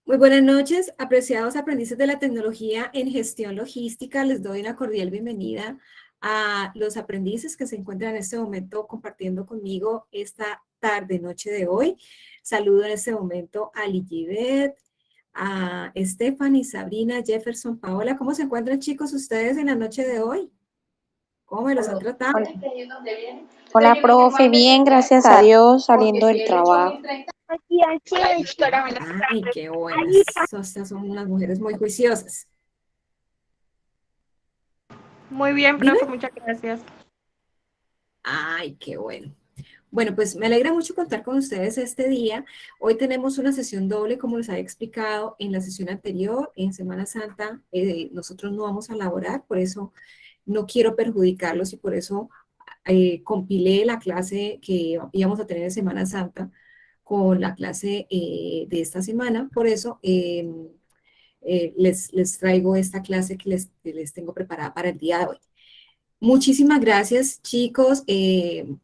Muy buenas noches, apreciados aprendices de la tecnología en gestión logística. Les doy una cordial bienvenida a los aprendices que se encuentran en este momento compartiendo conmigo esta tarde, noche de hoy. Saludo en este momento a Ligibet, a Stephanie, Sabrina, Jefferson, Paola. ¿Cómo se encuentran, chicos, ustedes en la noche de hoy? ¿Cómo me los han tratado? Hola, hola, profe, bien, gracias a Dios, saliendo del trabajo. Ay, qué buenas. Estas son unas mujeres muy juiciosas. Muy bien, Dime. profe, muchas gracias. Ay, qué bueno. Bueno, pues me alegra mucho contar con ustedes este día. Hoy tenemos una sesión doble, como les había explicado en la sesión anterior. En Semana Santa nosotros no vamos a laborar, por eso no quiero perjudicarlos y por eso compilé la clase que íbamos a tener en Semana Santa con la clase de esta semana. Por eso les traigo esta clase que les tengo preparada para el día de hoy. Muchísimas gracias, chicos,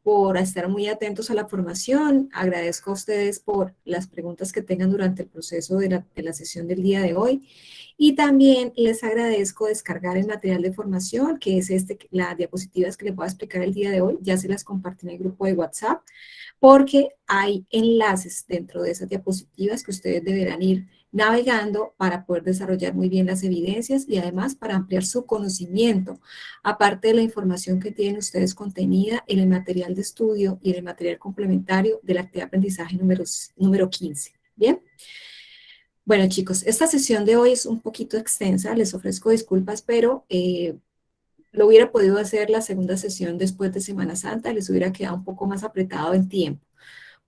por estar muy atentos a la formación. Agradezco a ustedes por las preguntas que tengan durante el proceso de la sesión del día de hoy. Y también les agradezco descargar el material de formación, que es las diapositivas que les voy a explicar el día de hoy. Ya se las compartí en el grupo de WhatsApp, porque hay enlaces dentro de esas diapositivas que ustedes deberán ir navegando para poder desarrollar muy bien las evidencias y además para ampliar su conocimiento, aparte de la información que tienen ustedes contenida en el material de estudio y en el material complementario de la actividad de aprendizaje número 15. ¿Bien? Bueno, chicos, esta sesión de hoy es un poquito extensa, les ofrezco disculpas, pero lo hubiera podido hacer la segunda sesión después de Semana Santa, les hubiera quedado un poco más apretado en tiempo.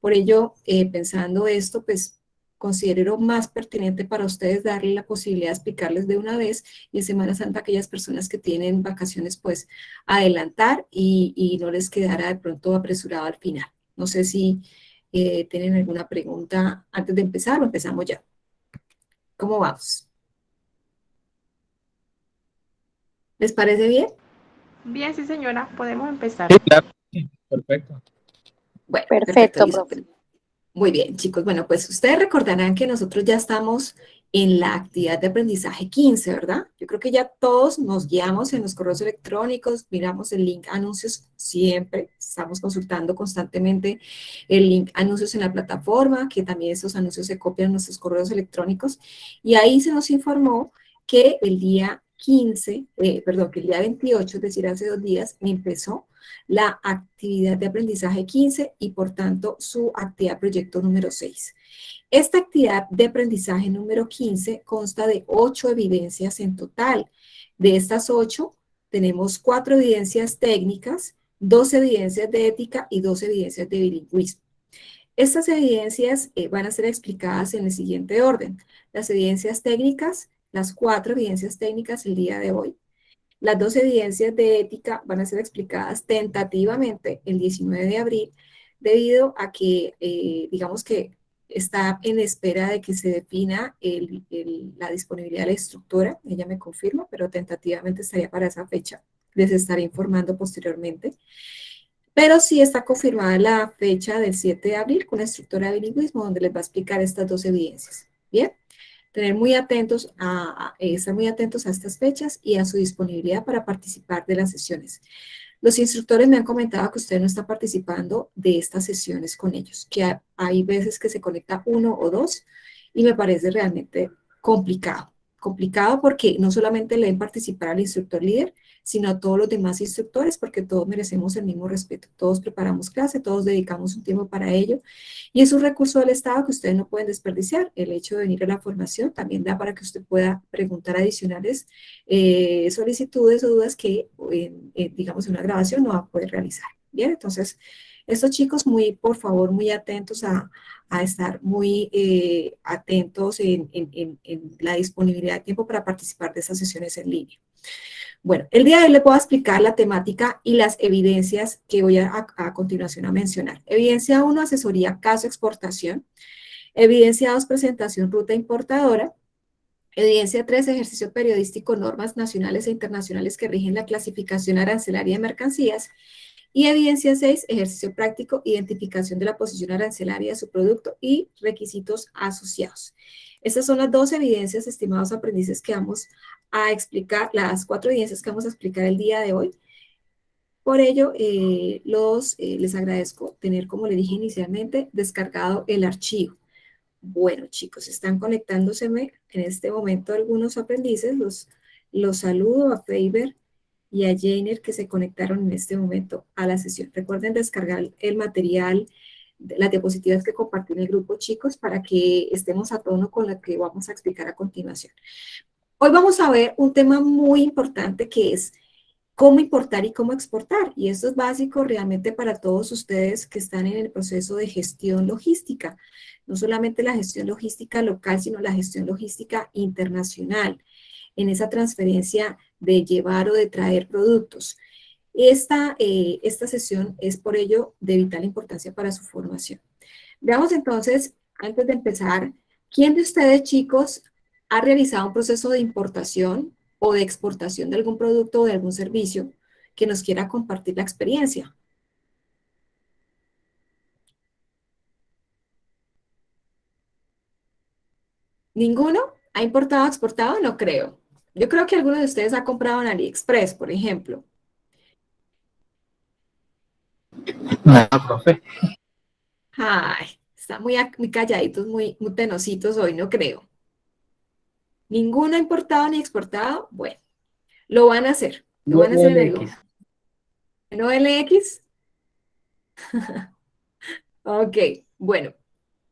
Por ello, pensando esto, pues considero más pertinente para ustedes darle la posibilidad de explicarles de una vez y en Semana Santa aquellas personas que tienen vacaciones, pues adelantar y no les quedara de pronto apresurado al final. No sé si tienen alguna pregunta antes de empezar o empezamos ya. ¿Cómo vamos? ¿Les parece bien? Bien, sí, señora, podemos empezar. Sí, claro. Sí, perfecto. Bueno, perfecto, Perfecto, listo. profe. Muy bien, chicos. Bueno, pues ustedes recordarán que nosotros ya estamos en la actividad de aprendizaje 15, ¿verdad? Yo creo que ya todos nos guiamos en los correos electrónicos, miramos el link anuncios siempre, estamos consultando constantemente el link anuncios en la plataforma, que también esos anuncios se copian en nuestros correos electrónicos, y ahí se nos informó que el día 15, perdón, que el día 28, es decir, hace 2 días, empezó la actividad de aprendizaje 15 y por tanto su actividad proyecto número 6. Esta actividad de aprendizaje número 15 consta de 8 evidencias en total. De estas 8 tenemos 4 evidencias técnicas, 2 evidencias de ética y 2 evidencias de bilingüismo. Estas evidencias van a ser explicadas en el siguiente orden. Las evidencias técnicas, las 4 evidencias técnicas el día de hoy. Las 2 evidencias de ética van a ser explicadas tentativamente el 19 de abril, debido a que, digamos que está en espera de que se defina la disponibilidad de la instructora. Ella me confirma, pero tentativamente estaría para esa fecha. Les estaré informando posteriormente. Pero sí está confirmada la fecha del 7 de abril con la instructora de bilingüismo, donde les va a explicar estas 2 evidencias. Bien. Estar muy atentos a estas fechas y a su disponibilidad para participar de las sesiones. Los instructores me han comentado que usted no está participando de estas sesiones con ellos, que hay veces que se conecta 1 o 2 y me parece realmente complicado. Complicado porque no solamente le deben participar al instructor líder, sino a todos los demás instructores, porque todos merecemos el mismo respeto. Todos preparamos clase, todos dedicamos un tiempo para ello. Y es un recurso del Estado que ustedes no pueden desperdiciar. El hecho de venir a la formación también da para que usted pueda preguntar adicionales solicitudes o dudas que, digamos, en una grabación no va a poder realizar. Bien, entonces, estos chicos, por favor, muy atentos a estar muy atentos en la disponibilidad de tiempo para participar de estas sesiones en línea. Bueno, el día de hoy les voy a explicar la temática y las evidencias que voy a continuación a mencionar. Evidencia 1, asesoría caso exportación. Evidencia 2, presentación ruta importadora. Evidencia 3, ejercicio periodístico, normas nacionales e internacionales que rigen la clasificación arancelaria de mercancías. Y evidencia 6, ejercicio práctico, identificación de la posición arancelaria de su producto y requisitos asociados. Estas son las dos evidencias, estimados aprendices, que vamos a explicar, las 4 evidencias que vamos a explicar el día de hoy. Por ello, les agradezco tener, como le dije inicialmente, descargado el archivo. Bueno, chicos, están conectándoseme en este momento algunos aprendices. Los saludo a Faber y a Jainer que se conectaron en este momento a la sesión. Recuerden descargar el material, las diapositivas que compartí en el grupo, chicos, para que estemos a tono con lo que vamos a explicar a continuación. Hoy vamos a ver un tema muy importante que es cómo importar y cómo exportar. Y esto es básico realmente para todos ustedes que están en el proceso de gestión logística. No solamente la gestión logística local, sino la gestión logística internacional, en esa transferencia de llevar o de traer productos. Esta sesión es por ello de vital importancia para su formación. Veamos entonces, antes de empezar, ¿quién de ustedes, chicos, ha realizado un proceso de importación o de exportación de algún producto o de algún servicio que nos quiera compartir la experiencia? ¿Ninguno? ¿Ha importado o exportado? No creo. Yo creo que alguno de ustedes ha comprado en AliExpress, por ejemplo. No, profe. Ay, están muy calladitos, muy tenositos hoy, no creo. ¿Ninguno ha importado ni exportado? Bueno, lo van a hacer. Lo van a hacer en LX. algo. ¿En OLX? Ok, bueno.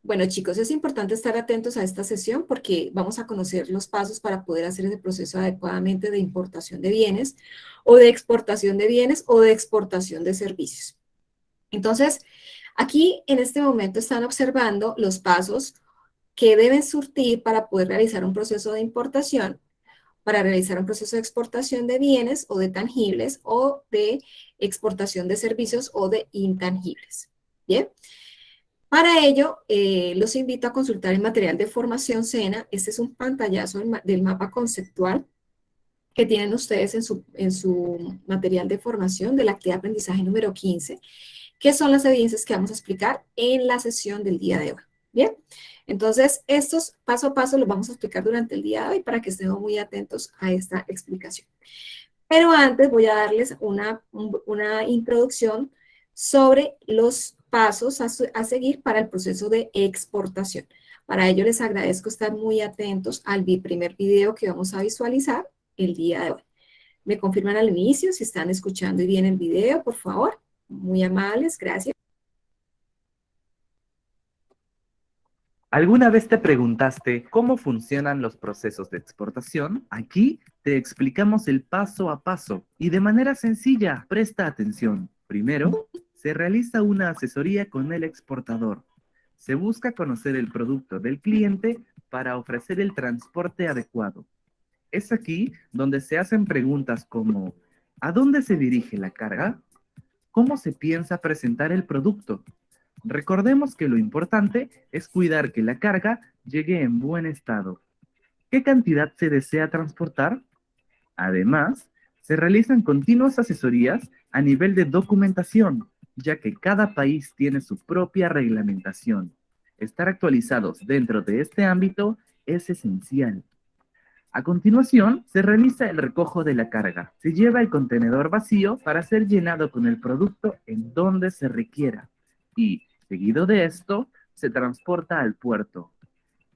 Bueno, chicos, es importante estar atentos a esta sesión porque vamos a conocer los pasos para poder hacer ese proceso adecuadamente de importación de bienes o de exportación de bienes o de exportación de servicios. Entonces, aquí en este momento están observando los pasos que deben surtir para poder realizar un proceso de importación, para realizar un proceso de exportación de bienes o de tangibles o de exportación de servicios o de intangibles. Bien. Para ello, los invito a consultar el material de formación SENA. Este es un pantallazo del mapa conceptual que tienen ustedes en su material de formación de la actividad de aprendizaje número 15, que son las evidencias que vamos a explicar en la sesión del día de hoy. Bien, entonces estos paso a paso los vamos a explicar durante el día de hoy para que estemos muy atentos a esta explicación. Pero antes voy a darles una introducción sobre los pasos a seguir para el proceso de exportación. Para ello les agradezco estar muy atentos al primer video que vamos a visualizar el día de hoy. Me confirman al inicio si están escuchando y bien el video, por favor. Muy amables, gracias. ¿Alguna vez te preguntaste cómo funcionan los procesos de exportación? Aquí te explicamos el paso a paso y de manera sencilla. Presta atención. Primero, se realiza una asesoría con el exportador. Se busca conocer el producto del cliente para ofrecer el transporte adecuado. Es aquí donde se hacen preguntas como ¿a dónde se dirige la carga? ¿Cómo se piensa presentar el producto? Recordemos que lo importante es cuidar que la carga llegue en buen estado. ¿Qué cantidad se desea transportar? Además, se realizan continuas asesorías a nivel de documentación, ya que cada país tiene su propia reglamentación. Estar actualizados dentro de este ámbito es esencial. A continuación, se realiza el recojo de la carga. Se lleva el contenedor vacío para ser llenado con el producto en donde se requiera. Y, seguido de esto, se transporta al puerto.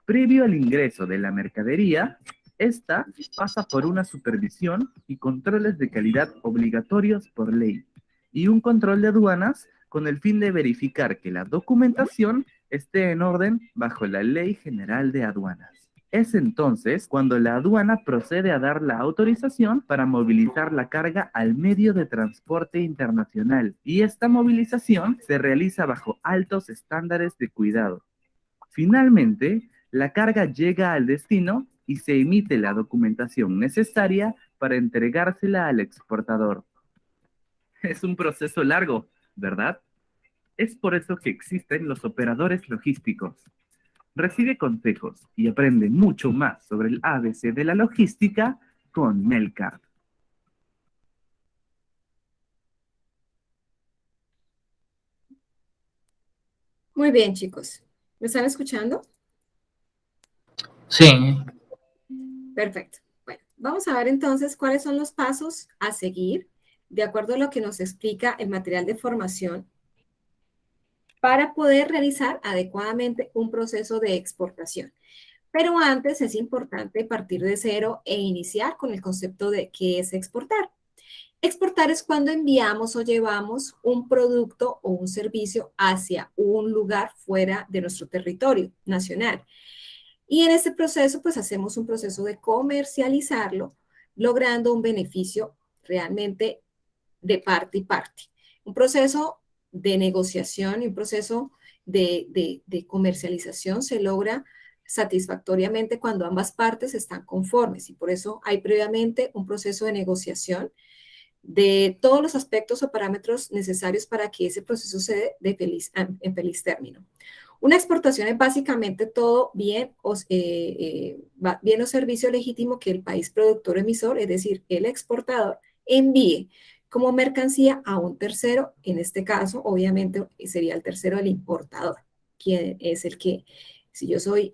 Previo al ingreso de la mercadería, esta pasa por una supervisión y controles de calidad obligatorios por ley, y un control de aduanas con el fin de verificar que la documentación esté en orden bajo la Ley General de Aduanas. Es entonces cuando la aduana procede a dar la autorización para movilizar la carga al medio de transporte internacional, y esta movilización se realiza bajo altos estándares de cuidado. Finalmente, la carga llega al destino y se emite la documentación necesaria para entregársela al exportador. Es un proceso largo, ¿verdad? Es por eso que existen los operadores logísticos. Recibe consejos y aprende mucho más sobre el ABC de la logística con Melcard. Muy bien, chicos. ¿Me están escuchando? Sí. Perfecto. Bueno, vamos a ver entonces cuáles son los pasos a seguir de acuerdo a lo que nos explica el material de formación para poder realizar adecuadamente un proceso de exportación. Pero antes es importante partir de cero e iniciar con el concepto de qué es exportar. Exportar es cuando enviamos o llevamos un producto o un servicio hacia un lugar fuera de nuestro territorio nacional. Y en este proceso, pues hacemos un proceso de comercializarlo, logrando un beneficio realmente de parte y parte. Un proceso de negociación y un proceso de comercialización se logra satisfactoriamente cuando ambas partes están conformes y por eso hay previamente un proceso de negociación de todos los aspectos o parámetros necesarios para que ese proceso se dé en feliz término. Una exportación es básicamente todo bien bien o servicio legítimo que el país productor emisor, es decir, el exportador, envíe como mercancía a un tercero, en este caso, obviamente, sería el tercero el importador, quien es el que, si yo soy,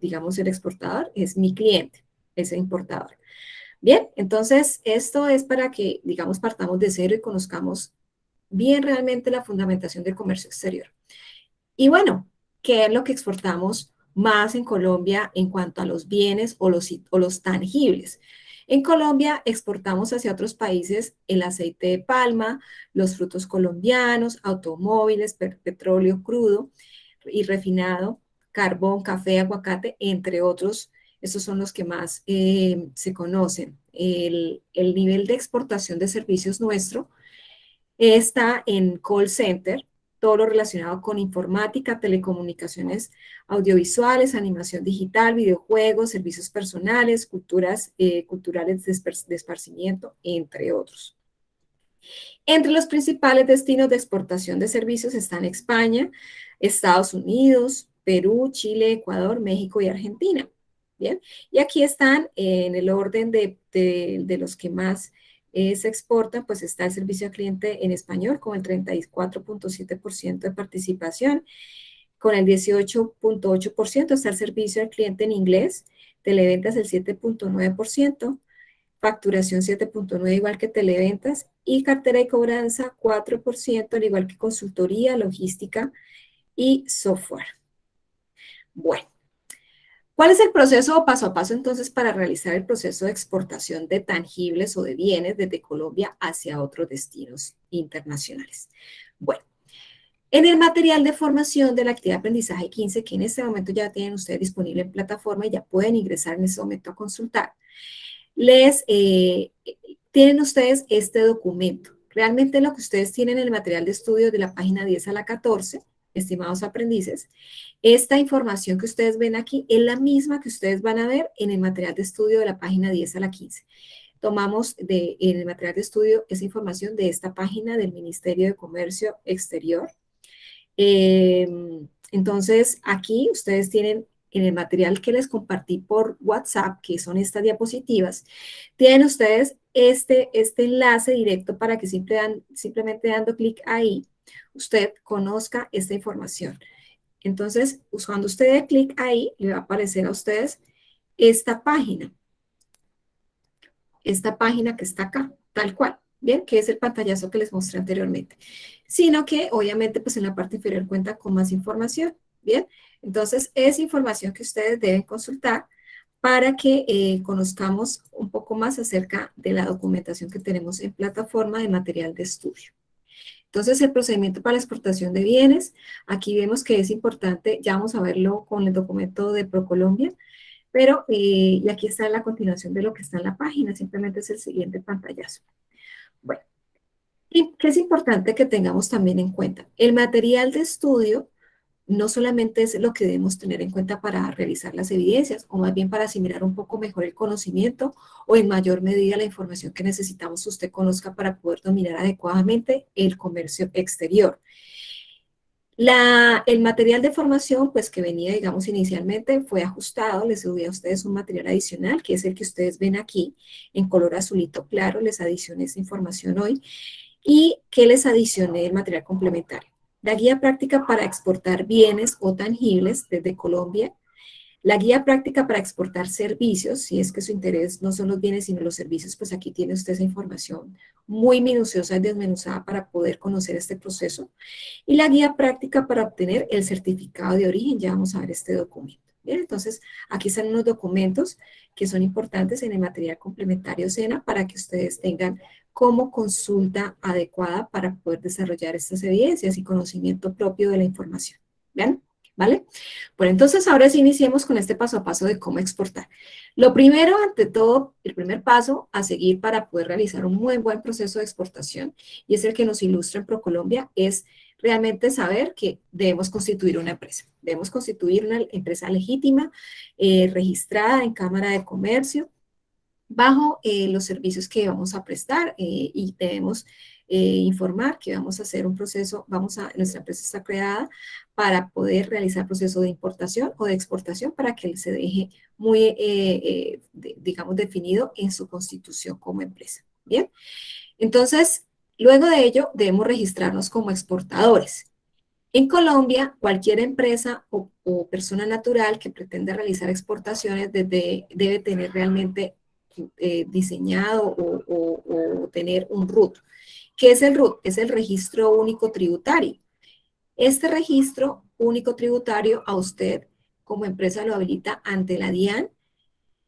digamos, el exportador, es mi cliente, ese importador. Bien, entonces esto es para que, digamos, partamos de cero y conozcamos bien realmente la fundamentación del comercio exterior. Y bueno, ¿qué es lo que exportamos más en Colombia en cuanto a los bienes o los tangibles? En Colombia exportamos hacia otros países el aceite de palma, los frutos colombianos, automóviles, petróleo crudo y refinado, carbón, café, aguacate, entre otros. Esos son los que más se conocen. El nivel de exportación de servicios nuestro está en call center, todo lo relacionado con informática, telecomunicaciones audiovisuales, animación digital, videojuegos, servicios personales, culturales de esparcimiento, entre otros. Entre los principales destinos de exportación de servicios están España, Estados Unidos, Perú, Chile, Ecuador, México y Argentina. Bien, y aquí están en el orden de los que más se exportan, pues está el servicio al cliente en español con el 34.7% de participación, con el 18.8% está el servicio al cliente en inglés, televentas el 7.9%, facturación 7.9% igual que televentas y cartera y cobranza 4%, al igual que consultoría, logística y software. Bueno. ¿Cuál es el proceso o paso a paso entonces para realizar el proceso de exportación de tangibles o de bienes desde Colombia hacia otros destinos internacionales? Bueno, en el material de formación de la actividad de aprendizaje 15, que en este momento ya tienen ustedes disponible en plataforma y ya pueden ingresar en este momento a consultar, tienen ustedes este documento. Realmente lo que ustedes tienen en el material de estudio de la página 10 a la 14, estimados aprendices, esta información que ustedes ven aquí es la misma que ustedes van a ver en el material de estudio de la página 10 a la 15. Tomamos en el material de estudio esa información de esta página del Ministerio de Comercio Exterior. Entonces, aquí ustedes tienen en el material que les compartí por WhatsApp, que son estas diapositivas, tienen ustedes este enlace directo para que simplemente dando clic ahí, usted conozca esta información. Entonces, cuando usted dé clic ahí, le va a aparecer a ustedes esta página que está acá, tal cual, ¿bien? Que es el pantallazo que les mostré anteriormente. Sino que, obviamente, pues en la parte inferior cuenta con más información, ¿bien? Entonces, es información que ustedes deben consultar para que conozcamos un poco más acerca de la documentación que tenemos en plataforma de material de estudio. Entonces, el procedimiento para la exportación de bienes, aquí vemos que es importante, ya vamos a verlo con el documento de ProColombia, pero y aquí está la continuación de lo que está en la página, simplemente es el siguiente pantallazo. Bueno, y que es importante que tengamos también en cuenta, el material de estudio no solamente es lo que debemos tener en cuenta para realizar las evidencias, o más bien para asimilar un poco mejor el conocimiento o en mayor medida la información que necesitamos que usted conozca para poder dominar adecuadamente el comercio exterior. El material de formación, pues que venía, digamos, inicialmente, fue ajustado, les subí a ustedes un material adicional, que es el que ustedes ven aquí, en color azulito claro, les adicioné esa información hoy, y que les adicioné el material complementario. La guía práctica para exportar bienes o tangibles desde Colombia, La guía práctica para exportar servicios, si es que su interés no son los bienes sino los servicios, pues aquí tiene usted esa información muy minuciosa y desmenuzada para poder conocer este proceso. Y la guía práctica para obtener el certificado de origen, ya vamos a ver este documento. Bien, entonces aquí están unos documentos que son importantes en el material complementario SENA para que ustedes tengan como consulta adecuada para poder desarrollar estas evidencias y conocimiento propio de la información. ¿Bien? ¿Vale? Bueno, entonces ahora sí iniciemos con este paso a paso de cómo exportar. Lo primero, ante todo, el primer paso a seguir para poder realizar un muy buen proceso de exportación, y es el que nos ilustra en ProColombia, es realmente saber que debemos constituir una empresa. Debemos constituir una empresa legítima, registrada en Cámara de Comercio, bajo los servicios que vamos a prestar y debemos informar que vamos a hacer un proceso, nuestra empresa está creada para poder realizar proceso de importación o de exportación para que se deje muy, digamos, definido en su constitución como empresa. Bien, entonces, luego de ello debemos registrarnos como exportadores. En Colombia, cualquier empresa o persona natural que pretenda realizar exportaciones debe tener realmente diseñado o tener un RUT. ¿Qué es el RUT? Es el Registro Único Tributario. Este registro único tributario a usted como empresa lo habilita ante la DIAN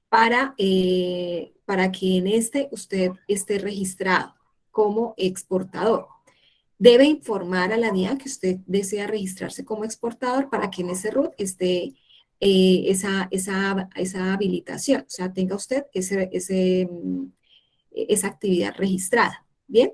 para que en este usted esté registrado como exportador. Debe informar a la DIAN que usted desea registrarse como exportador para que en ese RUT esté esa habilitación, o sea, tenga usted esa actividad registrada. Bien.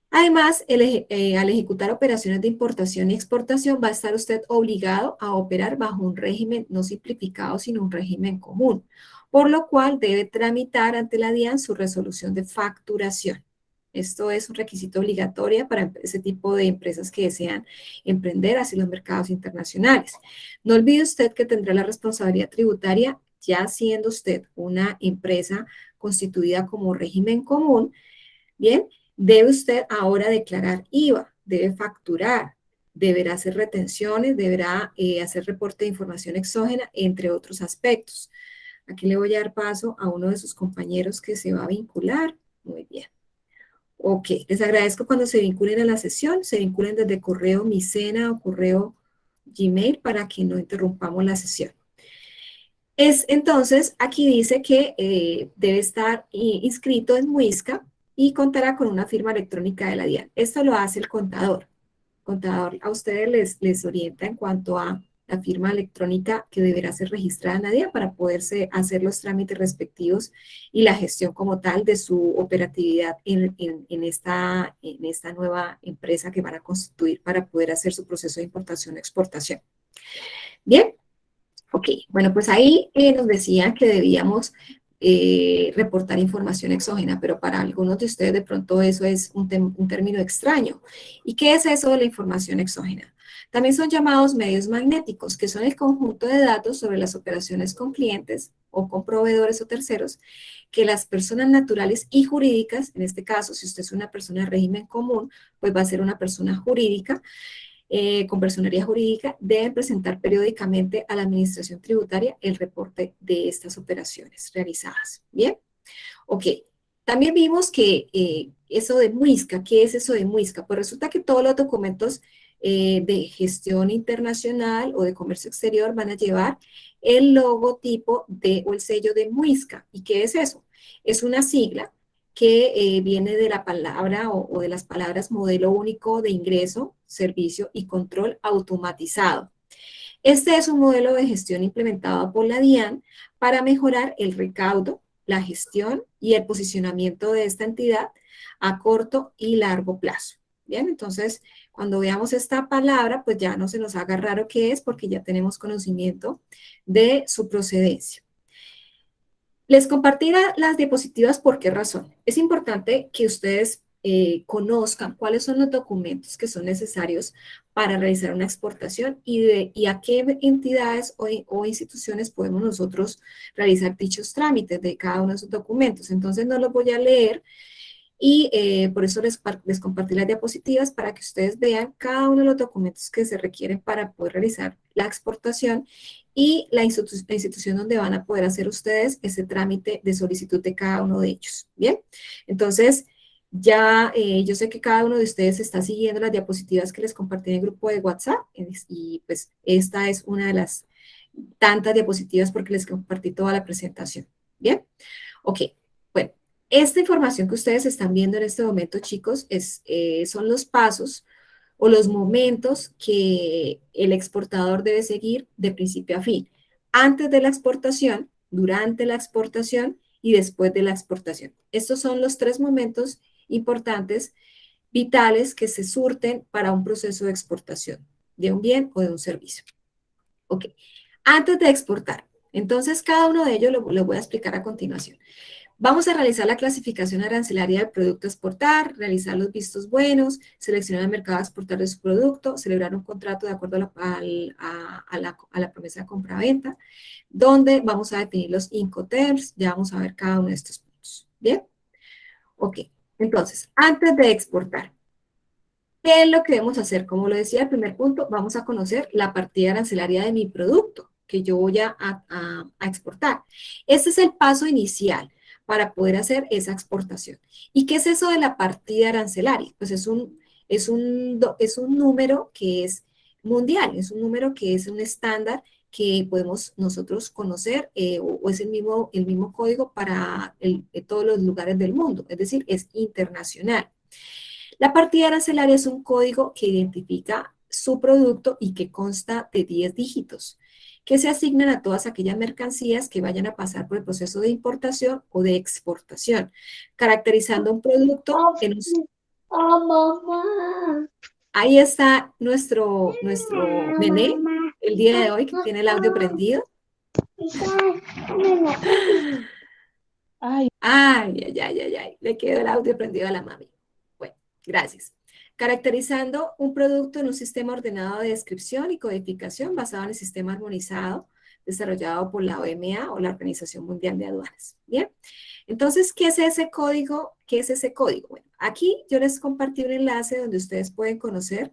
Además, al ejecutar operaciones de importación y exportación, va a estar usted obligado a operar bajo un régimen no simplificado, sino un régimen común, por lo cual debe tramitar ante la DIAN su resolución de facturación. Esto es un requisito obligatorio para ese tipo de empresas que desean emprender hacia los mercados internacionales. No olvide usted que tendrá la responsabilidad tributaria, ya siendo usted una empresa constituida como régimen común, bien, debe usted ahora declarar IVA, debe facturar, deberá hacer retenciones, deberá hacer reporte de información exógena, entre otros aspectos. Aquí le voy a dar paso a uno de sus compañeros que se va a vincular. Muy bien. Ok, les agradezco cuando se vinculen a la sesión, se vinculen desde correo Micena o correo Gmail para que no interrumpamos la sesión. Entonces, aquí dice que debe estar inscrito en Muisca y contará con una firma electrónica de la DIAN. Esto lo hace el contador. El contador a ustedes les orienta en cuanto a la firma electrónica que deberá ser registrada en la DIAN para poderse hacer los trámites respectivos y la gestión como tal de su operatividad en esta nueva empresa que van a constituir para poder hacer su proceso de importación y exportación. Bien. Ok, bueno, pues ahí nos decían que debíamos reportar información exógena, pero para algunos de ustedes de pronto eso es un término extraño. ¿Y qué es eso de la información exógena? También son llamados medios magnéticos, que son el conjunto de datos sobre las operaciones con clientes o con proveedores o terceros que las personas naturales y jurídicas, en este caso, si usted es una persona de régimen común, pues va a ser una persona jurídica, con personería jurídica, deben presentar periódicamente a la Administración Tributaria el reporte de estas operaciones realizadas. ¿Bien? Ok. También vimos que eso de Muisca, ¿qué es eso de Muisca? Pues resulta que todos los documentos de gestión internacional o de comercio exterior van a llevar el logotipo o el sello de Muisca. ¿Y qué es eso? Es una sigla que viene de la palabra o de las palabras modelo único de ingreso, servicio y control automatizado. Este es un modelo de gestión implementado por la DIAN para mejorar el recaudo, la gestión y el posicionamiento de esta entidad a corto y largo plazo. Bien, entonces, cuando veamos esta palabra, pues ya no se nos haga raro qué es porque ya tenemos conocimiento de su procedencia. Les compartí las diapositivas, ¿por qué razón? Es importante que ustedes conozcan cuáles son los documentos que son necesarios para realizar una exportación y a qué entidades o instituciones podemos nosotros realizar dichos trámites de cada uno de esos documentos. Entonces no los voy a leer y por eso les compartí las diapositivas para que ustedes vean cada uno de los documentos que se requieren para poder realizar la exportación y la institución donde van a poder hacer ustedes ese trámite de solicitud de cada uno de ellos. Bien, entonces ya yo sé que cada uno de ustedes está siguiendo las diapositivas que les compartí en el grupo de WhatsApp y pues esta es una de las tantas diapositivas porque les compartí toda la presentación. Bien, ok, bueno, esta información que ustedes están viendo en este momento, chicos, son los pasos o los momentos que el exportador debe seguir de principio a fin, antes de la exportación, durante la exportación y después de la exportación. Estos son los 3 momentos importantes, vitales, que se surten para un proceso de exportación de un bien o de un servicio. Ok, antes de exportar, entonces cada uno de ellos lo voy a explicar a continuación. Vamos a realizar la clasificación arancelaria del producto a exportar, realizar los vistos buenos, seleccionar el mercado a exportar de su producto, celebrar un contrato de acuerdo a la promesa de compra-venta, donde vamos a definir los Incoterms. Ya vamos a ver cada uno de estos puntos. ¿Bien? Ok, entonces, antes de exportar, ¿qué es lo que debemos hacer? Como lo decía el primer punto, vamos a conocer la partida arancelaria de mi producto que yo voy a exportar. Este es el paso inicial para poder hacer esa exportación. ¿Y qué es eso de la partida arancelaria? Pues es un número que es mundial, es un número que es un estándar que podemos nosotros conocer o es el mismo código para todos los lugares del mundo, es decir, es internacional. La partida arancelaria es un código que identifica su producto y que consta de 10 dígitos, que se asignan a todas aquellas mercancías que vayan a pasar por el proceso de importación o de exportación, caracterizando un producto en un... Ahí está nuestro nené el día de hoy, que tiene el audio prendido. Ay, ay, ay, ay, ay, le quedó el audio prendido a la mami. Bueno, gracias. Caracterizando un producto en un sistema ordenado de descripción y codificación basado en el sistema armonizado desarrollado por la OMA o la Organización Mundial de Aduanas. Bien, entonces, ¿qué es ese código? ¿Qué es ese código? Bueno, aquí yo les compartí un enlace donde ustedes pueden conocer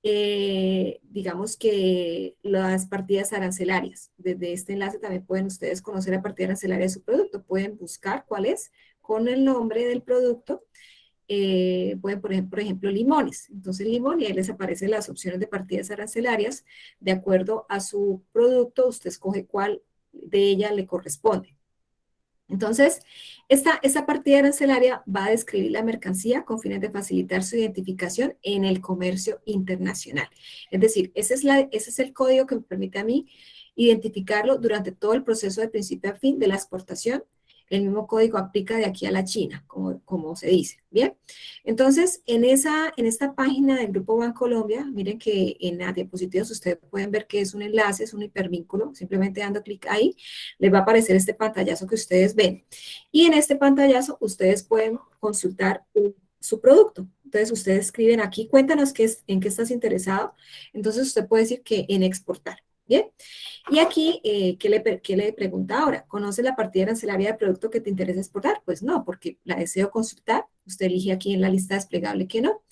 digamos que las partidas arancelarias. Desde este enlace también pueden ustedes conocer la partida arancelaria de su producto. Pueden buscar cuál es con el nombre del producto. Pueden poner, por ejemplo, limones. Entonces, limón, y ahí les aparecen las opciones de partidas arancelarias. De acuerdo a su producto, usted escoge cuál de ellas le corresponde. Entonces, esta partida arancelaria va a describir la mercancía con fines de facilitar su identificación en el comercio internacional. Es decir, ese es el código que me permite a mí identificarlo durante todo el proceso de principio a fin de la exportación. El mismo código aplica de aquí a la China, como se dice, ¿bien? Entonces, en esta página del Grupo Bancolombia, miren que en las diapositivas ustedes pueden ver que es un enlace, es un hipervínculo, simplemente dando clic ahí, les va a aparecer este pantallazo que ustedes ven. Y en este pantallazo ustedes pueden consultar su producto. Entonces, ustedes escriben aquí, cuéntanos en qué estás interesado. Entonces, usted puede decir que en exportar. Bien, y aquí, ¿qué le pregunta ahora? ¿Conoce la partida arancelaria del producto que te interesa exportar? Pues no, porque la deseo consultar. Usted elige aquí en la lista desplegable que no.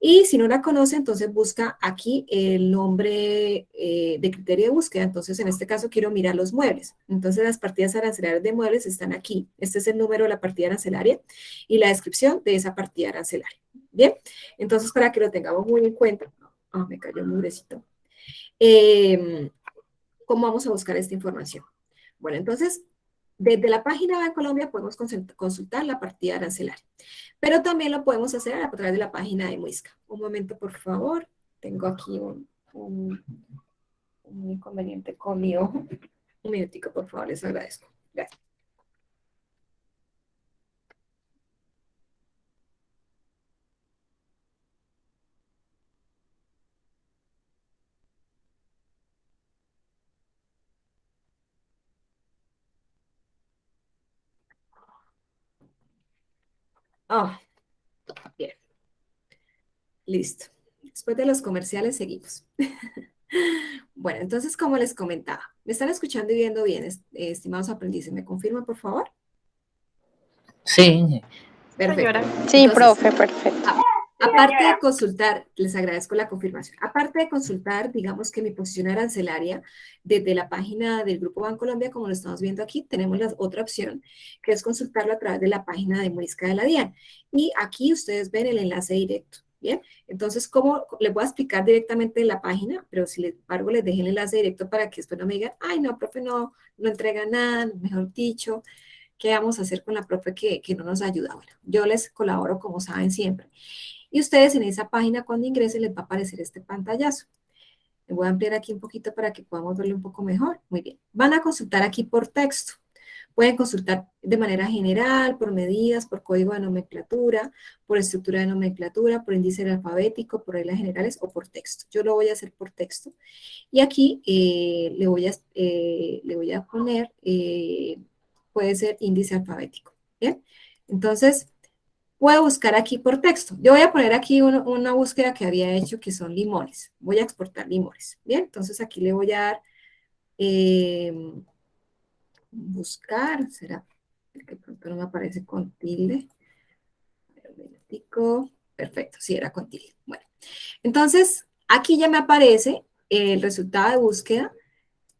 Y si no la conoce, entonces busca aquí el nombre de criterio de búsqueda. Entonces, en este caso, quiero mirar los muebles. Entonces, las partidas arancelarias de muebles están aquí. Este es el número de la partida arancelaria y la descripción de esa partida arancelaria. Bien, entonces, para que lo tengamos muy en cuenta. Me cayó un murecito. ¿Cómo vamos a buscar esta información? Bueno, entonces, desde la página de Colombia podemos consultar la partida arancelaria, pero también lo podemos hacer a través de la página de Muisca. Un momento, por favor. Tengo aquí un inconveniente con mi ojo. Un minutico, por favor, les agradezco. Gracias. Oh, bien. Listo. Después de los comerciales seguimos. Bueno, entonces, como les comentaba, ¿me están escuchando y viendo bien, estimados aprendices? ¿Me confirman, por favor? Sí. Señora. Perfecto. Sí, Entonces, profe, perfecto. Aparte de consultar, les agradezco la confirmación, aparte de consultar, digamos que mi posición arancelaria desde la página del Grupo Bancolombia, como lo estamos viendo aquí, tenemos la otra opción, que es consultarlo a través de la página de Muisca de la DIAN. Y aquí ustedes ven el enlace directo, ¿bien? Entonces, ¿cómo? Les voy a explicar directamente en la página, pero si les embargo les dejo el enlace directo para que después no me digan, ay, no, profe, no entrega nada, mejor dicho, ¿qué vamos a hacer con la profe que no nos ayuda? Bueno, yo les colaboro, como saben, siempre. Y ustedes en esa página, cuando ingresen, les va a aparecer este pantallazo. Le voy a ampliar aquí un poquito para que podamos verlo un poco mejor. Muy bien. Van a consultar aquí por texto. Pueden consultar de manera general, por medidas, por código de nomenclatura, por estructura de nomenclatura, por índice alfabético, por reglas generales o por texto. Yo lo voy a hacer por texto. Y aquí le voy a poner, puede ser índice alfabético. ¿Bien? Entonces, puedo buscar aquí por texto. Yo voy a poner aquí una búsqueda que había hecho que son limones. Voy a exportar limones. Bien, entonces aquí le voy a dar buscar. ¿Será que pronto no me aparece con tilde? Un minutico. Perfecto, sí era con tilde. Bueno, entonces aquí ya me aparece el resultado de búsqueda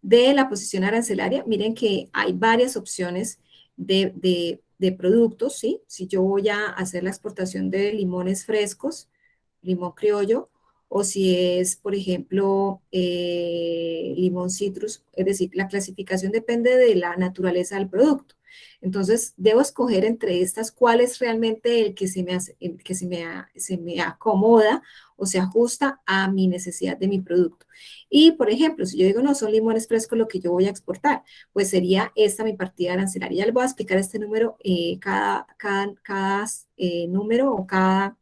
de la posición arancelaria. Miren que hay varias opciones de productos, ¿sí? Si yo voy a hacer la exportación de limones frescos, limón criollo, o si es, por ejemplo, limón citrus, es decir, la clasificación depende de la naturaleza del producto. Entonces, debo escoger entre estas cuál es realmente el que se me acomoda o se ajusta a mi necesidad de mi producto. Y, por ejemplo, si yo digo, no, son limones frescos lo que yo voy a exportar, pues sería esta mi partida arancelaria. Ya les voy a explicar este número, cada número o cada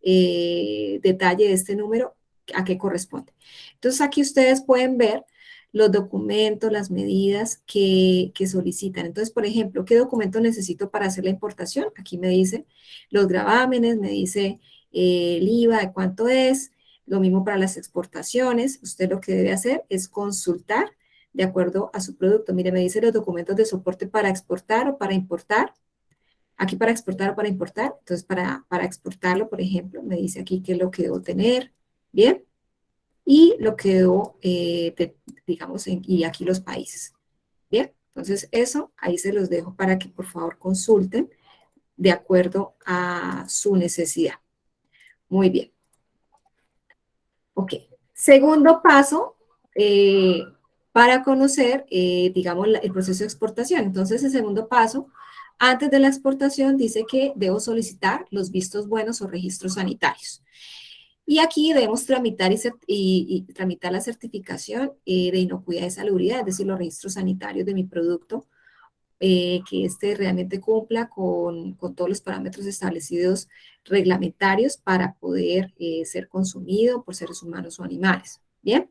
detalle de este número a qué corresponde. Entonces, aquí ustedes pueden ver los documentos, las medidas que solicitan. Entonces, por ejemplo, ¿qué documento necesito para hacer la importación? Aquí me dice los gravámenes, me dice el IVA, de cuánto es. Lo mismo para las exportaciones. Usted lo que debe hacer es consultar de acuerdo a su producto. Mire, me dice los documentos de soporte para exportar o para importar. Aquí para exportar o para importar. Entonces, para exportarlo, por ejemplo, me dice aquí qué es lo que debo tener. Bien. Y lo que debo, digamos, y aquí los países. Bien. Entonces, eso ahí se los dejo para que por favor consulten de acuerdo a su necesidad. Muy bien. Ok. Segundo paso, para conocer, digamos, el proceso de exportación. Entonces, el segundo paso, antes de la exportación, dice que debo solicitar los vistos buenos o registros sanitarios. Y aquí debemos tramitar, tramitar la certificación de inocuidad y salubridad, es decir, los registros sanitarios de mi producto, que realmente cumpla con todos los parámetros establecidos reglamentarios para poder ser consumido por seres humanos o animales. ¿Bien?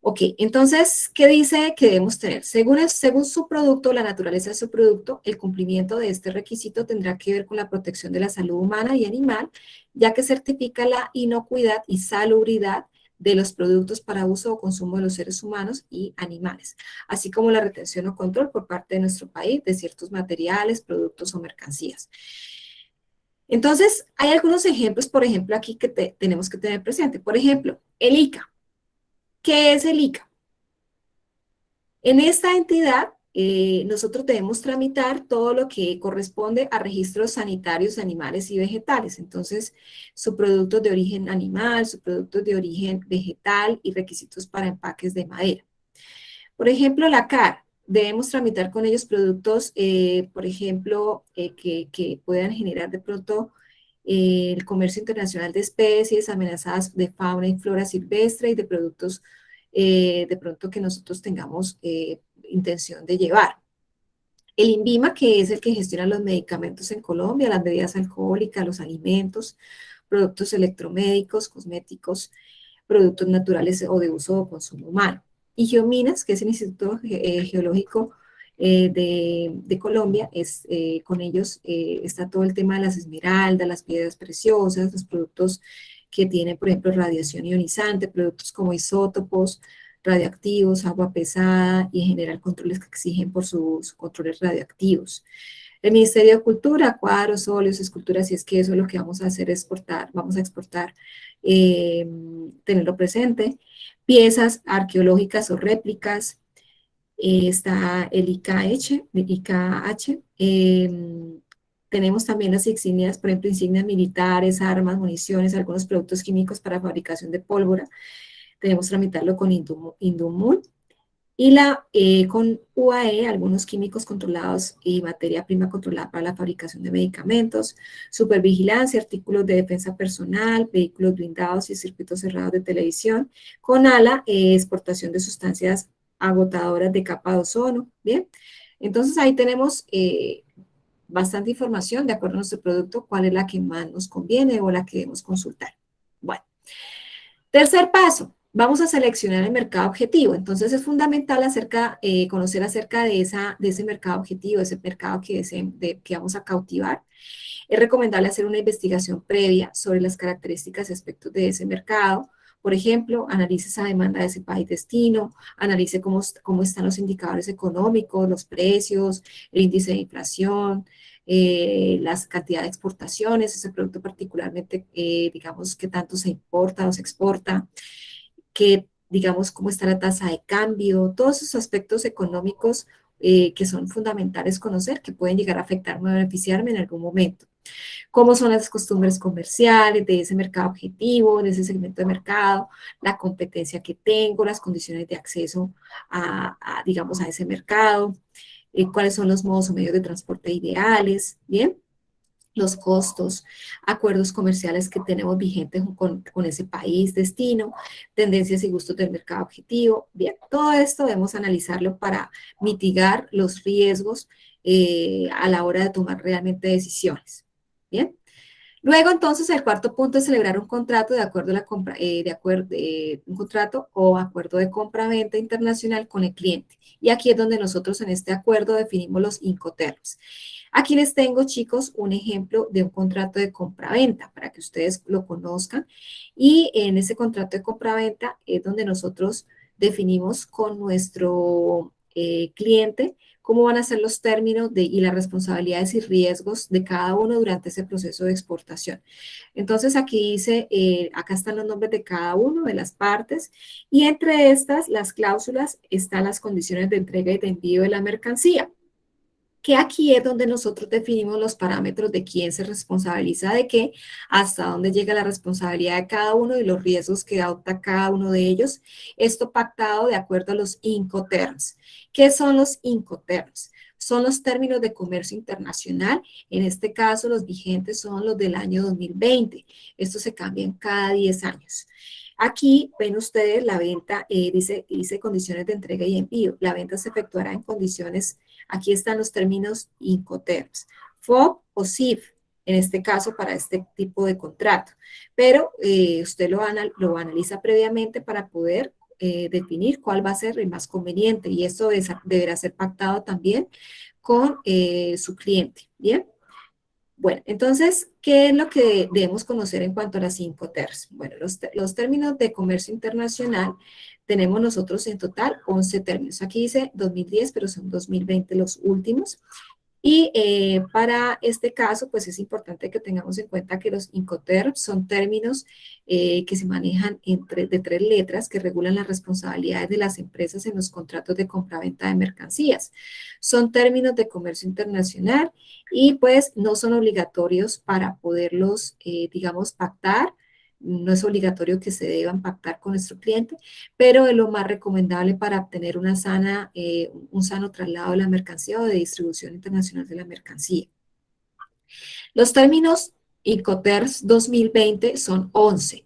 Ok, entonces, ¿qué dice que debemos tener? Según su producto, la naturaleza de su producto, el cumplimiento de este requisito tendrá que ver con la protección de la salud humana y animal, ya que certifica la inocuidad y salubridad de los productos para uso o consumo de los seres humanos y animales, así como la retención o control por parte de nuestro país de ciertos materiales, productos o mercancías. Entonces, hay algunos ejemplos, por ejemplo, aquí que tenemos que tener presente. Por ejemplo, el ICA. ¿Qué es el ICA? En esta entidad, nosotros debemos tramitar todo lo que corresponde a registros sanitarios animales y vegetales. Entonces, su productos de origen animal, su productos de origen vegetal y requisitos para empaques de madera. Por ejemplo, la CAR. Debemos tramitar con ellos productos, por ejemplo, que puedan generar de pronto el comercio internacional de especies amenazadas de fauna y flora silvestre y de productos de pronto que nosotros tengamos intención de llevar. El INVIMA, que es el que gestiona los medicamentos en Colombia, las bebidas alcohólicas, los alimentos, productos electromédicos, cosméticos, productos naturales o de uso o consumo humano. Y Geominas, que es el Instituto Geológico de Colombia, con ellos está todo el tema de las esmeraldas, las piedras preciosas, los productos que tienen, por ejemplo, radiación ionizante, productos como isótopos radioactivos, agua pesada y en general controles que exigen por sus controles radioactivos. El Ministerio de Cultura, cuadros, óleos, esculturas, y es que eso es lo que vamos a hacer, exportar, vamos a exportar, tenerlo presente. Piezas arqueológicas o réplicas, está el IKH. Tenemos también las insignias, por ejemplo, insignias militares, armas, municiones, algunos productos químicos para fabricación de pólvora. Tenemos que tramitarlo con Indumul. Y con UAE, algunos químicos controlados y materia prima controlada para la fabricación de medicamentos, supervigilancia, artículos de defensa personal, vehículos blindados y circuitos cerrados de televisión. Con ALA, exportación de sustancias agotadoras de capa de ozono. Bien, entonces ahí tenemos bastante información de acuerdo a nuestro producto, cuál es la que más nos conviene o la que debemos consultar. Bueno, tercer paso. Vamos a seleccionar el mercado objetivo. Entonces, es fundamental conocer acerca de ese mercado objetivo, ese mercado que vamos a cautivar. Es recomendable hacer una investigación previa sobre las características y aspectos de ese mercado. Por ejemplo, analice esa demanda de ese país destino, analice cómo están los indicadores económicos, los precios, el índice de inflación, las cantidades de exportaciones, ese producto particularmente, digamos, qué tanto se importa o se exporta, digamos, cómo está la tasa de cambio, todos esos aspectos económicos que son fundamentales conocer, que pueden llegar a afectarme o beneficiarme en algún momento. Cómo son las costumbres comerciales de ese mercado objetivo, de ese segmento de mercado, la competencia que tengo, las condiciones de acceso digamos, a ese mercado, cuáles son los modos o medios de transporte ideales, ¿bien? Los costos, acuerdos comerciales que tenemos vigentes con ese país destino, tendencias y gustos del mercado objetivo. Bien, todo esto debemos analizarlo para mitigar los riesgos a la hora de tomar realmente decisiones. Bien. Luego, entonces, el cuarto punto es celebrar un contrato de acuerdo a la compra, un contrato o acuerdo de compra-venta internacional con el cliente. Y aquí es donde nosotros en este acuerdo definimos los Incoterms. Aquí les tengo, chicos, un ejemplo de un contrato de compra-venta para que ustedes lo conozcan. Y en ese contrato de compra-venta es donde nosotros definimos con nuestro cliente cómo van a ser los términos y las responsabilidades y riesgos de cada uno durante ese proceso de exportación. Entonces, aquí dice, acá están los nombres de cada uno de las partes y entre estas, las cláusulas, están las condiciones de entrega y de envío de la mercancía, que aquí es donde nosotros definimos los parámetros de quién se responsabiliza de qué, hasta dónde llega la responsabilidad de cada uno y los riesgos que adopta cada uno de ellos. Esto pactado de acuerdo a los Incoterms. ¿Qué son los Incoterms? Son los términos de comercio internacional. En este caso, los vigentes son los del año 2020. Estos se cambian cada 10 años. Aquí ven ustedes la venta, dice condiciones de entrega y envío. La venta se efectuará en condiciones, aquí están los términos Incoterms, FOB o SIF, en este caso para este tipo de contrato. Pero usted lo analiza previamente para poder definir cuál va a ser el más conveniente y esto deberá ser pactado también con su cliente, ¿bien? Bueno, entonces, ¿qué es lo que debemos conocer en cuanto a las Incoterms? Bueno, los términos de comercio internacional tenemos nosotros en total 11 términos. Aquí dice 2010, pero son 2020 los últimos. Y para este caso, pues es importante que tengamos en cuenta que los Incoterms son términos que se manejan de 3 letras que regulan las responsabilidades de las empresas en los contratos de compraventa de mercancías. Son términos de comercio internacional y pues no son obligatorios para poderlos, digamos, pactar. No es obligatorio que se deban pactar con nuestro cliente, pero es lo más recomendable para obtener un sano traslado de la mercancía o de distribución internacional de la mercancía. Los términos Incoterms 2020 son 11,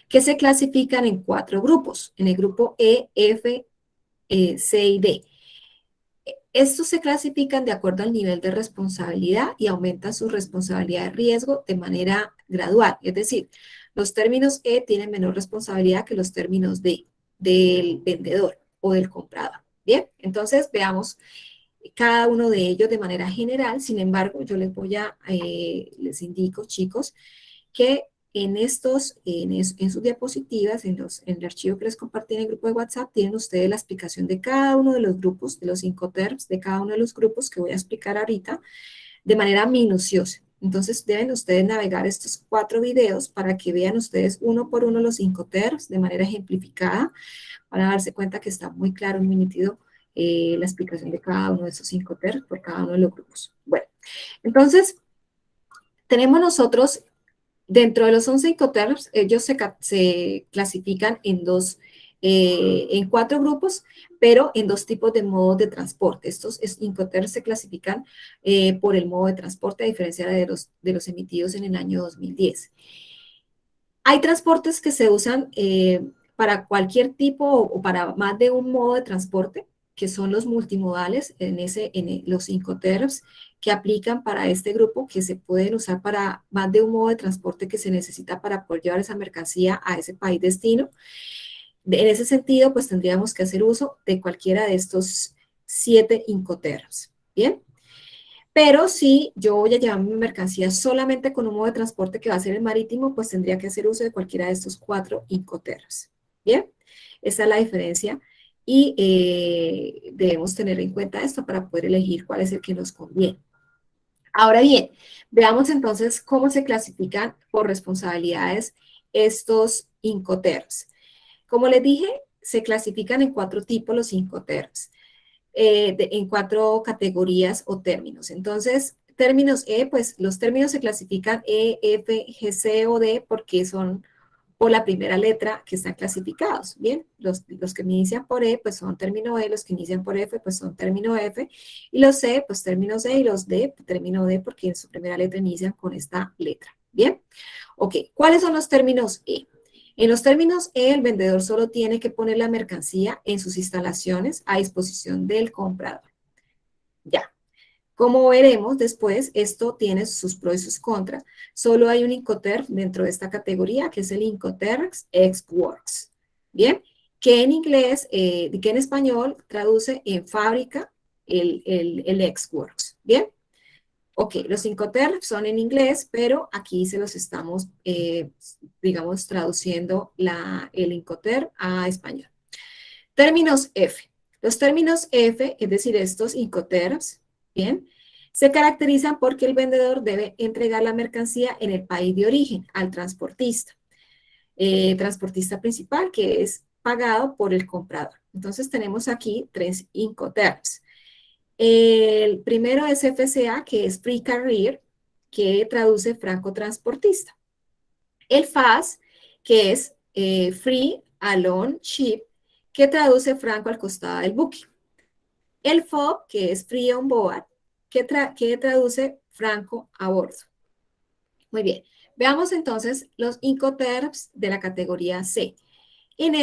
que se clasifican en 4 grupos, en el grupo E, F, C y D. Estos se clasifican de acuerdo al nivel de responsabilidad y aumentan su responsabilidad de riesgo de manera gradual, es decir, los términos E tienen menor responsabilidad que los términos D, del vendedor o del comprador. Bien, entonces veamos cada uno de ellos de manera general. Sin embargo, yo les indico, chicos, que en sus diapositivas, en el archivo que les compartí en el grupo de WhatsApp, tienen ustedes la explicación de cada uno de los grupos, de los Incoterms, de cada uno de los grupos que voy a explicar ahorita. de manera minuciosa. Entonces deben ustedes navegar estos 4 videos para que vean ustedes uno por uno los Incoterms de manera ejemplificada. Van a darse cuenta que está muy claro, muy nítido la explicación de cada uno de esos Incoterms por cada uno de los grupos. Bueno, entonces tenemos nosotros, dentro de los 11 Incoterms, ellos se clasifican en 4 grupos, pero en 2 tipos de modos de transporte. Estos Incoterms se clasifican por el modo de transporte, a diferencia de los emitidos en el año 2010. Hay transportes que se usan para cualquier tipo o para más de un modo de transporte, que son los multimodales, los Incoterms que aplican para este grupo, que se pueden usar para más de un modo de transporte que se necesita para poder llevar esa mercancía a ese país destino. En ese sentido, pues tendríamos que hacer uso de cualquiera de estos 7 Incoterms, ¿bien? Pero si yo voy a llevar mi mercancía solamente con un modo de transporte que va a ser el marítimo, pues tendría que hacer uso de cualquiera de estos 4 Incoterms, ¿bien? Esa es la diferencia y debemos tener en cuenta esto para poder elegir cuál es el que nos conviene. Ahora bien, veamos entonces cómo se clasifican por responsabilidades estos Incoterms. Como les dije, se clasifican en 4 tipos los Incoterms, en 4 categorías o términos. Entonces, términos pues los términos se clasifican E, F, G, C o D porque son por la primera letra que están clasificados, ¿bien? Los que inician por E, pues son término E, los que inician por F, pues son término F, y los C, pues término C, y los D, término D, porque en su primera letra inician con esta letra, ¿bien? Ok, ¿cuáles son los términos E? En los términos E, el vendedor solo tiene que poner la mercancía en sus instalaciones a disposición del comprador. Ya. Como veremos después, esto tiene sus pros y sus contras. Solo hay un Incoterm dentro de esta categoría, que es el Incoterms Ex Works. Bien, que en inglés, que en español traduce en fábrica el Ex Works. Bien. Ok, los Incoterms son en inglés, pero aquí se los estamos, digamos, traduciendo el Incoterm a español. Términos F. Los términos F, es decir, estos Incoterms, ¿bien? Se caracterizan porque el vendedor debe entregar la mercancía en el país de origen al transportista. Transportista principal, que es pagado por el comprador. Entonces tenemos aquí 3 Incoterms. El primero es FCA, que es Free Carrier, que traduce franco transportista. El FAS, que es Free Alone Ship, que traduce franco al costado del buque. El FOB, que es Free On Board, que traduce franco a bordo. Muy bien. Veamos entonces los Incoterms de la categoría C. En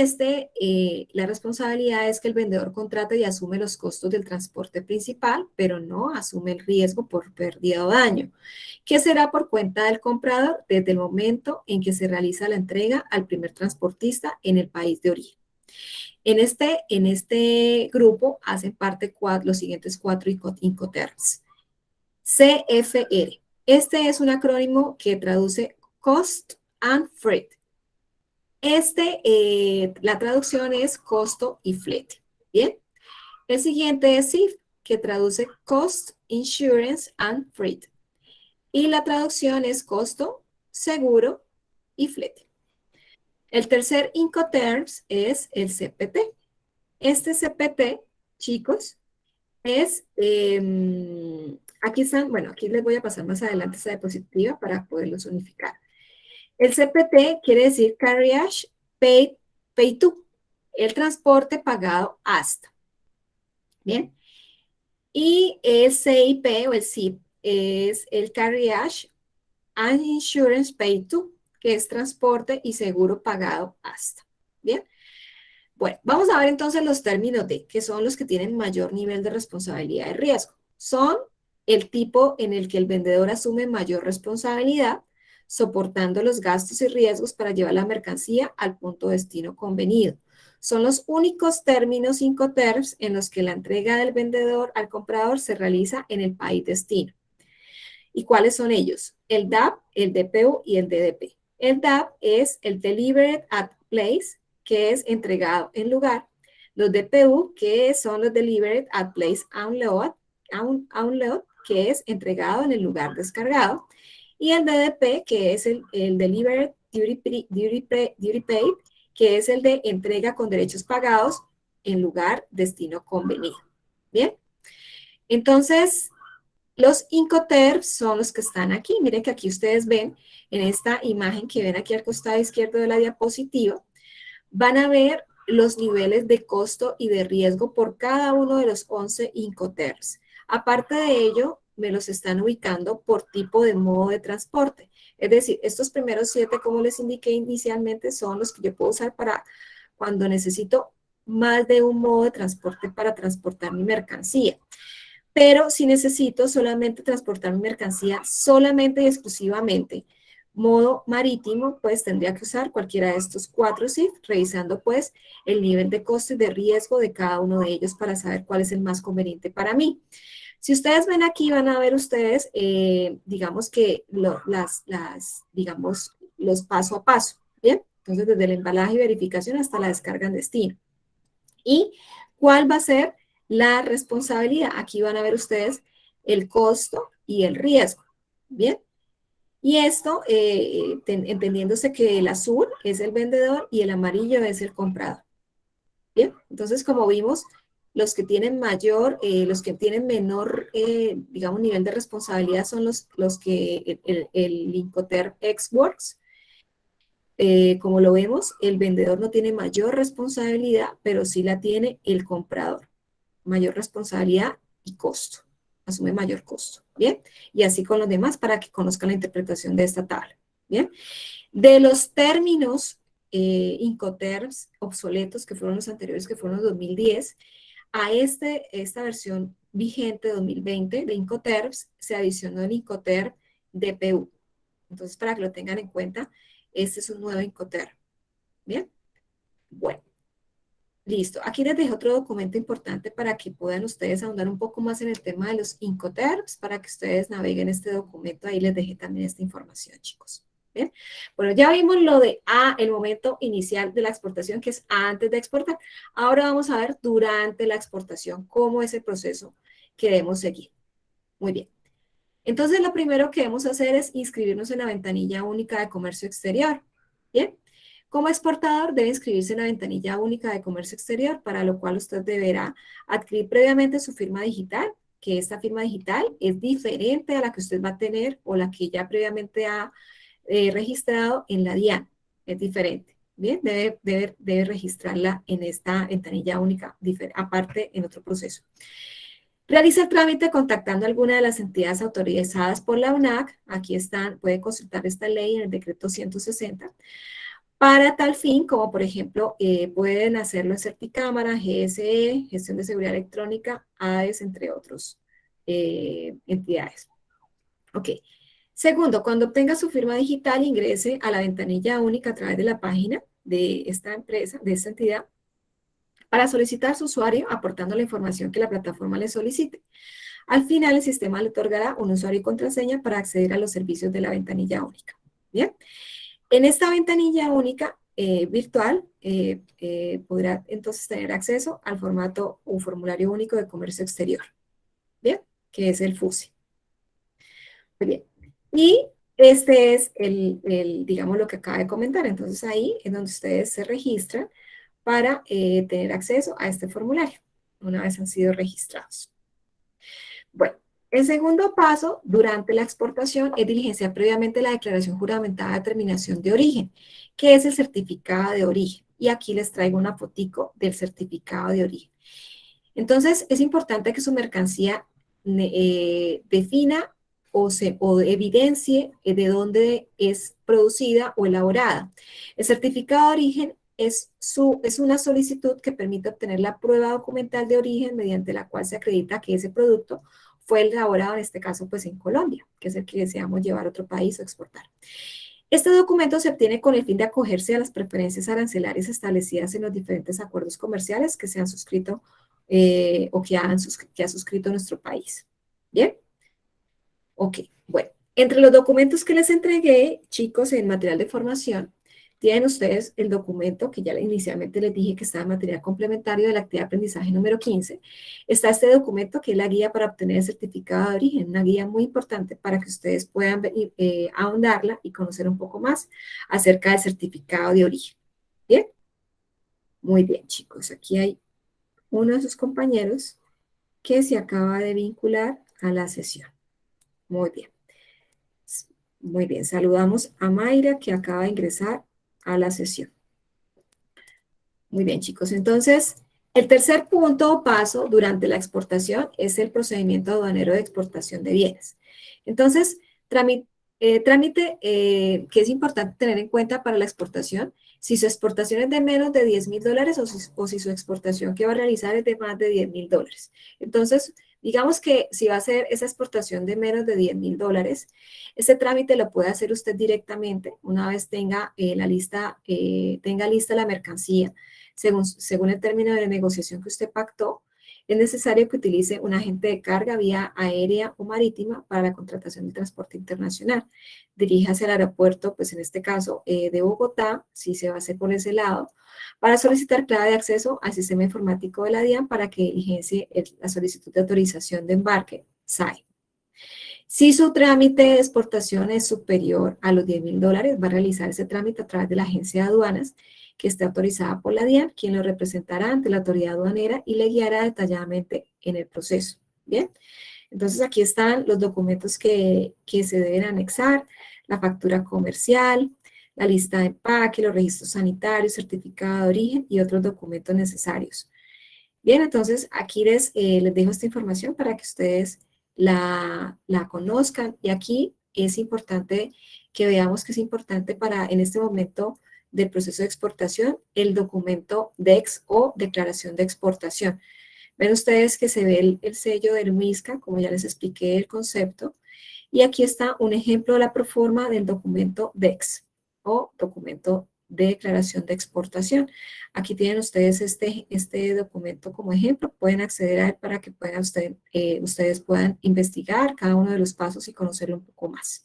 la responsabilidad es que el vendedor contrata y asume los costos del transporte principal, pero no asume el riesgo por pérdida o daño, que será por cuenta del comprador desde el momento en que se realiza la entrega al primer transportista en el país de origen. En este grupo hacen parte los siguientes 4 Incoterms. CFR. Este es un acrónimo que traduce Cost and Freight. La traducción es costo y flete. Bien. El siguiente es CIF, que traduce Cost, Insurance and Freight. Y la traducción es costo, seguro y flete. El tercer Incoterms es el CPT. Este CPT, chicos, es, aquí están, bueno, aquí les voy a pasar más adelante esa diapositiva para poderlos unificar. El CPT quiere decir Carriage Paid to, el transporte pagado hasta. Bien. Y el CIP o el CIP es el Carriage and Insurance Paid to, que es transporte y seguro pagado hasta. Bien. Bueno, vamos a ver entonces los términos D, que son los que tienen mayor nivel de responsabilidad de riesgo. Son el tipo en el que el vendedor asume mayor responsabilidad, soportando los gastos y riesgos para llevar la mercancía al punto de destino convenido. Son los únicos términos Incoterms en los que la entrega del vendedor al comprador se realiza en el país destino. ¿Y cuáles son ellos? El DAP, el DPU y el DDP. El DAP es el Delivered at Place, que es entregado en lugar. Los DPU, que son los Delivered at Place Unload, que es entregado en el lugar descargado, y el DDP, que es el Delivered Duty Paid, que es el de entrega con derechos pagados en lugar destino convenido. Bien, entonces los Incoterms son los que están aquí. Miren que aquí ustedes ven en esta imagen que ven aquí al costado izquierdo de la diapositiva, van a ver los niveles de costo y de riesgo por cada uno de los 11 Incoterms. Aparte de ello, me los están ubicando por tipo de modo de transporte. Es decir, estos primeros 7, como les indiqué inicialmente, son los que yo puedo usar para cuando necesito más de un modo de transporte para transportar mi mercancía. Pero si necesito solamente transportar mi mercancía solamente y exclusivamente modo marítimo, pues tendría que usar cualquiera de estos 4 SIF, revisando pues el nivel de costo y de riesgo de cada uno de ellos para saber cuál es el más conveniente para mí. Si ustedes ven aquí, van a ver ustedes, digamos que digamos, los paso a paso, ¿bien? Entonces, desde el embalaje y verificación hasta la descarga en destino. ¿Y cuál va a ser la responsabilidad? Aquí van a ver ustedes el costo y el riesgo, ¿bien? Y esto, entendiéndose que el azul es el vendedor y el amarillo es el comprador, ¿bien? Entonces, como vimos, los que tienen los que tienen menor, digamos, nivel de responsabilidad son los que el Incoterm Ex-Works. Como lo vemos, el vendedor no tiene mayor responsabilidad, pero sí la tiene el comprador. Mayor responsabilidad y costo. Asume mayor costo, ¿bien? Y así con los demás para que conozcan la interpretación de esta tabla, ¿bien? De los términos Incoterms obsoletos, que fueron los anteriores, que fueron los 2010, a esta versión vigente 2020 de Incoterms, se adicionó el Incoterm DPU. Entonces, para que lo tengan en cuenta, este es un nuevo Incoterm. ¿Bien? Bueno, listo. Aquí les dejo otro documento importante para que puedan ustedes ahondar un poco más en el tema de los Incoterms, para que ustedes naveguen este documento. Ahí les dejé también esta información, chicos. ¿Bien? Bueno, ya vimos lo de el momento inicial de la exportación, que es antes de exportar. Ahora vamos a ver durante la exportación cómo es el proceso que debemos seguir. Muy bien. Entonces, lo primero que debemos hacer es inscribirnos en la ventanilla única de comercio exterior. Bien, como exportador debe inscribirse en la ventanilla única de comercio exterior, para lo cual usted deberá adquirir previamente su firma digital, que esta firma digital es diferente a la que usted va a tener o la que ya previamente ha registrado en la DIAN. Es diferente. Bien, debe registrarla en esta ventanilla única, aparte en otro proceso. Realiza el trámite contactando a alguna de las entidades autorizadas por la UNAC. Aquí están, puede consultar esta ley en el decreto 160. Para tal fin, como por ejemplo, pueden hacerlo en Certicámara, GSE, Gestión de Seguridad Electrónica, ADES, entre otras entidades. Ok. Segundo, cuando obtenga su firma digital, ingrese a la ventanilla única a través de la página de esta empresa, de esta entidad, para solicitar su usuario, aportando la información que la plataforma le solicite. Al final, el sistema le otorgará un usuario y contraseña para acceder a los servicios de la ventanilla única. Bien, en esta ventanilla única virtual podrá entonces tener acceso al formato o formulario único de comercio exterior. Bien, que es el FUSI. Muy bien. Y este es digamos, lo que acaba de comentar. Entonces, ahí es donde ustedes se registran para tener acceso a este formulario, una vez han sido registrados. Bueno, el segundo paso durante la exportación es diligenciar previamente la declaración juramentada de determinación de origen, que es el certificado de origen. Y aquí les traigo una fotico del certificado de origen. Entonces, es importante que su mercancía defina o evidencie de dónde es producida o elaborada. El certificado de origen es una solicitud que permite obtener la prueba documental de origen mediante la cual se acredita que ese producto fue elaborado, en este caso, pues en Colombia, que es el que deseamos llevar a otro país o exportar. Este documento se obtiene con el fin de acogerse a las preferencias arancelarias establecidas en los diferentes acuerdos comerciales que se han suscrito o que ha suscrito nuestro país. ¿Bien? Ok, bueno. Entre los documentos que les entregué, chicos, en material de formación, tienen ustedes el documento que ya inicialmente les dije que está en material complementario de la actividad de aprendizaje número 15. Está este documento que es la guía para obtener el certificado de origen, una guía muy importante para que ustedes puedan ahondarla y conocer un poco más acerca del certificado de origen. ¿Bien? Muy bien, chicos. Aquí hay uno de sus compañeros que se acaba de vincular a la sesión. Muy bien. Muy bien. Saludamos a Mayra, que acaba de ingresar a la sesión. Muy bien, chicos. Entonces, el tercer punto o paso durante la exportación es el procedimiento aduanero de exportación de bienes. Entonces, trámite que es importante tener en cuenta para la exportación, si su exportación es de menos de $10,000 o si su exportación que va a realizar es de más de $10,000. Entonces, digamos que si va a hacer esa exportación de menos de $10,000, ese trámite lo puede hacer usted directamente una vez tenga lista la mercancía, según el término de negociación que usted pactó. Es necesario que utilice un agente de carga vía aérea o marítima para la contratación del transporte internacional. Diríjase al aeropuerto, pues en este caso de Bogotá, si se va a hacer por ese lado, para solicitar clave de acceso al sistema informático de la DIAN para que diligencie la solicitud de autorización de embarque, SAE. Si su trámite de exportación es superior a los $10,000, va a realizar ese trámite a través de la agencia de aduanas que esté autorizada por la DIAN, quien lo representará ante la autoridad aduanera y le guiará detalladamente en el proceso. Bien, entonces aquí están los documentos que se deben anexar, la factura comercial, la lista de empaque, los registros sanitarios, certificado de origen y otros documentos necesarios. Bien, entonces aquí les dejo esta información para que ustedes la conozcan. Y aquí es importante que veamos que es importante para en este momento del proceso de exportación el documento DEX o declaración de exportación. Ven ustedes que se ve el sello del MISCA, como ya les expliqué el concepto. Y aquí está un ejemplo de la proforma del documento DEX o documento de declaración de exportación. Aquí tienen ustedes este documento como ejemplo. Pueden acceder a él para que ustedes puedan investigar cada uno de los pasos y conocerlo un poco más.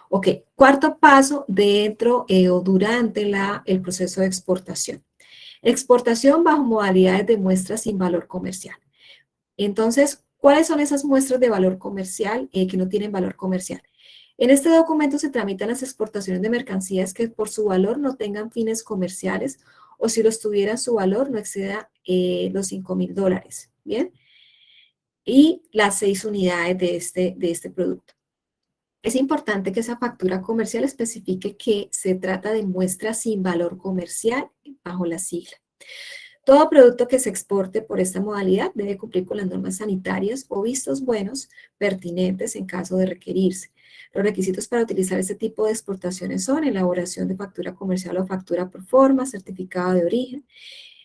Ok, cuarto paso dentro o durante el proceso de exportación. Exportación bajo modalidades de muestras sin valor comercial. Entonces, ¿cuáles son esas muestras de valor comercial que no tienen valor comercial? En este documento se tramitan las exportaciones de mercancías que por su valor no tengan fines comerciales o si los tuviera su valor no exceda los $5,000, ¿bien? Y las 6 unidades de este producto. Es importante que esa factura comercial especifique que se trata de muestras sin valor comercial bajo la sigla. Todo producto que se exporte por esta modalidad debe cumplir con las normas sanitarias o vistos buenos pertinentes en caso de requerirse. Los requisitos para utilizar este tipo de exportaciones son elaboración de factura comercial o factura por forma, certificado de origen,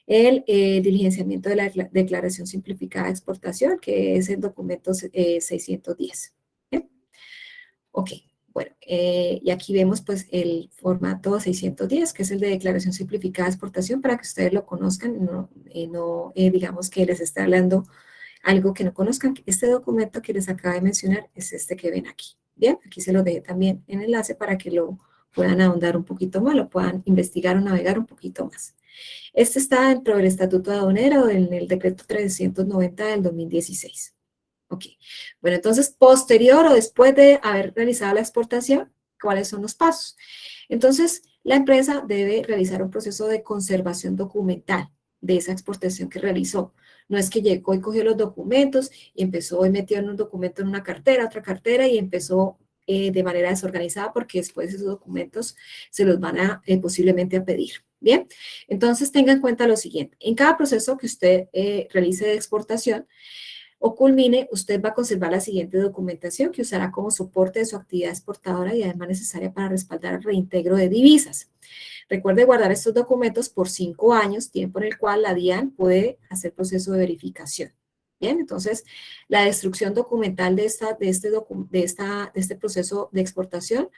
el diligenciamiento de la declaración simplificada de exportación, que es el documento 610. ¿Bien? Ok. Bueno, y aquí vemos pues el formato 610, que es el de declaración simplificada de exportación, para que ustedes lo conozcan, no digamos que les esté hablando algo que no conozcan. Este documento que les acabo de mencionar es este que ven aquí. Bien, aquí se lo dejé también en enlace para que lo puedan ahondar un poquito más, lo puedan investigar o navegar un poquito más. Este está dentro del Estatuto Aduanero en el Decreto 390 del 2016. Ok, bueno, entonces, posterior o después de haber realizado la exportación, ¿cuáles son los pasos? Entonces, la empresa debe realizar un proceso de conservación documental de esa exportación que realizó. No es que llegó y cogió los documentos y empezó y metió en un documento en una cartera, otra cartera y empezó de manera desorganizada porque después esos documentos se los van a posiblemente a pedir. Bien, entonces tenga en cuenta lo siguiente. En cada proceso que usted realice de exportación, o culmine, usted va a conservar la siguiente documentación que usará como soporte de su actividad exportadora y además necesaria para respaldar el reintegro de divisas. Recuerde guardar estos documentos por 5 años, tiempo en el cual la DIAN puede hacer proceso de verificación. Bien, entonces la destrucción documental de este proceso de exportación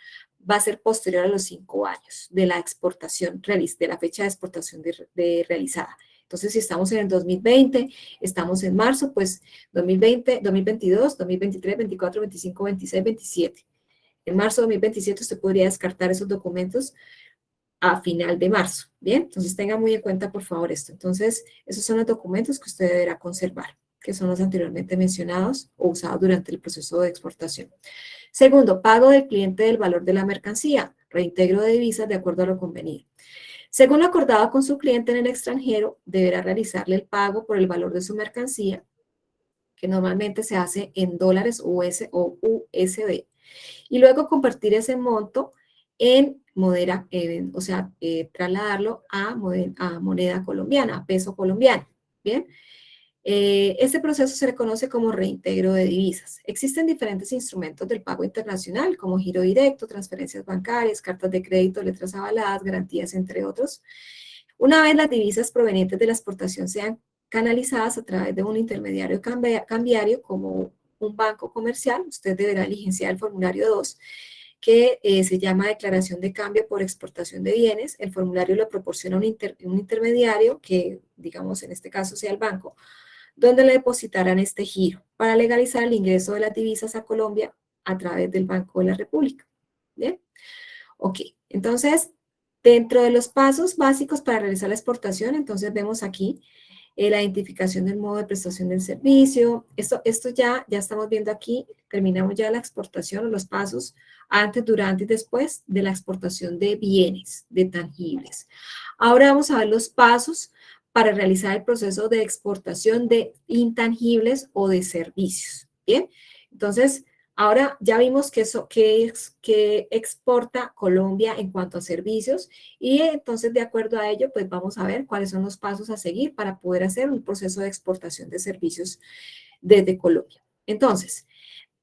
va a ser posterior a los 5 años de la exportación, de la fecha de exportación realizada. Entonces, si estamos en el 2020, estamos en marzo, pues 2020, 2022, 2023, 24, 25, 26, 27. En marzo de 2027 usted podría descartar esos documentos a final de marzo. Bien, entonces tenga muy en cuenta, por favor, esto. Entonces, esos son los documentos que usted deberá conservar, que son los anteriormente mencionados o usados durante el proceso de exportación. Segundo, pago del cliente del valor de la mercancía, reintegro de divisas de acuerdo a lo convenido. Según lo acordado con su cliente en el extranjero, deberá realizarle el pago por el valor de su mercancía, que normalmente se hace en dólares US o USD, y luego convertir ese monto en moneda, trasladarlo a moneda colombiana, a peso colombiano. Bien, este proceso se le conoce como reintegro de divisas. Existen diferentes instrumentos del pago internacional, como giro directo, transferencias bancarias, cartas de crédito, letras avaladas, garantías, entre otros. Una vez las divisas provenientes de la exportación sean canalizadas a través de un intermediario cambiario, como un banco comercial, usted deberá diligenciar el formulario 2, que se llama declaración de cambio por exportación de bienes. El formulario lo proporciona un intermediario, que digamos en este caso sea el banco, donde le depositarán este giro para legalizar el ingreso de las divisas a Colombia a través del Banco de la República. ¿Bien? Ok, entonces, dentro de los pasos básicos para realizar la exportación, entonces vemos aquí la identificación del modo de prestación del servicio. Esto ya estamos viendo aquí, terminamos ya la exportación, los pasos antes, durante y después de la exportación de bienes, de tangibles. Ahora vamos a ver los pasos para realizar el proceso de exportación de intangibles o de servicios. Bien, entonces, ahora ya vimos que exporta Colombia en cuanto a servicios, y entonces de acuerdo a ello, pues vamos a ver cuáles son los pasos a seguir para poder hacer un proceso de exportación de servicios desde Colombia. Entonces,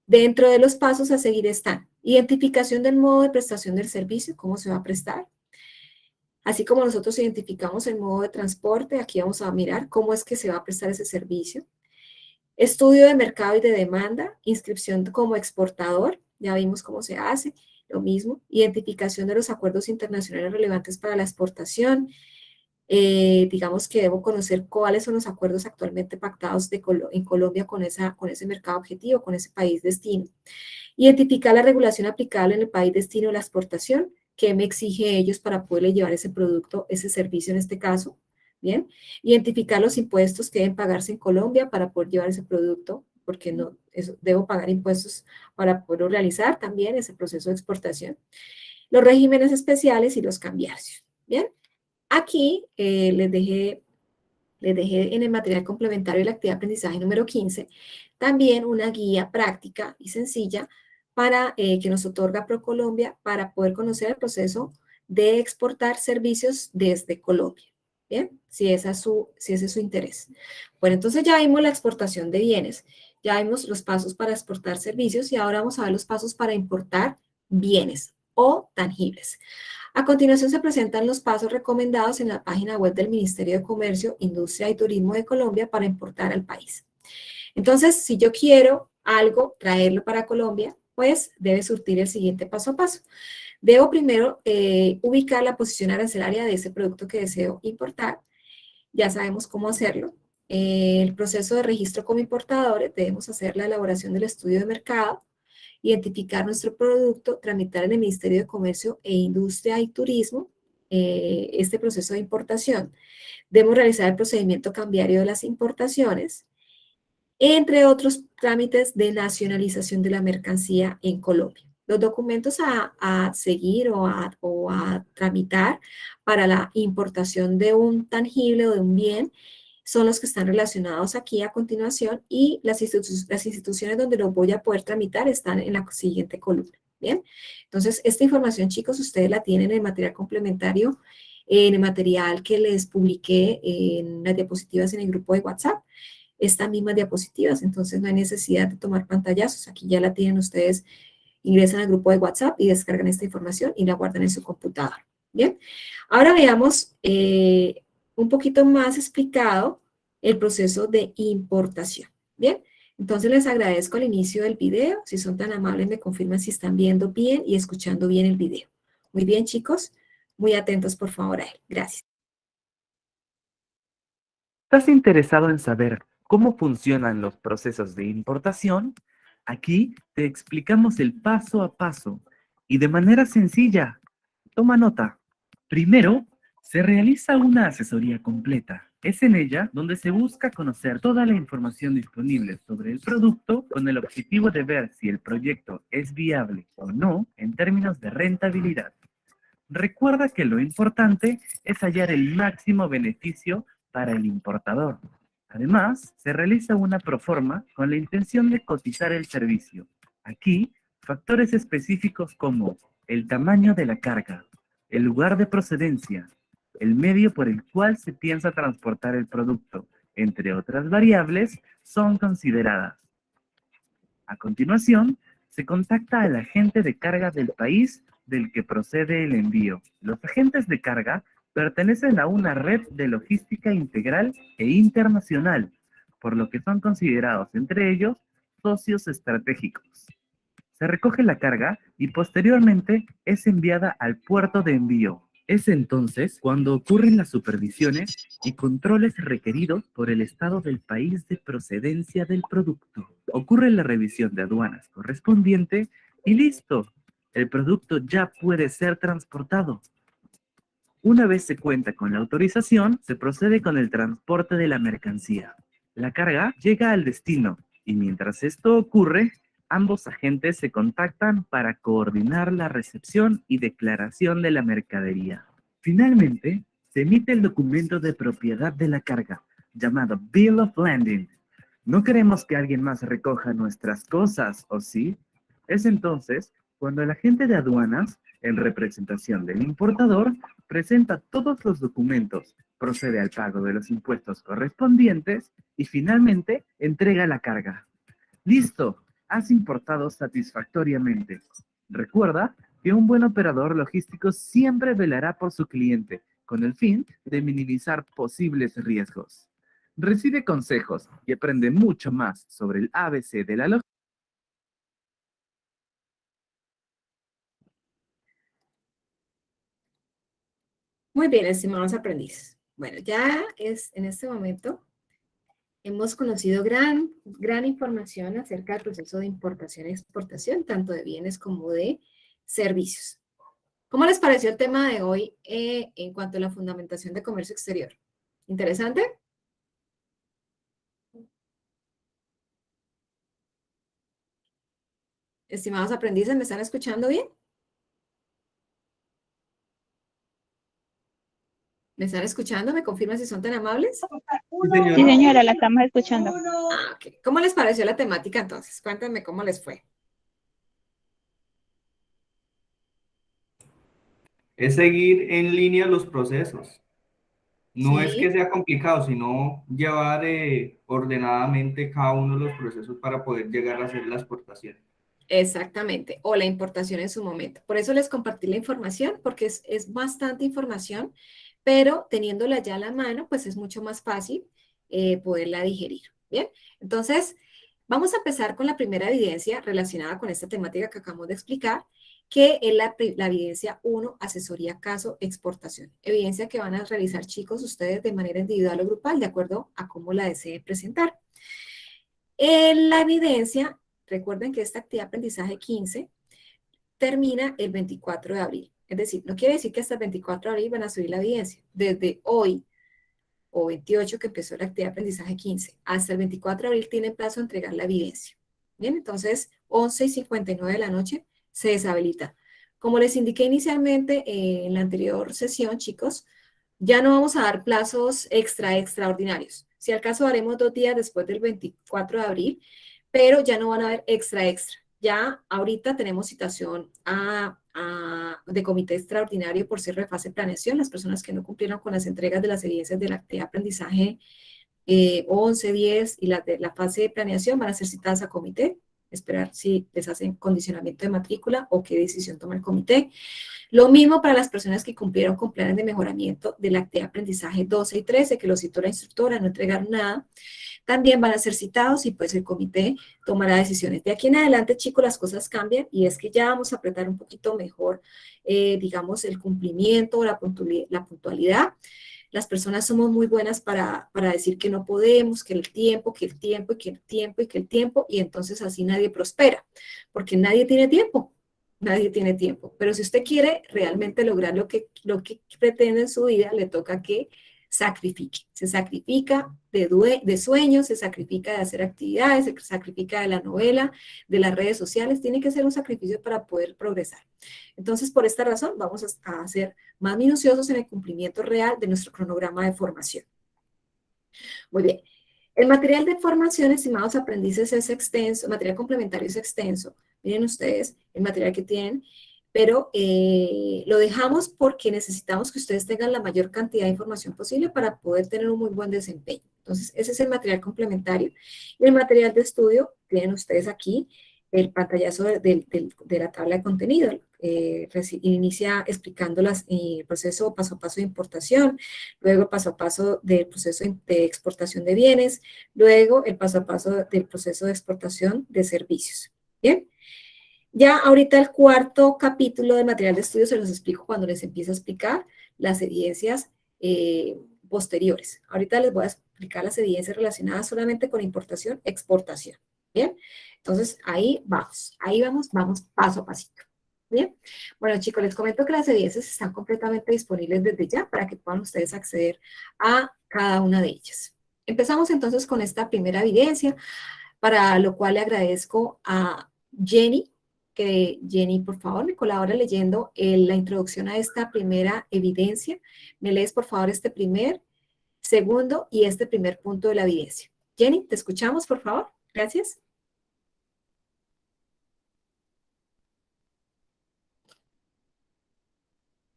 dentro de los pasos a seguir están identificación del modo de prestación del servicio, cómo se va a prestar. Así como nosotros identificamos el modo de transporte, aquí vamos a mirar cómo es que se va a prestar ese servicio. Estudio de mercado y de demanda, inscripción como exportador, ya vimos cómo se hace, lo mismo. Identificación de los acuerdos internacionales relevantes para la exportación. Digamos que debo conocer cuáles son los acuerdos actualmente pactados en Colombia con ese mercado objetivo, con ese país destino. Identificar la regulación aplicable en el país destino de la exportación, qué me exige ellos para poderle llevar ese producto, ese servicio en este caso. Bien, identificar los impuestos que deben pagarse en Colombia para poder llevar ese producto, porque no, debo pagar impuestos para poderlo realizar también ese proceso de exportación. Los regímenes especiales y los cambiarios. Bien, aquí les dejé en el material complementario de la actividad de aprendizaje número 15 también una guía práctica y sencilla para que nos otorga ProColombia para poder conocer el proceso de exportar servicios desde Colombia. Bien, si ese es su interés. Bueno, entonces ya vimos la exportación de bienes, ya vimos los pasos para exportar servicios y ahora vamos a ver los pasos para importar bienes o tangibles. A continuación se presentan los pasos recomendados en la página web del Ministerio de Comercio, Industria y Turismo de Colombia para importar al país. Entonces, si yo quiero algo, traerlo para Colombia, pues debe surtir el siguiente paso a paso. Debo primero ubicar la posición arancelaria de ese producto que deseo importar. Ya sabemos cómo hacerlo. El proceso de registro como importadores, debemos hacer la elaboración del estudio de mercado, identificar nuestro producto, tramitar en el Ministerio de Comercio e Industria y Turismo este proceso de importación. Debemos realizar el procedimiento cambiario de las importaciones, entre otros trámites de nacionalización de la mercancía en Colombia. Los documentos a seguir o a tramitar para la importación de un tangible o de un bien son los que están relacionados aquí a continuación, y las instituciones donde lo voy a poder tramitar están en la siguiente columna. Bien, entonces esta información, chicos, ustedes la tienen en el material complementario, en el material que les publiqué en las diapositivas en el grupo de WhatsApp. Estas mismas diapositivas, entonces no hay necesidad de tomar pantallazos, aquí ya la tienen ustedes, ingresan al grupo de WhatsApp y descargan esta información y la guardan en su computador. Bien, ahora veamos un poquito más explicado el proceso de importación. Bien, entonces les agradezco al inicio del video, si son tan amables me confirman si están viendo bien y escuchando bien el video. Muy bien, chicos, muy atentos por favor a él. Gracias. ¿Estás interesado en saber cómo funcionan los procesos de importación? Aquí te explicamos el paso a paso y de manera sencilla. Toma nota. Primero, se realiza una asesoría completa. Es en ella donde se busca conocer toda la información disponible sobre el producto con el objetivo de ver si el proyecto es viable o no en términos de rentabilidad. Recuerda que lo importante es hallar el máximo beneficio para el importador. Además, se realiza una proforma con la intención de cotizar el servicio. Aquí, factores específicos como el tamaño de la carga, el lugar de procedencia, el medio por el cual se piensa transportar el producto, entre otras variables, son consideradas. A continuación, se contacta al agente de carga del país del que procede el envío. Los agentes de carga pertenecen a una red de logística integral e internacional, por lo que son considerados entre ellos socios estratégicos. Se recoge la carga y posteriormente es enviada al puerto de envío. Es entonces cuando ocurren las supervisiones y controles requeridos por el Estado del país de procedencia del producto. Ocurre la revisión de aduanas correspondiente y listo. El producto ya puede ser transportado. Una vez se cuenta con la autorización, se procede con el transporte de la mercancía. La carga llega al destino y mientras esto ocurre, ambos agentes se contactan para coordinar la recepción y declaración de la mercadería. Finalmente, se emite el documento de propiedad de la carga, llamado Bill of Landing. No queremos que alguien más recoja nuestras cosas, ¿o sí? Es entonces cuando el agente de aduanas, en representación del importador, presenta todos los documentos, procede al pago de los impuestos correspondientes y finalmente entrega la carga. ¡Listo! Has importado satisfactoriamente. Recuerda que un buen operador logístico siempre velará por su cliente, con el fin de minimizar posibles riesgos. Recibe consejos y aprende mucho más sobre el ABC de la logística. Muy bien, estimados aprendices. Bueno, ya es en este momento hemos conocido gran información acerca del proceso de importación y exportación, tanto de bienes como de servicios. ¿Cómo les pareció el tema de hoy en cuanto a la fundamentación de comercio exterior? ¿Interesante? Estimados aprendices, ¿me están escuchando bien? ¿Me están escuchando? ¿Me confirman si son tan amables? Sí, señora, la estamos escuchando. Ah, ok. ¿Cómo les pareció la temática entonces? Cuéntenme cómo les fue. Es seguir en línea los procesos. No es que Sí, sea complicado, sino llevar ordenadamente cada uno de los procesos para poder llegar a hacer la exportación. exactamente. O la importación en su momento. Por eso les compartí la información, porque es bastante información, pero teniéndola ya a la mano, pues es mucho más fácil poderla digerir. Bien, entonces vamos a empezar con la primera evidencia relacionada con esta temática que acabamos de explicar, que es la evidencia 1, asesoría caso exportación. Evidencia que van a realizar, chicos, ustedes de manera individual o grupal, de acuerdo a cómo la deseen presentar. En la evidencia, recuerden que esta actividad de aprendizaje 15 termina el 24 de abril. Es decir, no quiere decir que hasta el 24 de abril van a subir la evidencia. Desde hoy o 28 que empezó la actividad de aprendizaje 15, hasta el 24 de abril tienen plazo de entregar la evidencia. Bien, entonces 11:59 de la noche se deshabilita. Como les indiqué inicialmente en la anterior sesión, chicos, ya no vamos a dar plazos extraordinarios. Si al caso haremos 2 días después del 24 de abril, pero ya no van a haber extra. Ya ahorita tenemos citación de comité extraordinario por cierre de fase de planeación. Las personas que no cumplieron con las entregas de las evidencias de la actividad de aprendizaje 11, 10 y las de la fase de planeación van a ser citadas a comité, esperar si les hacen condicionamiento de matrícula o qué decisión toma el comité. Lo mismo para las personas que cumplieron con planes de mejoramiento de la actividad de aprendizaje 12 y 13, que lo citó la instructora, no entregaron nada. También van a ser citados y pues el comité tomará decisiones. De aquí en adelante, chicos, las cosas cambian y es que ya vamos a apretar un poquito mejor, digamos, el cumplimiento, la puntualidad. Las personas somos muy buenas para decir que no podemos, que el tiempo, y entonces así nadie prospera, porque nadie tiene tiempo. nadie tiene tiempo. Pero si usted quiere realmente lograr lo que pretende en su vida, le toca que sacrifique. Se sacrifica de sueños, se sacrifica de hacer actividades, se sacrifica de la novela, de las redes sociales. Tiene que ser un sacrificio para poder progresar. Entonces, por esta razón, vamos a ser más minuciosos en el cumplimiento real de nuestro cronograma de formación. Muy bien. El material de formación, estimados aprendices, es extenso, el material complementario es extenso. Miren ustedes el material que tienen, pero lo dejamos porque necesitamos que ustedes tengan la mayor cantidad de información posible para poder tener un muy buen desempeño. Entonces, ese es el material complementario. Y el material de estudio, tienen ustedes aquí el pantallazo de la tabla de contenido. Inicia explicando el proceso paso a paso de importación, luego el paso a paso del proceso de exportación de bienes, luego el paso a paso del proceso de exportación de servicios. ¿Bien? Ya ahorita el cuarto capítulo del material de estudio se los explico cuando les empiece a explicar las evidencias posteriores. Ahorita les voy a explicar las evidencias relacionadas solamente con importación, exportación. ¿Bien? Entonces, ahí vamos paso a pasito. ¿Bien? Bueno, chicos, les comento que las evidencias están completamente disponibles desde ya para que puedan ustedes acceder a cada una de ellas. Empezamos entonces con esta primera evidencia, para lo cual le agradezco a Jenny, que Jenny, por favor, me colabora leyendo la introducción a esta primera evidencia. Me lees, por favor, este primer, segundo y este primer punto de la evidencia. Jenny, te escuchamos, por favor. Gracias.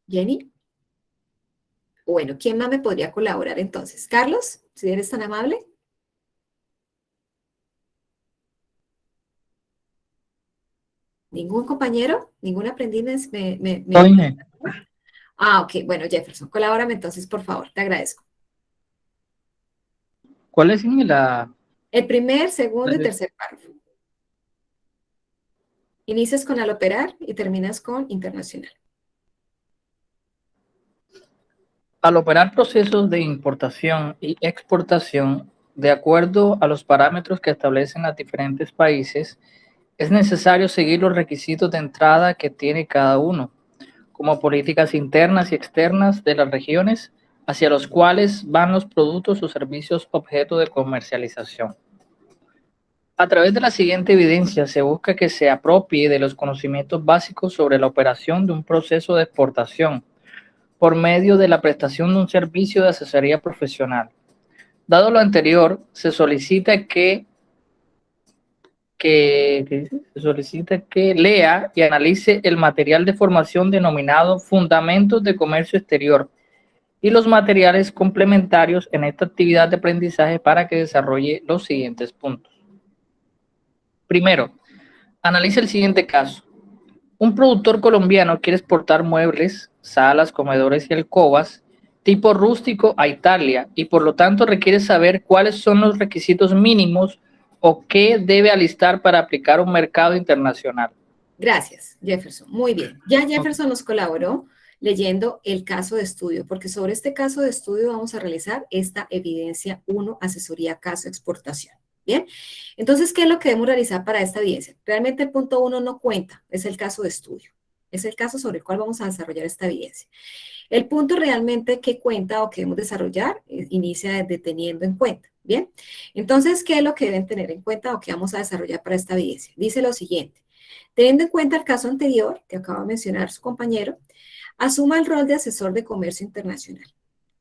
Jenny. Bueno, ¿quién más me podría colaborar entonces? Carlos, si eres tan amable. ¿Ningún compañero? ¿Ningún aprendiz Oye, Ah, ok. Bueno, Jefferson, colabórame entonces, por favor. Te agradezco. ¿cuál es la... El primer, segundo y tercer párrafo. Inicias con al operar y terminas con internacional. Al operar procesos de importación y exportación de acuerdo a los parámetros que establecen los diferentes países, es necesario seguir los requisitos de entrada que tiene cada uno, como políticas internas y externas de las regiones hacia los cuales van los productos o servicios objeto de comercialización. A través de la siguiente evidencia se busca que se apropie de los conocimientos básicos sobre la operación de un proceso de exportación por medio de la prestación de un servicio de asesoría profesional. Dado lo anterior, se solicita que lea y analice el material de formación denominado Fundamentos de Comercio Exterior y los materiales complementarios en esta actividad de aprendizaje para que desarrolle los siguientes puntos. Primero, analice el siguiente caso. Un productor colombiano quiere exportar muebles, salas, comedores y alcobas tipo rústico a Italia y por lo tanto requiere saber cuáles son los requisitos mínimos o qué debe alistar para aplicar un mercado internacional. Gracias, Jefferson. Muy bien. Ya Jefferson nos colaboró leyendo el caso de estudio, porque sobre este caso de estudio vamos a realizar esta evidencia 1, asesoría caso exportación. Bien, entonces, ¿qué es lo que debemos realizar para esta evidencia? Realmente el punto 1 no cuenta, es el caso de estudio. Es el caso sobre el cual vamos a desarrollar esta evidencia. El punto realmente que cuenta o que debemos desarrollar inicia desde teniendo en cuenta. Bien, entonces, ¿qué es lo que deben tener en cuenta o que vamos a desarrollar para esta evidencia? Dice lo siguiente. Teniendo en cuenta el caso anterior, que acaba de mencionar su compañero, asuma el rol de asesor de comercio internacional.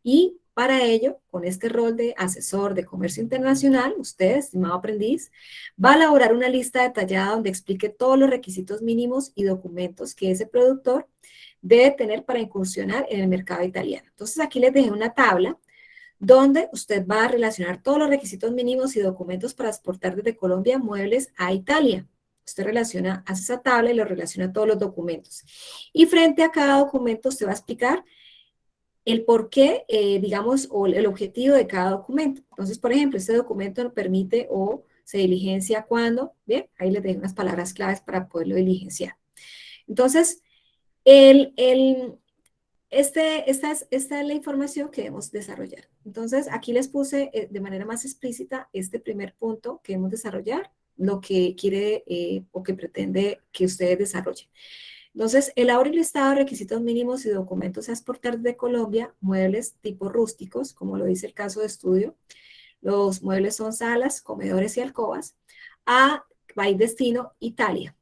Y para ello, con este rol de asesor de comercio internacional, usted, estimado aprendiz, va a elaborar una lista detallada donde explique todos los requisitos mínimos y documentos que ese productor debe tener para incursionar en el mercado italiano. Entonces, aquí les dejé una tabla donde usted va a relacionar todos los requisitos mínimos y documentos para exportar desde Colombia muebles a Italia. Usted hace esa tabla y lo relaciona a todos los documentos. Y frente a cada documento usted va a explicar el por qué, digamos, o el objetivo de cada documento. Entonces, por ejemplo, este documento lo permite o se diligencia cuando, bien, ahí les dejo unas palabras claves para poderlo diligenciar. Entonces, esta es la información que debemos desarrollar. Entonces, aquí les puse de manera más explícita este primer punto que debemos desarrollar, lo que quiere o que pretende que ustedes desarrollen. Entonces, elabore el listado de requisitos mínimos y documentos a exportar de Colombia, muebles tipo rústicos, como lo dice el caso de estudio. Los muebles son salas, comedores y alcobas, a país destino, Italia.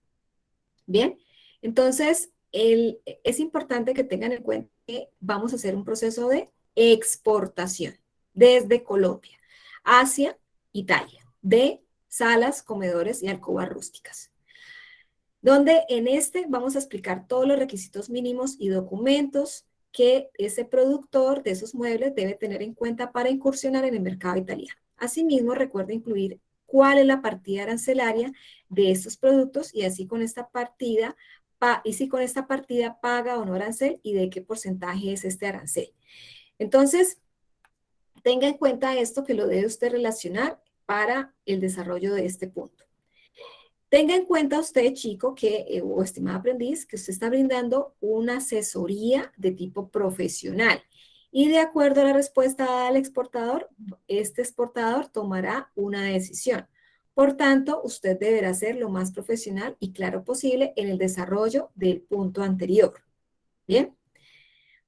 Bien, entonces es importante que tengan en cuenta que vamos a hacer un proceso de exportación desde Colombia hacia Italia, de salas, comedores y alcobas rústicas, donde en este vamos a explicar todos los requisitos mínimos y documentos que ese productor de esos muebles debe tener en cuenta para incursionar en el mercado italiano. Asimismo, recuerda incluir cuál es la partida arancelaria de estos productos y así con esta partida, si con esta partida paga o no arancel y de qué porcentaje es este arancel. Entonces, tenga en cuenta esto que lo debe usted relacionar para el desarrollo de este punto. Tenga en cuenta usted, chico, o estimado aprendiz, que usted está brindando una asesoría de tipo profesional. Y de acuerdo a la respuesta dada al exportador, este exportador tomará una decisión. Por tanto, usted deberá ser lo más profesional y claro posible en el desarrollo del punto anterior. ¿Bien?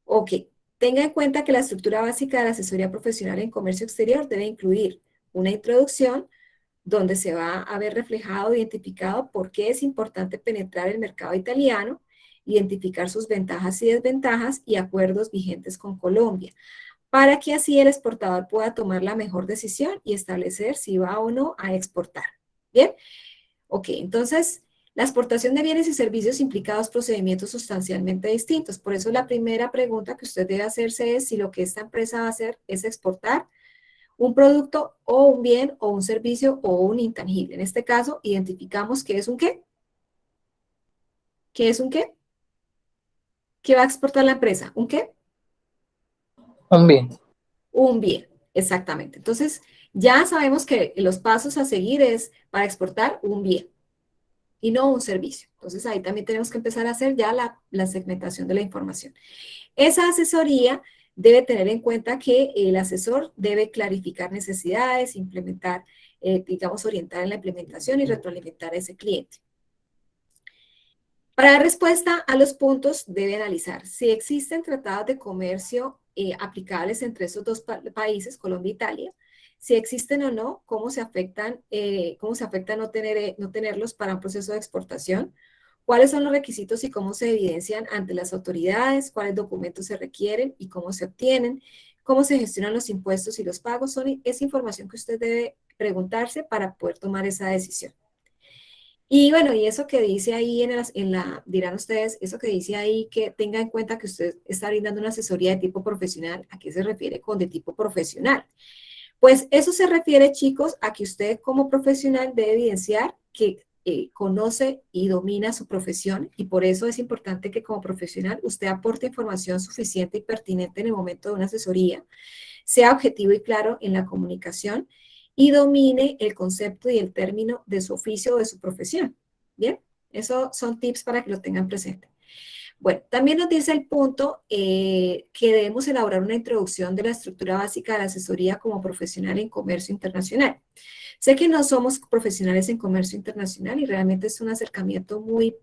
Ok. Tenga en cuenta que la estructura básica de la asesoría profesional en comercio exterior debe incluir una introducción, donde se va a ver reflejado, identificado por qué es importante penetrar el mercado italiano, identificar sus ventajas y desventajas y acuerdos vigentes con Colombia, para que así el exportador pueda tomar la mejor decisión y establecer si va o no a exportar. ¿Bien? Ok, entonces, la exportación de bienes y servicios implica dos procedimientos sustancialmente distintos. Por eso la primera pregunta que usted debe hacerse es si lo que esta empresa va a hacer es exportar un producto o un bien o un servicio o un intangible. En este caso, identificamos qué es un qué. ¿Qué es un qué? ¿Qué va a exportar la empresa? ¿Un qué? Un bien. Un bien, exactamente. Entonces, ya sabemos que los pasos a seguir es para exportar un bien y no un servicio. Entonces, ahí también tenemos que empezar a hacer ya la segmentación de la información. Esa asesoría debe tener en cuenta que el asesor debe clarificar necesidades, implementar, digamos, orientar en la implementación y retroalimentar a ese cliente. Para dar respuesta a los puntos, debe analizar si existen tratados de comercio aplicables entre esos dos países, Colombia e Italia, si existen o no, cómo se afectan no tenerlos para un proceso de exportación, cuáles son los requisitos y cómo se evidencian ante las autoridades, cuáles documentos se requieren y cómo se obtienen, cómo se gestionan los impuestos y los pagos. Esa información que usted debe preguntarse para poder tomar esa decisión. Y bueno, y eso que dice ahí dirán ustedes, eso que dice ahí que tenga en cuenta que usted está brindando una asesoría de tipo profesional, ¿a qué se refiere con de tipo profesional? Pues eso se refiere, chicos, a que usted como profesional debe evidenciar que conoce y domina su profesión y por eso es importante que como profesional usted aporte información suficiente y pertinente en el momento de una asesoría, sea objetivo y claro en la comunicación y domine el concepto y el término de su oficio o de su profesión. ¿Bien? Esos son tips para que lo tengan presente. Bueno, también nos dice el punto que debemos elaborar una introducción de la estructura básica de la asesoría como profesional en comercio internacional. Sé que no somos profesionales en comercio internacional y realmente es un acercamiento muy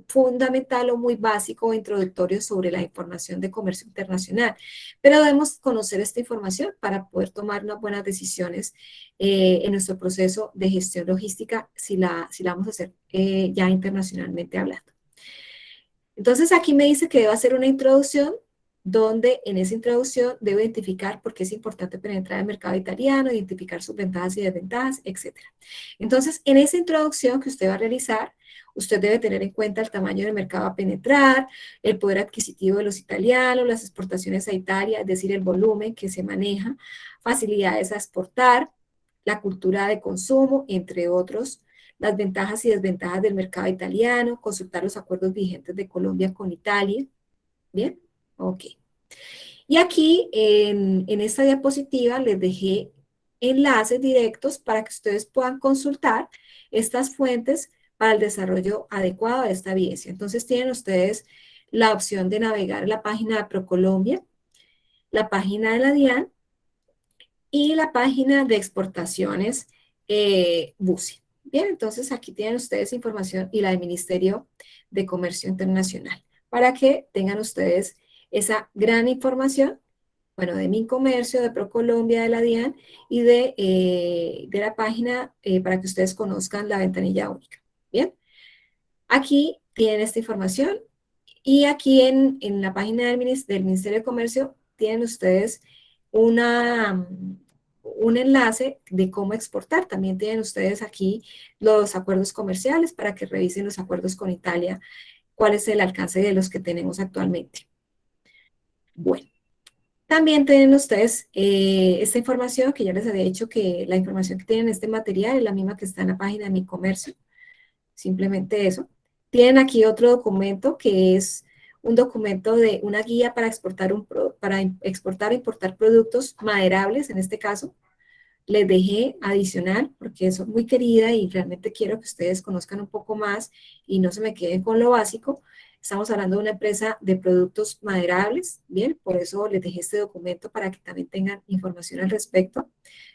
fundamental o muy básico o introductorio sobre la información de comercio internacional, pero debemos conocer esta información para poder tomar unas buenas decisiones en nuestro proceso de gestión logística si la vamos a hacer ya internacionalmente hablando. Entonces aquí me dice que debo hacer una introducción donde en esa introducción debo identificar por qué es importante penetrar el mercado italiano, identificar sus ventajas y desventajas, etc. Entonces, en esa introducción que usted va a realizar, usted debe tener en cuenta el tamaño del mercado a penetrar, el poder adquisitivo de los italianos, las exportaciones a Italia, es decir, el volumen que se maneja, facilidades a exportar, la cultura de consumo, entre otros, las ventajas y desventajas del mercado italiano, consultar los acuerdos vigentes de Colombia con Italia. ¿Bien? Ok. Y aquí en esta diapositiva les dejé enlaces directos para que ustedes puedan consultar estas fuentes para el desarrollo adecuado de esta evidencia. Entonces tienen ustedes la opción de navegar en la página de ProColombia, la página de la DIAN y la página de exportaciones BUSI. Bien, entonces aquí tienen ustedes información y la del Ministerio de Comercio Internacional para que tengan ustedes esa gran información, bueno, de Mincomercio, de ProColombia, de la DIAN y de la página para que ustedes conozcan la ventanilla única. Bien, aquí tienen esta información y aquí en la página del Ministerio de Comercio tienen ustedes un enlace de cómo exportar. También tienen ustedes aquí los acuerdos comerciales para que revisen los acuerdos con Italia, cuál es el alcance de los que tenemos actualmente. Bueno, también tienen ustedes esta información que ya les había dicho que la información que tienen en este material es la misma que está en la página de Mi Comercio. Simplemente eso. Tienen aquí otro documento que es un documento de una guía para exportar e importar productos maderables, en este caso. Les dejé adicional porque soy muy querida y realmente quiero que ustedes conozcan un poco más y no se me queden con lo básico. Estamos hablando de una empresa de productos maderables, bien, por eso les dejé este documento para que también tengan información al respecto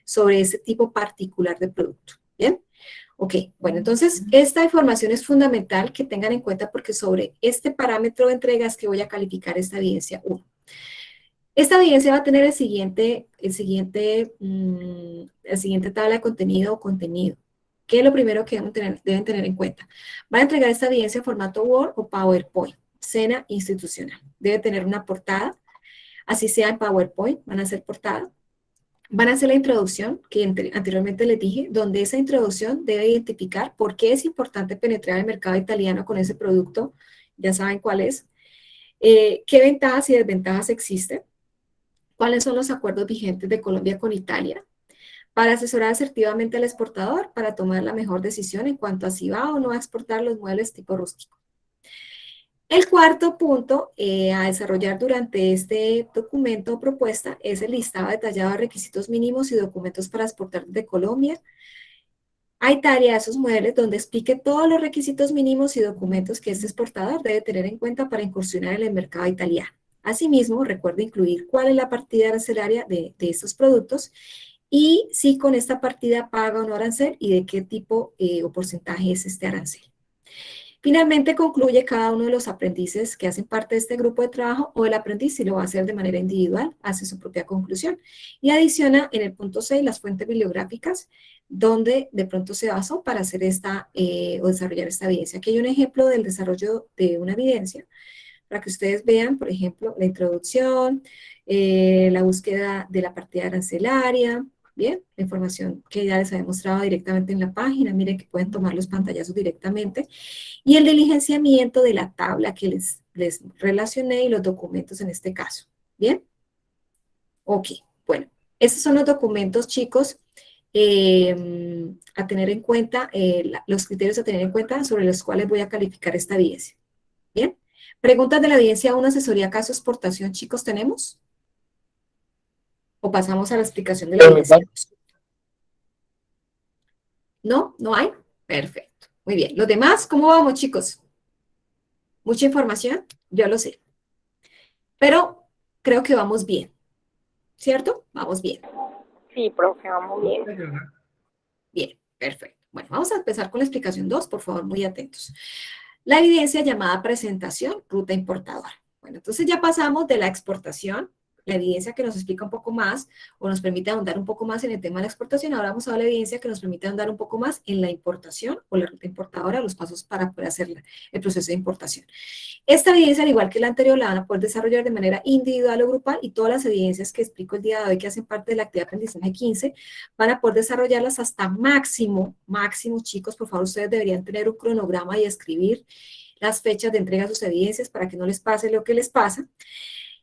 sobre este tipo particular de producto, bien. Ok, bueno, entonces esta información es fundamental que tengan en cuenta porque sobre este parámetro de entrega es que voy a calificar esta evidencia 1. Esta evidencia va a tener la siguiente tabla de contenido o contenido. ¿Qué es lo primero que deben tener en cuenta? Van a entregar esta evidencia en formato Word o PowerPoint, SENA institucional. Debe tener una portada, así sea en PowerPoint, van a hacer portada. Van a hacer la introducción, que anteriormente les dije, donde esa introducción debe identificar por qué es importante penetrar el mercado italiano con ese producto, ya saben cuál es, qué ventajas y desventajas existen, cuáles son los acuerdos vigentes de Colombia con Italia, para asesorar asertivamente al exportador para tomar la mejor decisión en cuanto a si va o no a exportar los muebles tipo rústico. El cuarto punto a desarrollar durante este documento o propuesta es el listado detallado de requisitos mínimos y documentos para exportar de Colombia a Italia esos muebles, donde explique todos los requisitos mínimos y documentos que este exportador debe tener en cuenta para incursionar en el mercado italiano. Asimismo, recuerde incluir cuál es la partida arancelaria de estos productos y si con esta partida paga o no arancel y de qué tipo o porcentaje es este arancel. Finalmente concluye cada uno de los aprendices que hacen parte de este grupo de trabajo o el aprendiz, si lo va a hacer de manera individual, hace su propia conclusión. Y adiciona en el punto 6 las fuentes bibliográficas donde de pronto se basó para hacer o desarrollar esta evidencia. Aquí hay un ejemplo del desarrollo de una evidencia para que ustedes vean, por ejemplo, la introducción, la búsqueda de la partida arancelaria, bien, la información que ya les había mostrado directamente en la página, miren que pueden tomar los pantallazos directamente, y el diligenciamiento de la tabla que les relacioné y los documentos en este caso, ¿bien? Ok, bueno, esos son los documentos, chicos, a tener en cuenta, los criterios a tener en cuenta sobre los cuales voy a calificar esta evidencia, ¿bien? Preguntas de la evidencia 1, asesoría caso exportación, chicos, ¿tenemos? ¿O pasamos a la explicación de la evidencia? ¿No? ¿No hay? Perfecto. Muy bien. ¿Los demás? ¿Cómo vamos, chicos? ¿Mucha información? Yo lo sé. Pero creo que vamos bien. ¿Cierto? Vamos bien. Sí, profe, vamos bien. Bien, perfecto. Bueno, vamos a empezar con la explicación 2, por favor, muy atentos. La evidencia llamada presentación, ruta importadora. Bueno, entonces ya pasamos de la exportación, la evidencia que nos explica un poco más o nos permite ahondar un poco más en el tema de la exportación. Ahora vamos a ver la evidencia que nos permite ahondar un poco más en la importación o la ruta importadora, los pasos para poder hacer el proceso de importación. Esta evidencia, al igual que la anterior, la van a poder desarrollar de manera individual o grupal y todas las evidencias que explico el día de hoy que hacen parte de la actividad de aprendizaje 15 van a poder desarrollarlas hasta máximo, chicos, por favor, ustedes deberían tener un cronograma y escribir las fechas de entrega de sus evidencias para que no les pase lo que les pasa.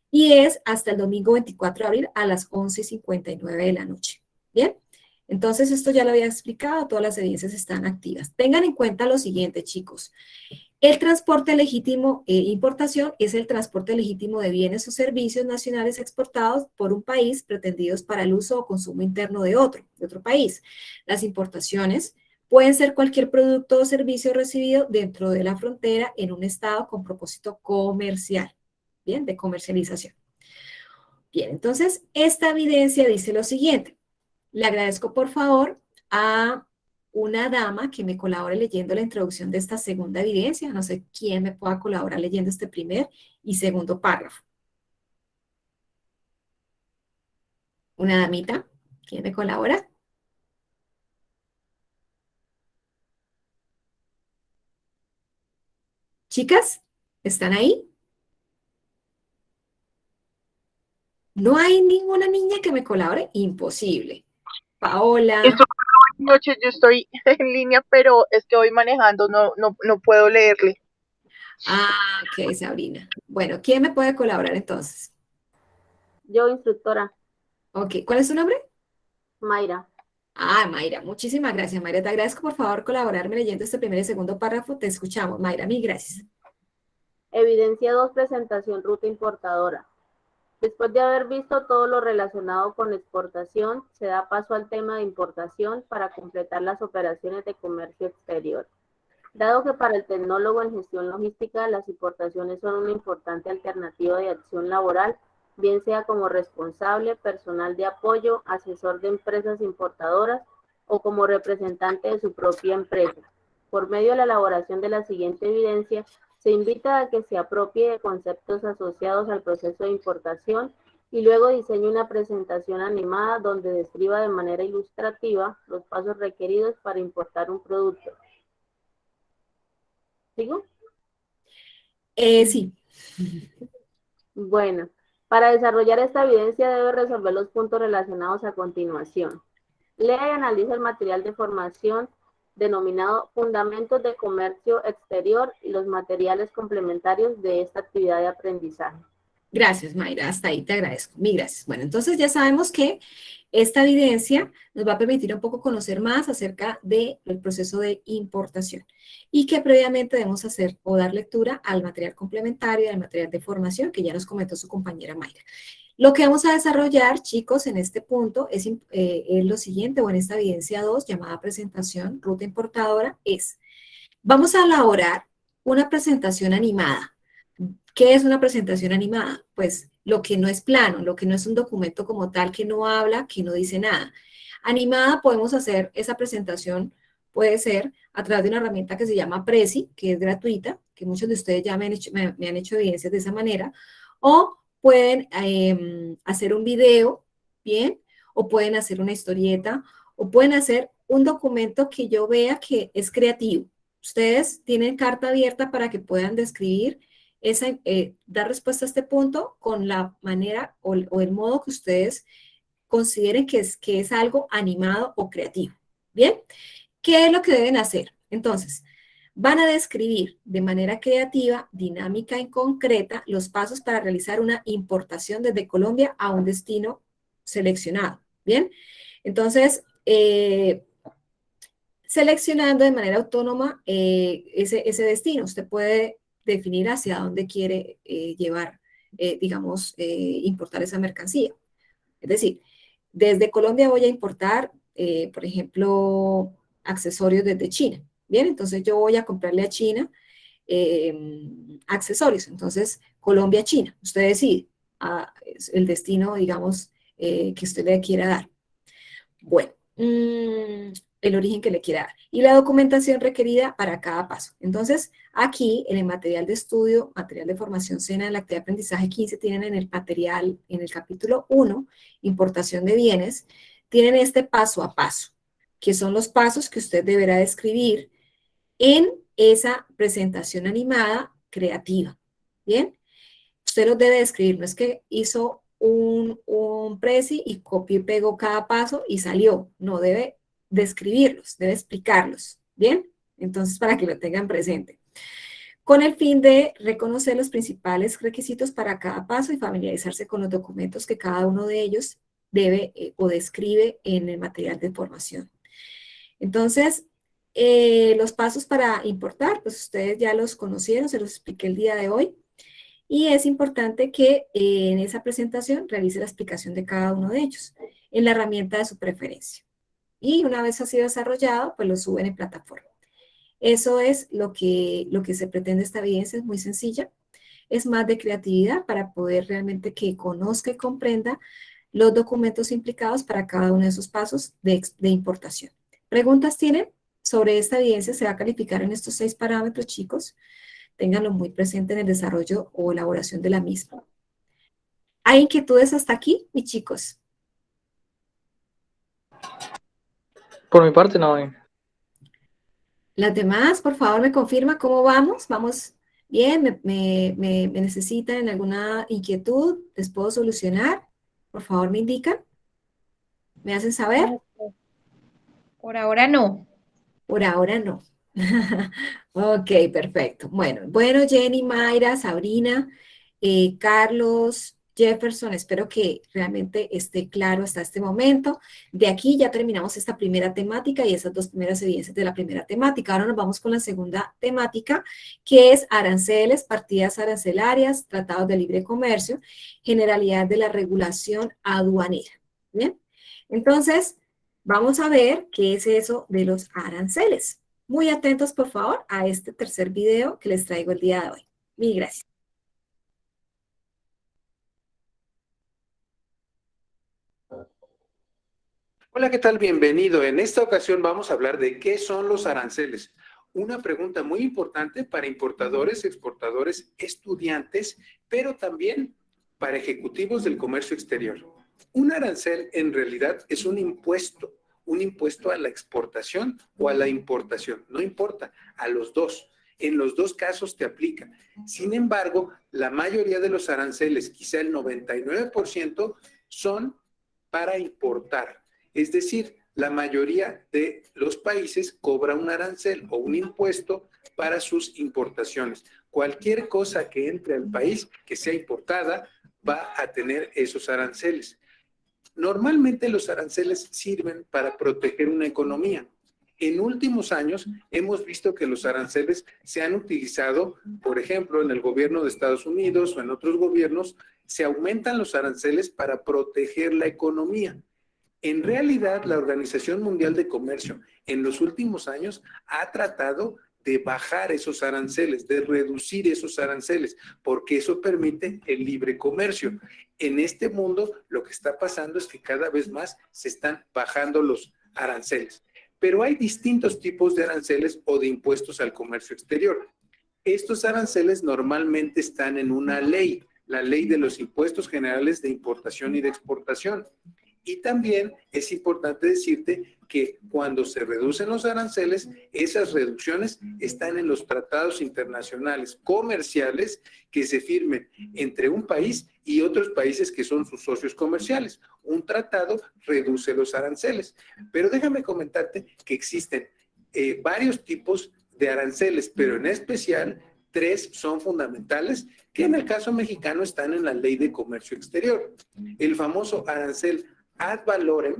Y es hasta el domingo 24 de abril a las 11:59 de la noche. ¿Bien? Entonces, esto ya lo había explicado, todas las evidencias están activas. Tengan en cuenta lo siguiente, chicos. El transporte legítimo, importación, es el transporte legítimo de bienes o servicios nacionales exportados por un país pretendidos para el uso o consumo interno de otro país. Las importaciones pueden ser cualquier producto o servicio recibido dentro de la frontera en un estado con propósito comercial. Bien, de comercialización. Bien, entonces, esta evidencia dice lo siguiente. Le agradezco, por favor, a una dama que me colabore leyendo la introducción de esta segunda evidencia. No sé quién me pueda colaborar leyendo este primer y segundo párrafo. Una damita, ¿quién me colabora? Chicas, ¿están ahí? ¿No hay ninguna niña que me colabore? Imposible. Paola. Esta noche yo estoy en línea, pero es que voy manejando, no puedo leerle. Ah, ok, Sabrina. Bueno, ¿quién me puede colaborar entonces? Yo, instructora. Ok, ¿cuál es su nombre? Mayra. Ah, Mayra, muchísimas gracias, Mayra. Te agradezco por favor colaborarme leyendo este primer y segundo párrafo. Te escuchamos, Mayra, mil gracias. Evidencia 2, presentación ruta importadora. Después de haber visto todo lo relacionado con exportación, se da paso al tema de importación para completar las operaciones de comercio exterior. Dado que para el tecnólogo en gestión logística las importaciones son una importante alternativa de acción laboral, bien sea como responsable, personal de apoyo, asesor de empresas importadoras o como representante de su propia empresa. Por medio de la elaboración de la siguiente evidencia, se invita a que se apropie de conceptos asociados al proceso de importación y luego diseñe una presentación animada donde describa de manera ilustrativa los pasos requeridos para importar un producto. ¿Sigo? Sí. Bueno, para desarrollar esta evidencia debe resolver los puntos relacionados a continuación. Lea y analiza el material de formación denominado Fundamentos de Comercio Exterior y los materiales complementarios de esta actividad de aprendizaje. Gracias, Mayra. Hasta ahí te agradezco. Mil gracias. Bueno, entonces ya sabemos que esta evidencia nos va a permitir un poco conocer más acerca del proceso de importación y que previamente debemos hacer o dar lectura al material complementario y al material de formación que ya nos comentó su compañera Mayra. Lo que vamos a desarrollar, chicos, en este punto es lo siguiente, o en esta evidencia 2, llamada presentación ruta importadora, vamos a elaborar una presentación animada. ¿Qué es una presentación animada? Pues lo que no es plano, lo que no es un documento como tal, que no habla, que no dice nada. Animada podemos hacer esa presentación, puede ser a través de una herramienta que se llama Prezi, que es gratuita, que muchos de ustedes ya me han hecho evidencias de esa manera, o pueden hacer un video, ¿bien? O pueden hacer una historieta, o pueden hacer un documento que yo vea que es creativo. Ustedes tienen carta abierta para que puedan describir dar respuesta a este punto con la manera o el modo que ustedes consideren que es algo animado o creativo. ¿Bien? ¿Qué es lo que deben hacer? Entonces, van a describir de manera creativa, dinámica y concreta los pasos para realizar una importación desde Colombia a un destino seleccionado. ¿Bien? Entonces, seleccionando de manera autónoma ese destino, usted puede definir hacia dónde quiere llevar, importar esa mercancía. Es decir, desde Colombia voy a importar, por ejemplo, accesorios desde China. Bien, entonces yo voy a comprarle a China accesorios. Entonces, Colombia-China. Usted decide el destino, digamos, que usted le quiera dar. Bueno, el origen que le quiera dar y la documentación requerida para cada paso. Entonces, aquí en el material de estudio, material de formación SENA en la actividad de aprendizaje 15, tienen en el material, en el capítulo 1, importación de bienes, tienen este paso a paso, que son los pasos que usted deberá describir en esa presentación animada creativa. ¿Bien? Usted los debe describir, no es que hizo un Prezi y copió y pegó cada paso y salió. No, debe describirlos, debe explicarlos. ¿Bien? Entonces, para que lo tengan presente. Con el fin de reconocer los principales requisitos para cada paso y familiarizarse con los documentos que cada uno de ellos debe o describe en el material de formación. Entonces, los pasos para importar, pues ustedes ya los conocieron, se los expliqué el día de hoy. Y es importante que en esa presentación realice la explicación de cada uno de ellos en la herramienta de su preferencia. Y una vez ha sido desarrollado, pues lo suben en plataforma. Eso es lo que se pretende esta evidencia, es muy sencilla. Es más de creatividad para poder realmente que conozca y comprenda los documentos implicados para cada uno de esos pasos de importación. ¿Preguntas tienen? sobre esta evidencia se va a calificar en estos 6 parámetros, chicos. Ténganlo muy presente en el desarrollo o elaboración de la misma. ¿Hay inquietudes hasta aquí, mis chicos? Por mi parte, no hay. Las demás, por favor, me confirma cómo vamos. ¿Vamos bien? ¿Me necesitan alguna inquietud? ¿Les puedo solucionar? Por favor, me indican. ¿Me hacen saber? Por ahora no. Por ahora no. Ok, perfecto. Bueno, Jenny, Mayra, Sabrina, Carlos, Jefferson, espero que realmente esté claro hasta este momento. De aquí ya terminamos esta primera temática y esas 2 primeras evidencias de la primera temática. Ahora nos vamos con la segunda temática, que es aranceles, partidas arancelarias, tratados de libre comercio, generalidad de la regulación aduanera. ¿Bien? Entonces, vamos a ver qué es eso de los aranceles. Muy atentos, por favor, a este tercer video que les traigo el día de hoy. Mil gracias. Hola, ¿qué tal? Bienvenido. En esta ocasión vamos a hablar de qué son los aranceles. Una pregunta muy importante para importadores, exportadores, estudiantes, pero también para ejecutivos del comercio exterior. Un arancel en realidad es un impuesto a la exportación o a la importación. No importa, a los dos. En los dos casos te aplica. Sin embargo, la mayoría de los aranceles, quizá el 99%, son para importar. Es decir, la mayoría de los países cobra un arancel o un impuesto para sus importaciones. Cualquier cosa que entre al país, que sea importada, va a tener esos aranceles. Normalmente los aranceles sirven para proteger una economía. En últimos años hemos visto que los aranceles se han utilizado, por ejemplo, en el gobierno de Estados Unidos o en otros gobiernos, se aumentan los aranceles para proteger la economía. En realidad, la Organización Mundial de Comercio en los últimos años ha tratado de bajar esos aranceles, de reducir esos aranceles, porque eso permite el libre comercio. En este mundo, lo que está pasando es que cada vez más se están bajando los aranceles. Pero hay distintos tipos de aranceles o de impuestos al comercio exterior. Estos aranceles normalmente están en una ley, la Ley de los Impuestos Generales de Importación y de Exportación. Y también es importante decirte que cuando se reducen los aranceles, esas reducciones están en los tratados internacionales comerciales que se firmen entre un país y otros países que son sus socios comerciales. Un tratado reduce los aranceles. Pero déjame comentarte que existen varios tipos de aranceles, pero en especial 3 son fundamentales que en el caso mexicano están en la Ley de Comercio Exterior. El famoso arancel ad valorem,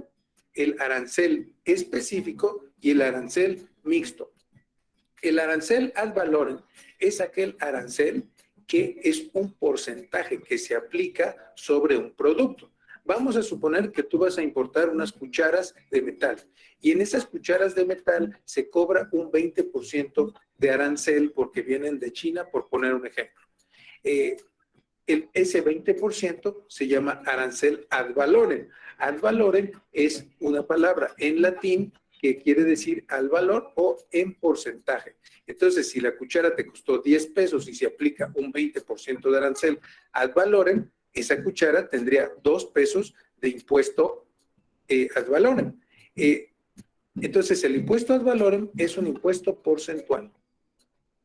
el arancel específico y el arancel mixto. El arancel ad valorem es aquel arancel que es un porcentaje que se aplica sobre un producto. Vamos a suponer que tú vas a importar unas cucharas de metal y en esas cucharas de metal se cobra un 20% de arancel porque vienen de China, por poner un ejemplo. Ese 20% se llama arancel ad valorem. Ad valorem es una palabra en latín que quiere decir al valor o en porcentaje. Entonces, si la cuchara te costó 10 pesos y se aplica un 20% de arancel ad valorem, esa cuchara tendría 2 pesos de impuesto ad valorem. Entonces, el impuesto ad valorem es un impuesto porcentual.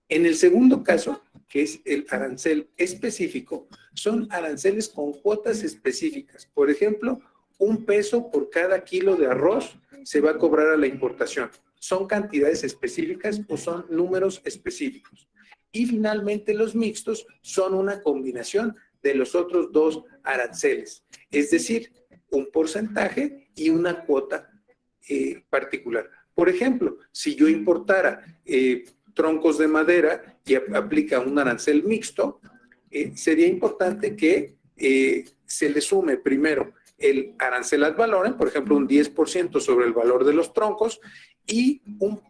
En el segundo caso, que es el arancel específico, son aranceles con cuotas específicas. Por ejemplo, 1 peso por cada kilo de arroz se va a cobrar a la importación. Son cantidades específicas o son números específicos. Y finalmente los mixtos son una combinación de los otros 2 aranceles, es decir, un porcentaje y una cuota particular. Por ejemplo, si yo importara troncos de madera y aplica un arancel mixto, sería importante que se le sume primero el arancel ad valorem, por ejemplo, un 10% sobre el valor de los troncos y un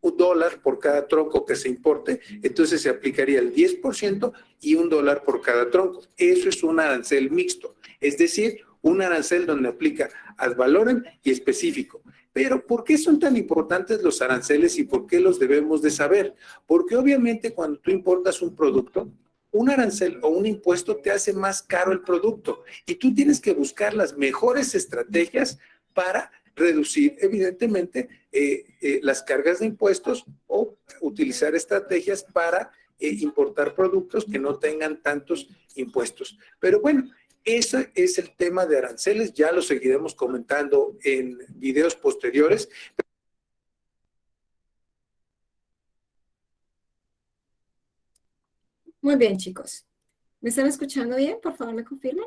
$1 por cada tronco que se importe, entonces se aplicaría el 10% y $1 por cada tronco. Eso es un arancel mixto, es decir, un arancel donde aplica ad valorem y específico. Pero ¿por qué son tan importantes los aranceles y por qué los debemos de saber? Porque obviamente cuando tú importas un producto, un arancel o un impuesto te hace más caro el producto y tú tienes que buscar las mejores estrategias para reducir evidentemente las cargas de impuestos o utilizar estrategias para importar productos que no tengan tantos impuestos. Pero bueno, ese es el tema de aranceles, ya lo seguiremos comentando en videos posteriores. Muy bien, chicos. ¿Me están escuchando bien? Por favor, me confirmen.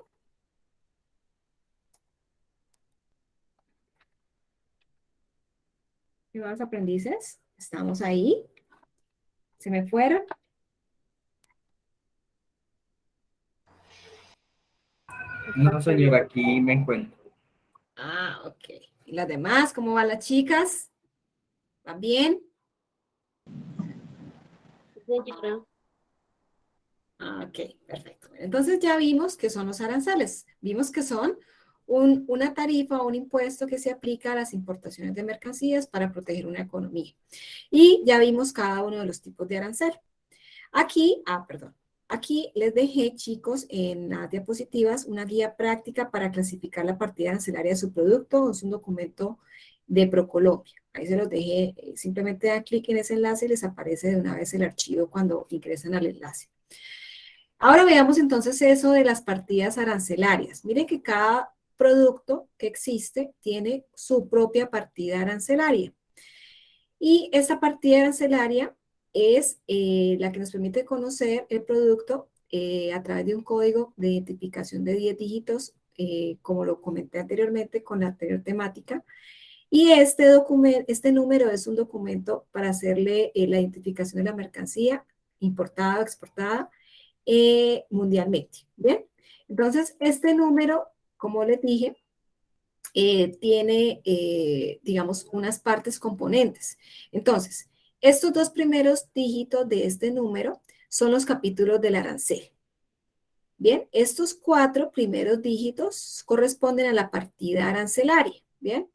Estimados aprendices, estamos ahí. ¿Se me fueron? No, señora, aquí me encuentro. Ah, ok. ¿Y las demás? ¿Cómo van las chicas? ¿Van bien? Ah, ok, perfecto. Entonces ya vimos que son los aranceles. Vimos que son una tarifa o un impuesto que se aplica a las importaciones de mercancías para proteger una economía. Y ya vimos cada uno de los tipos de arancel. Aquí, aquí les dejé, chicos, en las diapositivas una guía práctica para clasificar la partida arancelaria de su producto. Es un documento de ProColombia. Ahí se los dejé, simplemente dan clic en ese enlace y les aparece de una vez el archivo cuando ingresan al enlace. Ahora veamos entonces eso de las partidas arancelarias. Miren que cada producto que existe tiene su propia partida arancelaria. Y esta partida arancelaria es la que nos permite conocer el producto a través de un código de identificación de 10 dígitos, como lo comenté anteriormente con la anterior temática. Y este número es un documento para hacerle la identificación de la mercancía importada o exportada mundialmente. ¿Bien? Entonces, este número, como les dije, tiene, digamos, unas partes componentes. Entonces, estos dos primeros dígitos de este número son los capítulos del arancel. Bien, estos 4 primeros dígitos corresponden a la partida arancelaria. Bien,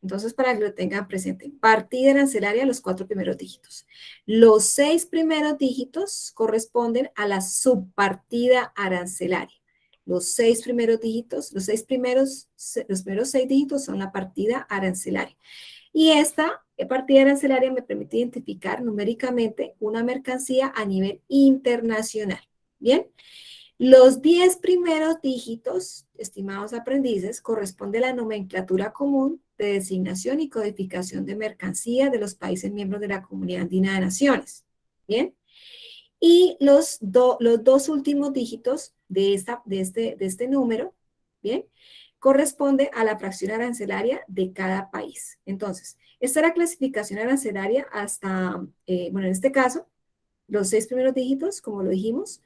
entonces para que lo tengan presente, partida arancelaria, los 4 primeros dígitos. Los 6 primeros dígitos corresponden a la subpartida arancelaria. Los 6 primeros dígitos, los primeros 6 dígitos son la partida arancelaria. Y esta partida arancelaria me permite identificar numéricamente una mercancía a nivel internacional. Bien. Los 10 primeros dígitos, estimados aprendices, corresponde a la nomenclatura común de designación y codificación de mercancía de los países miembros de la Comunidad Andina de Naciones. ¿Bien? Y los 2 últimos dígitos de este número, ¿bien? Corresponde a la fracción arancelaria de cada país. Entonces, esta es la clasificación arancelaria hasta, bueno, en este caso, los 6 primeros dígitos, como lo dijimos,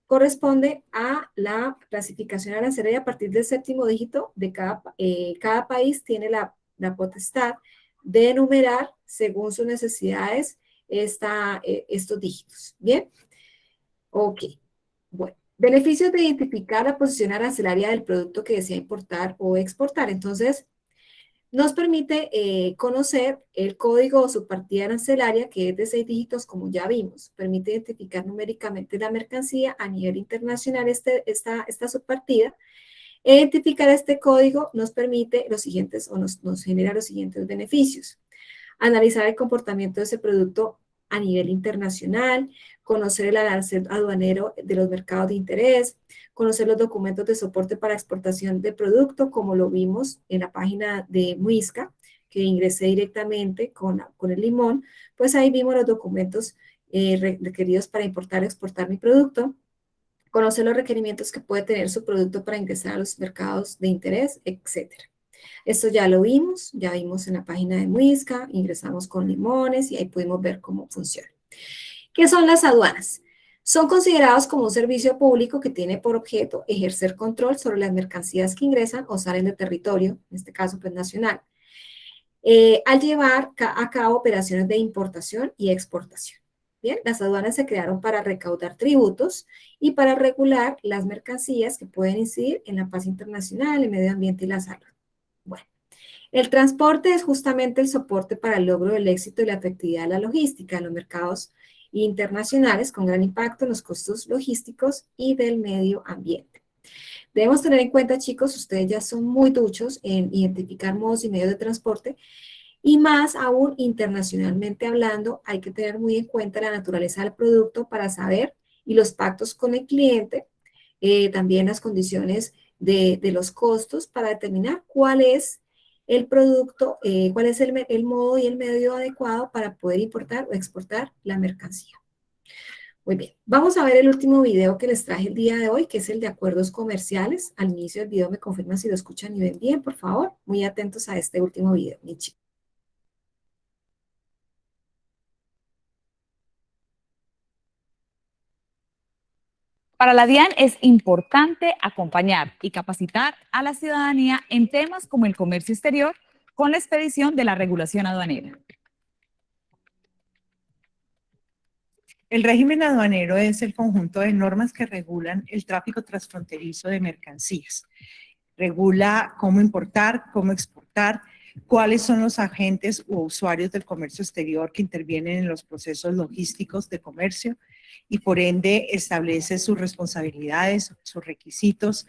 corresponde a la clasificación arancelaria a partir del 7º dígito de cada país tiene la potestad de enumerar según sus necesidades estos dígitos. ¿Bien? Ok. Bueno, beneficios de identificar la posición arancelaria del producto que desea importar o exportar. Entonces, nos permite conocer el código o subpartida arancelaria, que es de 6 dígitos, como ya vimos. Permite identificar numéricamente la mercancía a nivel internacional, esta subpartida. Identificar este código nos permite los siguientes, o nos genera los siguientes beneficios. Analizar el comportamiento de ese producto a nivel internacional, conocer el arancel aduanero de los mercados de interés, conocer los documentos de soporte para exportación de producto, como lo vimos en la página de Muisca, que ingresé directamente con el limón, pues ahí vimos los documentos requeridos para importar o exportar mi producto, conocer los requerimientos que puede tener su producto para ingresar a los mercados de interés, etcétera. Esto ya lo vimos, ya vimos en la página de Muisca, ingresamos con limones y ahí pudimos ver cómo funciona. ¿Qué son las aduanas? Son considerados como un servicio público que tiene por objeto ejercer control sobre las mercancías que ingresan o salen del territorio, en este caso pues nacional, al llevar a cabo operaciones de importación y exportación. Bien, las aduanas se crearon para recaudar tributos y para regular las mercancías que pueden incidir en la paz internacional, el medio ambiente y la salud. Bueno, El transporte es justamente el soporte para el logro del éxito y la efectividad de la logística en los mercados internacionales con gran impacto en los costos logísticos y del medio ambiente. Debemos tener en cuenta, chicos, ustedes ya son muy duchos en identificar modos y medios de transporte y más aún internacionalmente hablando, hay que tener muy en cuenta la naturaleza del producto para saber y los pactos con el cliente, también las condiciones de los costos para determinar cuál es el producto, cuál es el modo y el medio adecuado para poder importar o exportar la mercancía. Muy bien, vamos a ver el último video que les traje el día de hoy, que es el de acuerdos comerciales. Al inicio del video me confirman si lo escuchan y ven bien, por favor. Muy atentos a este último video, mis chicos. Para la DIAN es importante acompañar y capacitar a la ciudadanía en temas como el comercio exterior con la expedición de la regulación aduanera. El régimen aduanero es el conjunto de normas que regulan el tráfico transfronterizo de mercancías. Regula cómo importar, cómo exportar, cuáles son los agentes u usuarios del comercio exterior que intervienen en los procesos logísticos de comercio y por ende establece sus responsabilidades, sus requisitos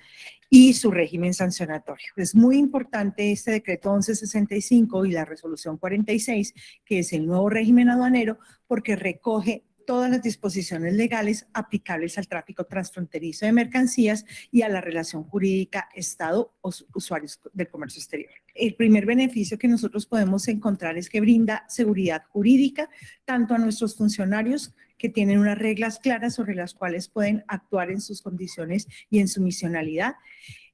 y su régimen sancionatorio. Es muy importante este decreto 1165 y la resolución 46, que es el nuevo régimen aduanero, porque recoge todas las disposiciones legales aplicables al tráfico transfronterizo de mercancías y a la relación jurídica Estado-usuarios del comercio exterior. El primer beneficio que nosotros podemos encontrar es que brinda seguridad jurídica tanto a nuestros funcionarios que tienen unas reglas claras sobre las cuales pueden actuar en sus condiciones y en su misionalidad,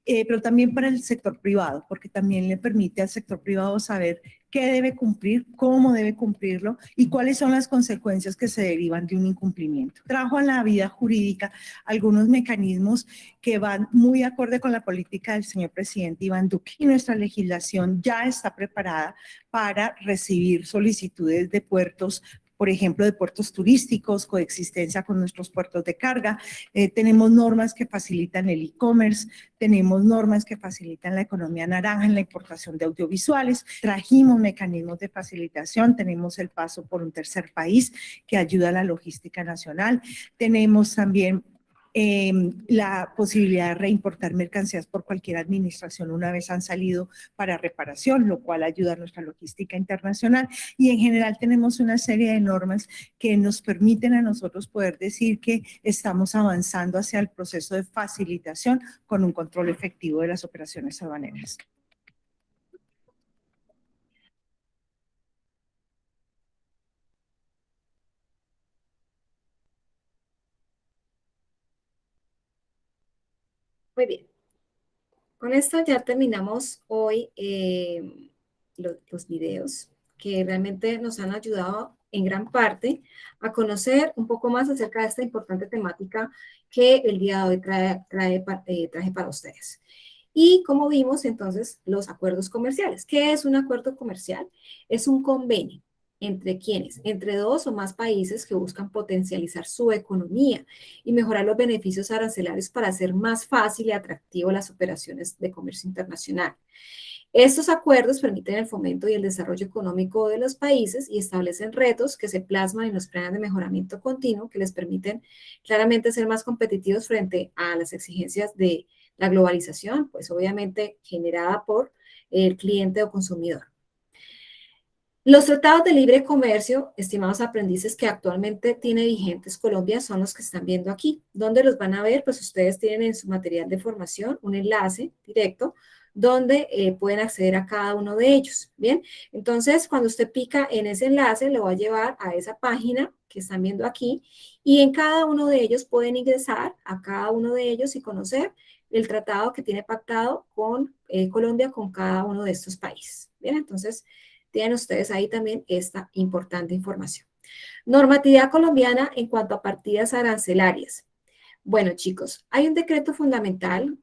pero también para el sector privado, porque también le permite al sector privado saber qué debe cumplir, cómo debe cumplirlo y cuáles son las consecuencias que se derivan de un incumplimiento. Trajo a la vida jurídica algunos mecanismos que van muy acorde con la política del señor presidente Iván Duque y nuestra legislación ya está preparada para recibir solicitudes de puertos, por ejemplo, de puertos turísticos, coexistencia con nuestros puertos de carga. Tenemos normas que facilitan el e-commerce, tenemos normas que facilitan la economía naranja en la importación de audiovisuales, trajimos mecanismos de facilitación, tenemos el paso por un tercer país que ayuda a la logística nacional, tenemos también la posibilidad de reimportar mercancías por cualquier administración una vez han salido para reparación, lo cual ayuda a nuestra logística internacional y en general tenemos una serie de normas que nos permiten a nosotros poder decir que estamos avanzando hacia el proceso de facilitación con un control efectivo de las operaciones aduaneras. Muy bien. Con esto ya terminamos hoy los videos que realmente nos han ayudado en gran parte a conocer un poco más acerca de esta importante temática que el día de hoy traje para ustedes. Y como vimos entonces los acuerdos comerciales. ¿Qué es un acuerdo comercial? Es un convenio. ¿Entre quiénes? Entre dos o más países que buscan potencializar su economía y mejorar los beneficios arancelarios para hacer más fácil y atractivo las operaciones de comercio internacional. Estos acuerdos permiten el fomento y el desarrollo económico de los países y establecen retos que se plasman en los planes de mejoramiento continuo que les permiten claramente ser más competitivos frente a las exigencias de la globalización, pues obviamente generada por el cliente o consumidor. Los tratados de libre comercio, estimados aprendices, que actualmente tiene vigentes Colombia son los que están viendo aquí. ¿Dónde los van a ver? Pues ustedes tienen en su material de formación un enlace directo donde pueden acceder a cada uno de ellos. Bien, entonces cuando usted pica en ese enlace, lo va a llevar a esa página que están viendo aquí y en cada uno de ellos pueden ingresar a cada uno de ellos y conocer el tratado que tiene pactado con Colombia con cada uno de estos países. Bien, entonces tienen ustedes ahí también esta importante información. Normatividad colombiana en cuanto a partidas arancelarias. Bueno, chicos, hay un decreto fundamental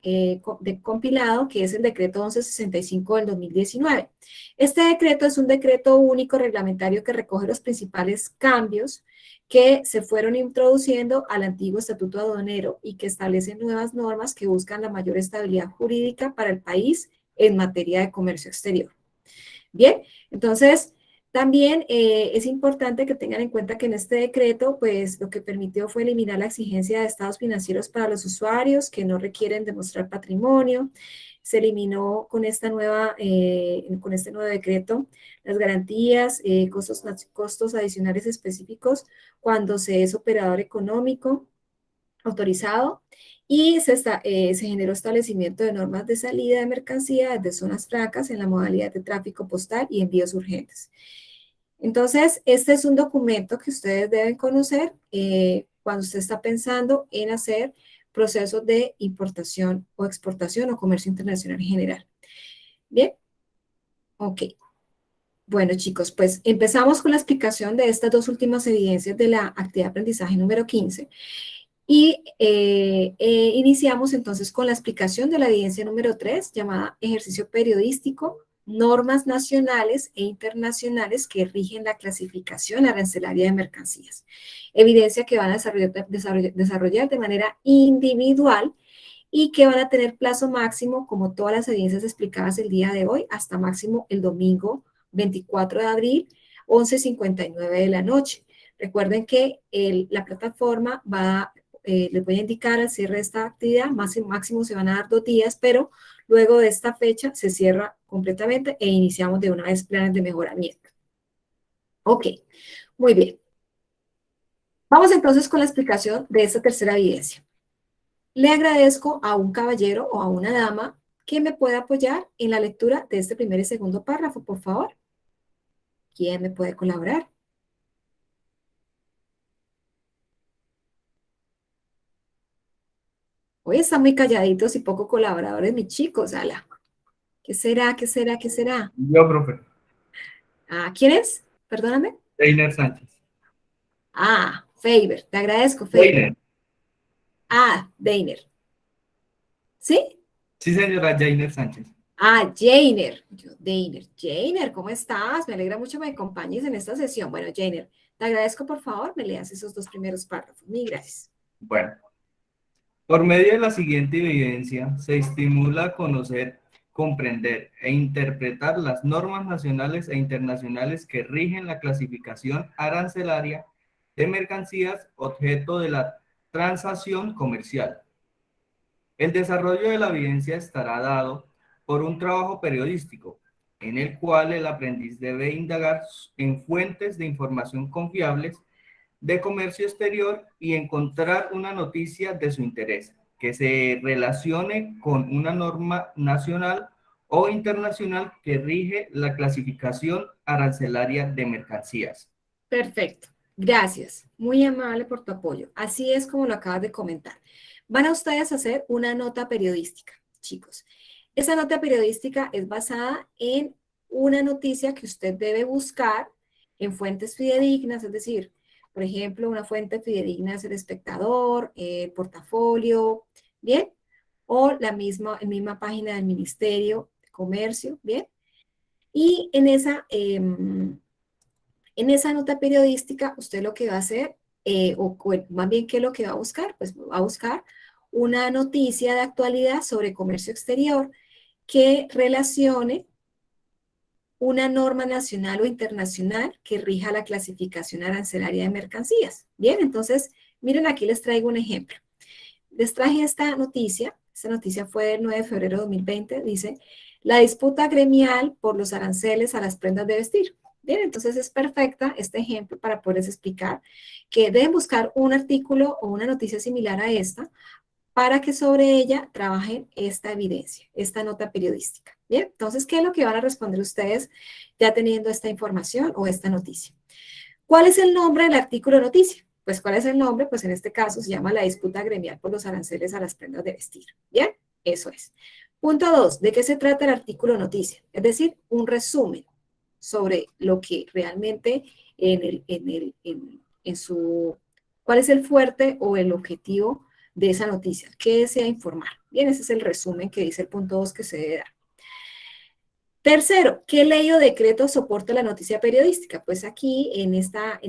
compilado que es el decreto 1165 del 2019. Este decreto es un decreto único reglamentario que recoge los principales cambios que se fueron introduciendo al antiguo estatuto aduanero y que establecen nuevas normas que buscan la mayor estabilidad jurídica para el país en materia de comercio exterior. Bien, entonces también es importante que tengan en cuenta que en este decreto, pues lo que permitió fue eliminar la exigencia de estados financieros para los usuarios que no requieren demostrar patrimonio. Se eliminó con este nuevo decreto las garantías, costos adicionales específicos cuando se es operador económico autorizado y se generó establecimiento de normas de salida de mercancías de zonas francas en la modalidad de tráfico postal y envíos urgentes. Entonces, este es un documento que ustedes deben conocer cuando usted está pensando en hacer procesos de importación o exportación o comercio internacional en general. Bien, ok. Bueno, chicos, pues empezamos con la explicación de estas dos últimas evidencias de la actividad de aprendizaje número 15. Y iniciamos entonces con la explicación de la evidencia número 3, llamada ejercicio periodístico, normas nacionales e internacionales que rigen la clasificación arancelaria de mercancías. Evidencia que van a desarrollar de manera individual y que van a tener plazo máximo, como todas las evidencias explicadas el día de hoy, hasta máximo el domingo 24 de abril, 11:59 de la noche. Recuerden que la plataforma les voy a indicar al cierre de esta actividad, máximo se van a dar 2 días, pero luego de esta fecha se cierra completamente e iniciamos de una vez planes de mejoramiento. Ok, muy bien. Vamos entonces con la explicación de esta tercera evidencia. Le agradezco a un caballero o a una dama que me pueda apoyar en la lectura de este primer y segundo párrafo, por favor. ¿Quién me puede colaborar? Hoy están muy calladitos y poco colaboradores, mis chicos, ala. ¿Qué será? ¿Qué será? ¿Qué será? Yo, profe. Ah, ¿quién es? Perdóname. Deiner Sánchez. Ah, Faber. Te agradezco, Faber. Deiner. Ah, Deiner. ¿Sí? Sí, señora, Deiner Sánchez. Ah, Jainer. Deiner. Jainer, ¿cómo estás? Me alegra mucho que me acompañes en esta sesión. Bueno, Jainer, te agradezco, por favor, me leas esos 2 primeros párrafos. Mil gracias. Bueno. Por medio de la siguiente evidencia, se estimula a conocer, comprender e interpretar las normas nacionales e internacionales que rigen la clasificación arancelaria de mercancías objeto de la transacción comercial. El desarrollo de la evidencia estará dado por un trabajo periodístico, en el cual el aprendiz debe indagar en fuentes de información confiables de comercio exterior y encontrar una noticia de su interés que se relacione con una norma nacional o internacional que rige la clasificación arancelaria de mercancías. Perfecto, gracias. Muy amable por tu apoyo. Así es como lo acabas de comentar. Van a ustedes a hacer una nota periodística, chicos. Esa nota periodística es basada en una noticia que usted debe buscar en fuentes fidedignas, es decir, por ejemplo, una fuente fidedigna es El Espectador, Portafolio, ¿bien? O la misma página del Ministerio de Comercio, ¿bien? Y en esa nota periodística, usted lo que va a hacer, o más bien, ¿qué es lo que va a buscar? Pues va a buscar una noticia de actualidad sobre comercio exterior que relacione una norma nacional o internacional que rija la clasificación arancelaria de mercancías. Bien, entonces, miren, aquí les traigo un ejemplo. Les traje esta noticia fue del 9 de febrero de 2020, dice, la disputa gremial por los aranceles a las prendas de vestir. Bien, entonces es perfecta este ejemplo para poderles explicar que deben buscar un artículo o una noticia similar a esta para que sobre ella trabajen esta evidencia, esta nota periodística. Bien, entonces, ¿qué es lo que van a responder ustedes ya teniendo esta información o esta noticia? ¿Cuál es el nombre del artículo de noticia? Pues, ¿cuál es el nombre? Pues en este caso se llama la disputa gremial por los aranceles a las prendas de vestir. Bien, eso es. Punto 2, ¿de qué se trata el artículo de noticia? Es decir, un resumen sobre lo que realmente cuál es el fuerte o el objetivo de esa noticia, qué desea informar. Bien, ese es el resumen que dice el punto 2 que se debe dar. Tercero, ¿qué ley o decreto soporta la noticia periodística? Pues aquí en esta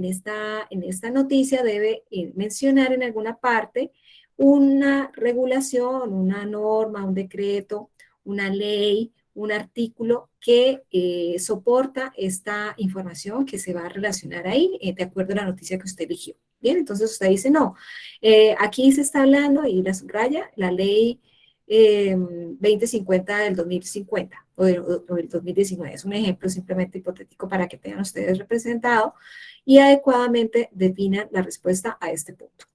noticia debe mencionar en alguna parte una regulación, una norma, un decreto, una ley, un artículo que soporta esta información que se va a relacionar ahí de acuerdo a la noticia que usted eligió. Bien, entonces usted dice, no, aquí se está hablando y la subraya la ley 2050 del 2050 o del 2019. Es un ejemplo simplemente hipotético para que tengan ustedes representado y adecuadamente definan la respuesta a este punto.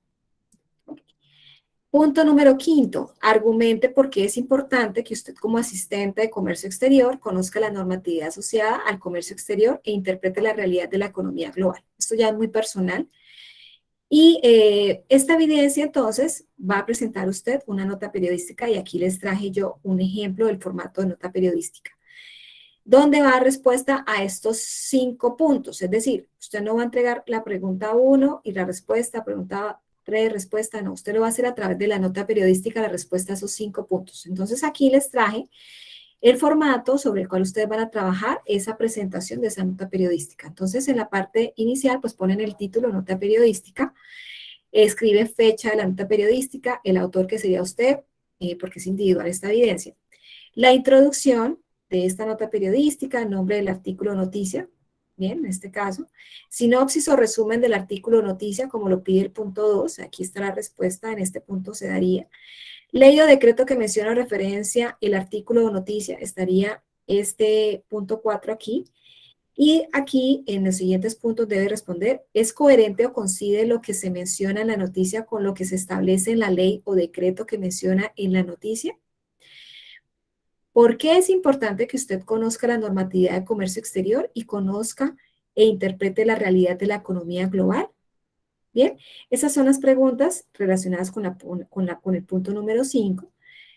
Punto número 5, argumente por qué es importante que usted como asistente de comercio exterior conozca la normatividad asociada al comercio exterior e interprete la realidad de la economía global. Esto ya es muy personal. Y esta evidencia entonces va a presentar usted una nota periodística y aquí les traje yo un ejemplo del formato de nota periodística, donde va a respuesta a estos 5 puntos. Es decir, usted no va a entregar la pregunta 1 y la respuesta, pregunta 3, respuesta, no. Usted lo va a hacer a través de la nota periodística, la respuesta a esos 5 puntos. Entonces, aquí les traje el formato sobre el cual ustedes van a trabajar esa presentación de esa nota periodística. Entonces, en la parte inicial, pues ponen el título, nota periodística, escriben fecha de la nota periodística, el autor que sería usted, porque es individual esta evidencia. La introducción de esta nota periodística, nombre del artículo o noticia, bien, en este caso, sinopsis o resumen del artículo o noticia, como lo pide el punto 2, aquí está la respuesta, en este punto se daría. Ley o decreto que menciona o referencia el artículo o noticia, estaría este punto 4 aquí, y aquí en los siguientes puntos debe responder, ¿es coherente o coincide lo que se menciona en la noticia con lo que se establece en la ley o decreto que menciona en la noticia? ¿Por qué es importante que usted conozca la normatividad de comercio exterior y conozca e interprete la realidad de la economía global? Bien, esas son las preguntas relacionadas con el punto número 5,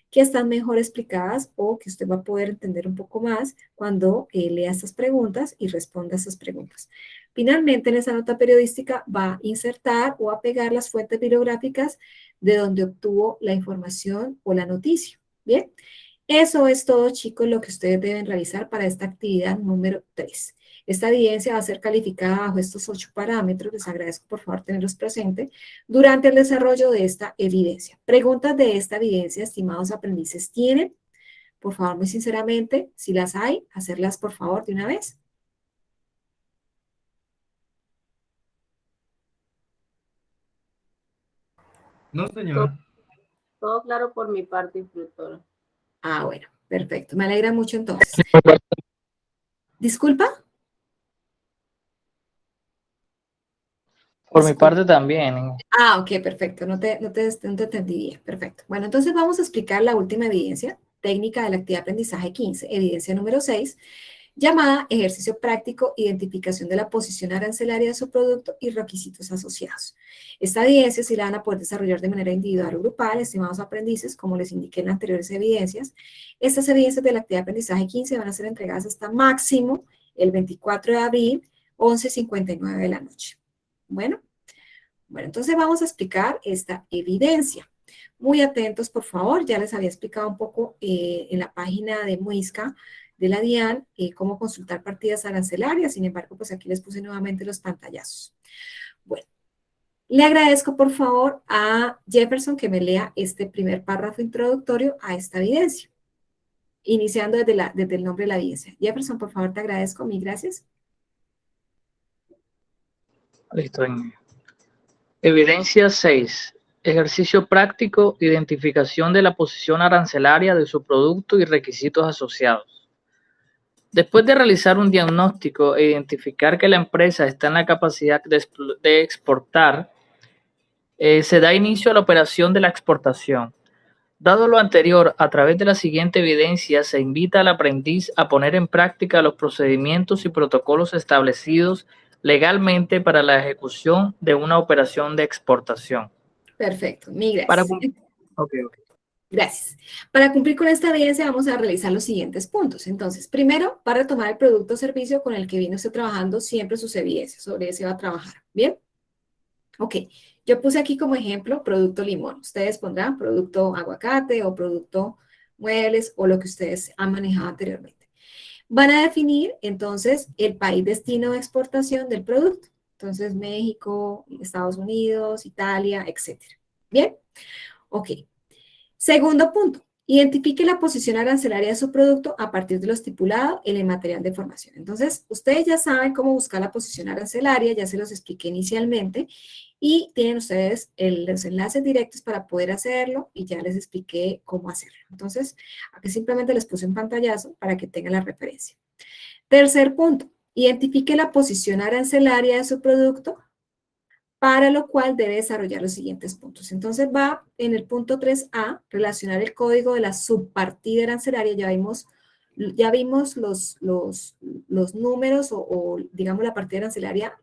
que están mejor explicadas o que usted va a poder entender un poco más cuando lea estas preguntas y responda a esas preguntas. Finalmente, en esa nota periodística va a insertar o a pegar las fuentes bibliográficas de donde obtuvo la información o la noticia. Bien, eso es todo, chicos, lo que ustedes deben realizar para esta actividad número 3. Esta evidencia va a ser calificada bajo estos 8 parámetros, les agradezco por favor tenerlos presentes, durante el desarrollo de esta evidencia. ¿Preguntas de esta evidencia, estimados aprendices, tienen? Por favor, muy sinceramente, si las hay, hacerlas por favor de una vez. No, señora. Todo claro por mi parte, instructora. Ah, bueno, perfecto. Me alegra mucho entonces. ¿Disculpa? Por mi parte también. Ah, ok, perfecto. No te entendí bien. Perfecto. Bueno, entonces vamos a explicar la última evidencia técnica de la actividad de aprendizaje 15, evidencia número 6, llamada ejercicio práctico, identificación de la posición arancelaria de su producto y requisitos asociados. Esta evidencia sí la van a poder desarrollar de manera individual o grupal, estimados aprendices, como les indiqué en las anteriores evidencias. Estas evidencias de la actividad de aprendizaje 15 van a ser entregadas hasta máximo el 24 de abril, 11:59 de la noche. Bueno, entonces vamos a explicar esta evidencia. Muy atentos, por favor. Ya les había explicado un poco en la página de Muisca de la DIAN cómo consultar partidas arancelarias. Sin embargo, pues aquí les puse nuevamente los pantallazos. Bueno, le agradezco, por favor, a Jefferson que me lea este primer párrafo introductorio a esta evidencia, iniciando desde el nombre de la evidencia. Jefferson, por favor, te agradezco. Mil gracias. Listo. Evidencia 6. Ejercicio práctico, identificación de la posición arancelaria de su producto y requisitos asociados. Después de realizar un diagnóstico e identificar que la empresa está en la capacidad de exportar, se da inicio a la operación de la exportación. Dado lo anterior, a través de la siguiente evidencia, se invita al aprendiz a poner en práctica los procedimientos y protocolos establecidos legalmente para la ejecución de una operación de exportación. Perfecto, mil gracias. Okay. Gracias. Para cumplir con esta evidencia vamos a realizar los siguientes puntos. Entonces, primero, va a retomar el producto o servicio con el que viene usted trabajando siempre sus evidencias. Sobre ese va a trabajar. ¿Bien? Ok. Yo puse aquí como ejemplo producto limón. Ustedes pondrán producto aguacate o producto muebles o lo que ustedes han manejado anteriormente. Van a definir, entonces, el país destino de exportación del producto. Entonces, México, Estados Unidos, Italia, etc. ¿Bien? Ok. Segundo punto. Identifique la posición arancelaria de su producto a partir de lo estipulado en el material de formación. Entonces, ustedes ya saben cómo buscar la posición arancelaria, ya se los expliqué inicialmente, y tienen ustedes los enlaces directos para poder hacerlo, y ya les expliqué cómo hacerlo. Entonces, aquí simplemente les puse un pantallazo para que tengan la referencia. Tercer punto, identifique la posición arancelaria de su producto, para lo cual debe desarrollar los siguientes puntos. Entonces va en el punto 3A, relacionar el código de la subpartida arancelaria. Ya vimos los números o digamos la partida arancelaria,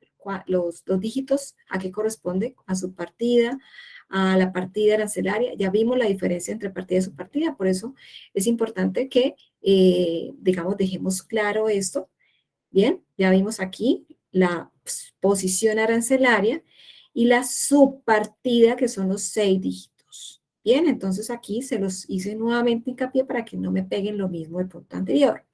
los dígitos, a qué corresponde, a subpartida, a la partida arancelaria. Ya vimos la diferencia entre partida y subpartida, por eso es importante que, digamos, dejemos claro esto. Bien, ya vimos aquí la posición arancelaria y la subpartida, que son los 6 dígitos. Bien, entonces aquí se los hice nuevamente hincapié para que no me peguen lo mismo del punto anterior.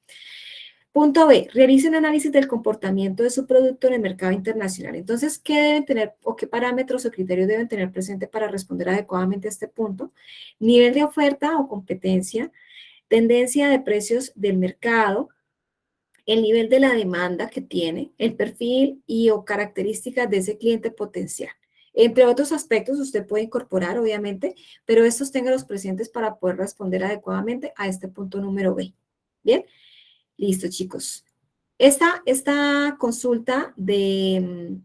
Punto B, realice un análisis del comportamiento de su producto en el mercado internacional. Entonces, ¿qué deben tener o qué parámetros o criterios deben tener presente para responder adecuadamente a este punto? Nivel de oferta o competencia, tendencia de precios del mercado, el nivel de la demanda que tiene, el perfil y o características de ese cliente potencial. Entre otros aspectos, usted puede incorporar, obviamente, pero estos ténganlos presentes para poder responder adecuadamente a este punto número B. ¿Bien? Listo, chicos. Esta consulta de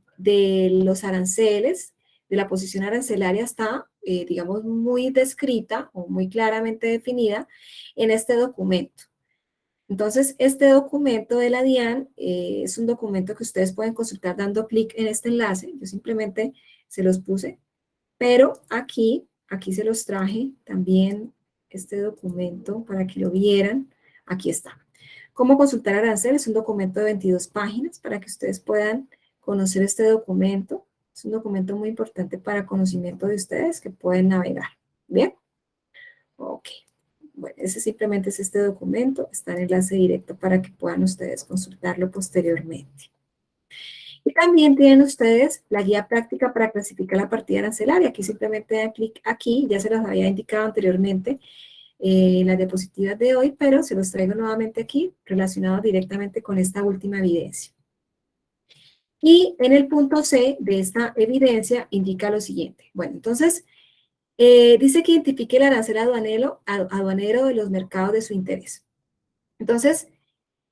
los aranceles, de la posición arancelaria, está, digamos, muy descrita o muy claramente definida en este documento. Entonces, este documento de la DIAN es un documento que ustedes pueden consultar dando clic en este enlace. Yo simplemente se los puse, pero aquí se los traje también este documento para que lo vieran. Aquí está. ¿Cómo consultar arancel? Es un documento de 22 páginas para que ustedes puedan conocer este documento. Es un documento muy importante para conocimiento de ustedes que pueden navegar. ¿Bien? Ok. Bueno, ese simplemente es este documento, está en enlace directo para que puedan ustedes consultarlo posteriormente. Y también tienen ustedes la guía práctica para clasificar la partida arancelaria. Aquí simplemente dan clic aquí, ya se los había indicado anteriormente en las diapositivas de hoy, pero se los traigo nuevamente aquí, relacionado directamente con esta última evidencia. Y en el punto C de esta evidencia indica lo siguiente. Bueno, entonces, dice que identifique el arancel aduanero de los mercados de su interés. Entonces,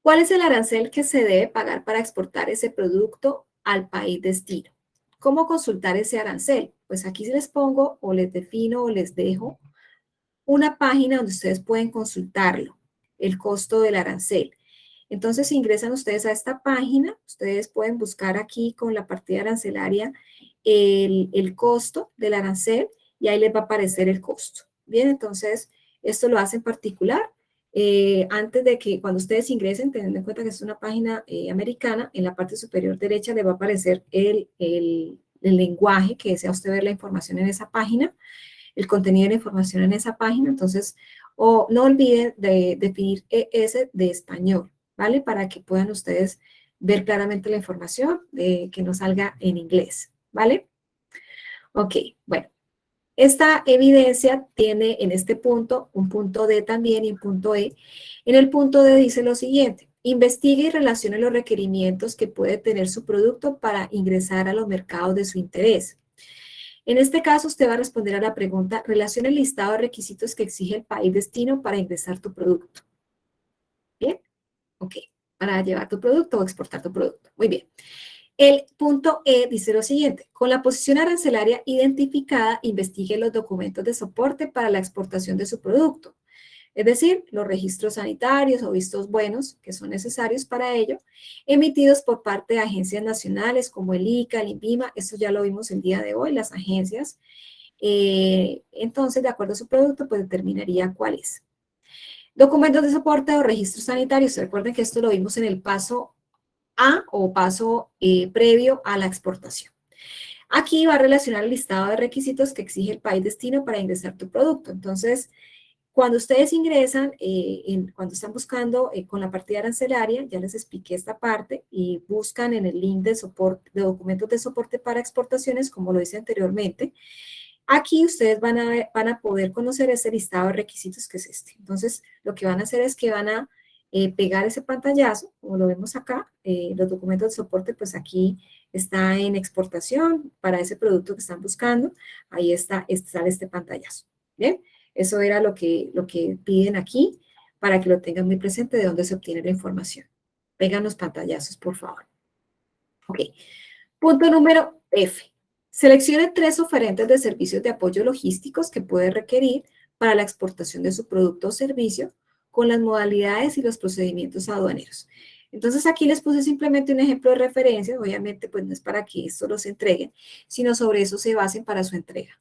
¿cuál es el arancel que se debe pagar para exportar ese producto al país destino? ¿Cómo consultar ese arancel? Pues aquí les pongo o les defino o les dejo una página donde ustedes pueden consultarlo, el costo del arancel. Entonces, si ingresan ustedes a esta página, ustedes pueden buscar aquí con la partida arancelaria el costo del arancel, y ahí les va a aparecer el costo. Bien, entonces, esto lo hace en particular. Antes de que cuando ustedes ingresen, teniendo en cuenta que es una página americana, en la parte superior derecha les va a aparecer el lenguaje que desea usted ver la información en esa página, el contenido de la información en esa página. Entonces, no olviden de definir ES de español, ¿vale? Para que puedan ustedes ver claramente la información, que no salga en inglés, ¿vale? Ok, bueno. Esta evidencia tiene en este punto un punto D también y un punto E. En el punto D dice lo siguiente: investigue y relacione los requerimientos que puede tener su producto para ingresar a los mercados de su interés. En este caso, usted va a responder a la pregunta: relacione el listado de requisitos que exige el país destino para ingresar tu producto. ¿Bien? Ok, para llevar tu producto o exportar tu producto. Muy bien. El punto E dice lo siguiente: con la posición arancelaria identificada, investigue los documentos de soporte para la exportación de su producto. Es decir, los registros sanitarios o vistos buenos que son necesarios para ello, emitidos por parte de agencias nacionales como el ICA, el INVIMA. Esto ya lo vimos el día de hoy, las agencias. Entonces, de acuerdo a su producto, pues determinaría cuál es. Documentos de soporte o registros sanitarios. Recuerden que esto lo vimos en el paso A o paso previo a la exportación. Aquí va a relacionar el listado de requisitos que exige el país destino para ingresar tu producto. Entonces, cuando ustedes ingresan, cuando están buscando con la partida arancelaria, ya les expliqué esta parte, y buscan en el link de soporte, de documentos de soporte para exportaciones, como lo hice anteriormente, Aquí ustedes van a poder conocer ese listado de requisitos que es este. Entonces, lo que van a hacer es que van a pegar ese pantallazo, como lo vemos acá, los documentos de soporte, pues aquí está en exportación para ese producto que están buscando. Ahí está, sale este pantallazo. ¿Bien? Eso era lo que piden aquí para que lo tengan muy presente de dónde se obtiene la información. Pegan los pantallazos, por favor. Ok. Punto número F. Seleccione 3 oferentes de servicios de apoyo logísticos que puede requerir para la exportación de su producto o servicio con las modalidades y los procedimientos aduaneros. Entonces, aquí les puse simplemente un ejemplo de referencia. Obviamente, pues no es para que esto los entreguen, sino sobre eso se basen para su entrega.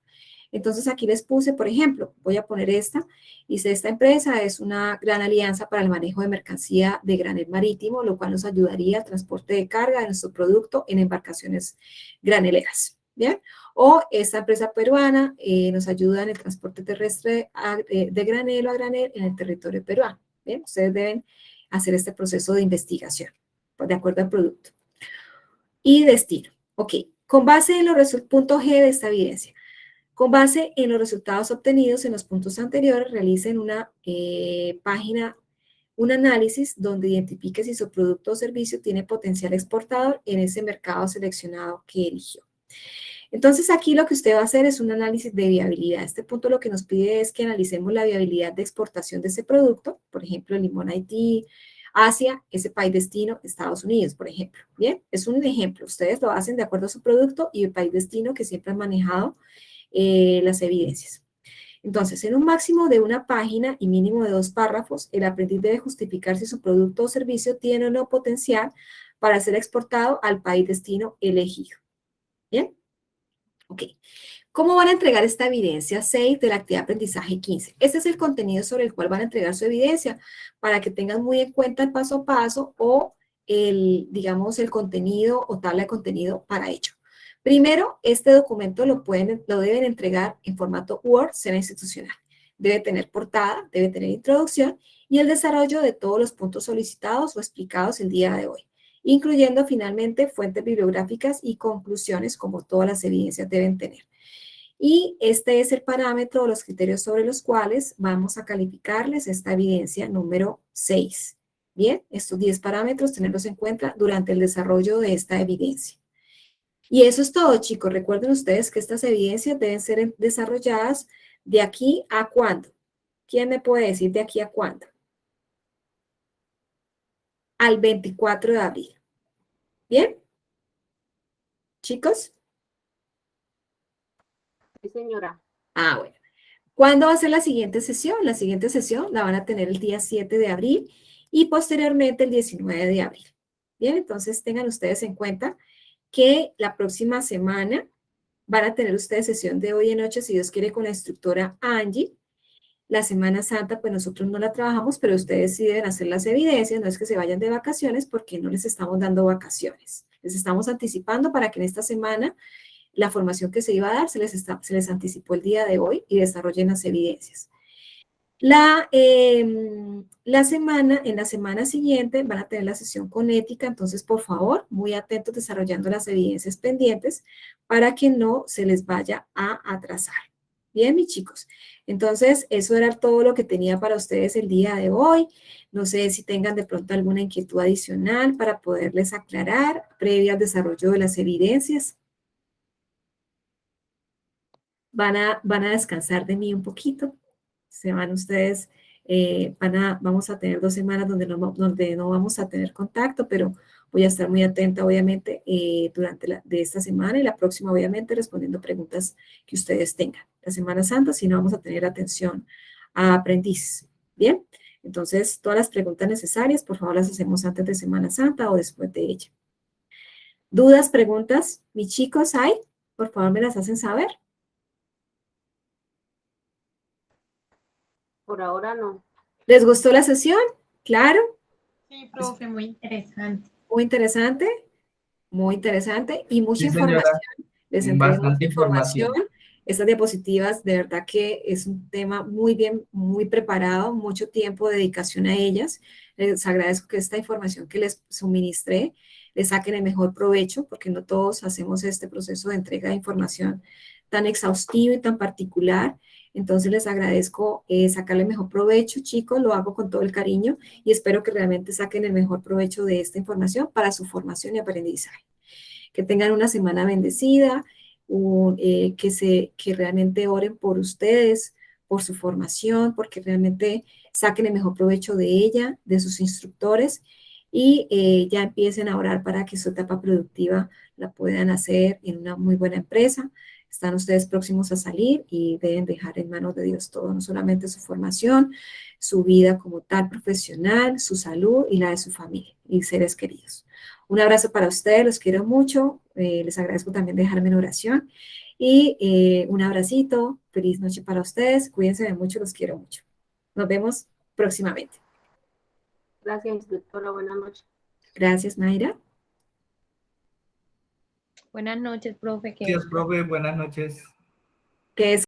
Entonces, aquí les puse, por ejemplo, voy a poner esta. Dice, esta empresa es una gran alianza para el manejo de mercancía de granel marítimo, lo cual nos ayudaría al transporte de carga de nuestro producto en embarcaciones graneleras. ¿Bien? O esta empresa peruana nos ayuda en el transporte terrestre de granelo a granel en el territorio peruano. ¿Bien? Ustedes deben hacer este proceso de investigación, de acuerdo al producto. Y destino. Ok. Con base en los punto G de esta evidencia. Con base en los resultados obtenidos en los puntos anteriores, realicen una página, un análisis donde identifique si su producto o servicio tiene potencial exportador en ese mercado seleccionado que eligió. Entonces, aquí lo que usted va a hacer es un análisis de viabilidad. Este punto lo que nos pide es que analicemos la viabilidad de exportación de ese producto, por ejemplo, el limón Haití, Asia, ese país destino, Estados Unidos, por ejemplo. Bien, es un ejemplo. Ustedes lo hacen de acuerdo a su producto y el país destino que siempre han manejado las evidencias. Entonces, en un máximo de una página y mínimo de 2 párrafos, el aprendiz debe justificar si su producto o servicio tiene o no potencial para ser exportado al país destino elegido. ¿Bien? Ok. ¿Cómo van a entregar esta evidencia 6 de la actividad de aprendizaje 15? Este es el contenido sobre el cual van a entregar su evidencia para que tengan muy en cuenta el paso a paso o digamos, el contenido o tabla de contenido para ello. Primero, este documento lo deben entregar en formato Word, sea institucional. Debe tener portada, debe tener introducción y el desarrollo de todos los puntos solicitados o explicados el día de hoy, incluyendo finalmente fuentes bibliográficas y conclusiones como todas las evidencias deben tener. Y este es el parámetro o los criterios sobre los cuales vamos a calificarles esta evidencia número 6. Bien, estos 10 parámetros tenerlos en cuenta durante el desarrollo de esta evidencia. Y eso es todo, chicos. Recuerden ustedes que estas evidencias deben ser desarrolladas de aquí a cuándo. ¿Quién me puede decir de aquí a cuándo? Al 24 de abril. ¿Bien? ¿Chicos? Sí, señora. Ah, bueno. ¿Cuándo va a ser la siguiente sesión? La siguiente sesión la van a tener el día 7 de abril y posteriormente el 19 de abril. Bien, entonces tengan ustedes en cuenta que la próxima semana van a tener ustedes sesión de hoy en noche, si Dios quiere, con la instructora Angie. La Semana Santa, pues nosotros no la trabajamos, pero ustedes sí deben hacer las evidencias, no es que se vayan de vacaciones porque no les estamos dando vacaciones. Les estamos anticipando para que en esta semana la formación que se iba a dar se les anticipó el día de hoy y desarrollen las evidencias. En la semana siguiente van a tener la sesión con ética, entonces por favor, muy atentos desarrollando las evidencias pendientes para que no se les vaya a atrasar. Bien, mis chicos, entonces eso era todo lo que tenía para ustedes el día de hoy. No sé si tengan de pronto alguna inquietud adicional para poderles aclarar previa al desarrollo de las evidencias. Van a descansar de mí un poquito. Se van ustedes, vamos a tener 2 semanas donde no vamos a tener contacto, pero voy a estar muy atenta, obviamente, durante de esta semana y la próxima, obviamente, respondiendo preguntas que ustedes tengan. La Semana Santa, si no, vamos a tener atención a aprendices. Bien, entonces, todas las preguntas necesarias, por favor, las hacemos antes de Semana Santa o después de ella. ¿Dudas, preguntas? Mis chicos, ¿hay? Por favor, me las hacen saber. Por ahora no. ¿Les gustó la sesión? ¿Claro? Sí, profe, muy interesante. Muy interesante. Muy interesante y mucha Sí, señora. información. Les entregué mucha Bastante información. información. Estas diapositivas, de verdad que es un tema muy bien, muy preparado, mucho tiempo de dedicación a ellas. Les agradezco que esta información que les suministré les saquen el mejor provecho, porque no todos hacemos este proceso de entrega de información tan exhaustivo y tan particular. Entonces les agradezco sacarle mejor provecho, chicos, lo hago con todo el cariño y espero que realmente saquen el mejor provecho de esta información para su formación y aprendizaje. Que tengan una semana bendecida, que realmente oren por ustedes, por su formación, porque realmente saquen el mejor provecho de ella, de sus instructores, y ya empiecen a orar para que su etapa productiva la puedan hacer en una muy buena empresa. Están ustedes próximos a salir y deben dejar en manos de Dios todo, no solamente su formación, su vida como tal profesional, su salud y la de su familia y seres queridos. Un abrazo para ustedes, los quiero mucho, les agradezco también dejarme en oración y un abracito, feliz noche para ustedes, cuídense mucho, los quiero mucho. Nos vemos próximamente. Gracias, instructora. Buenas noches. Gracias, Mayra. Buenas noches, profe. Gracias, profe. Buenas noches. Que es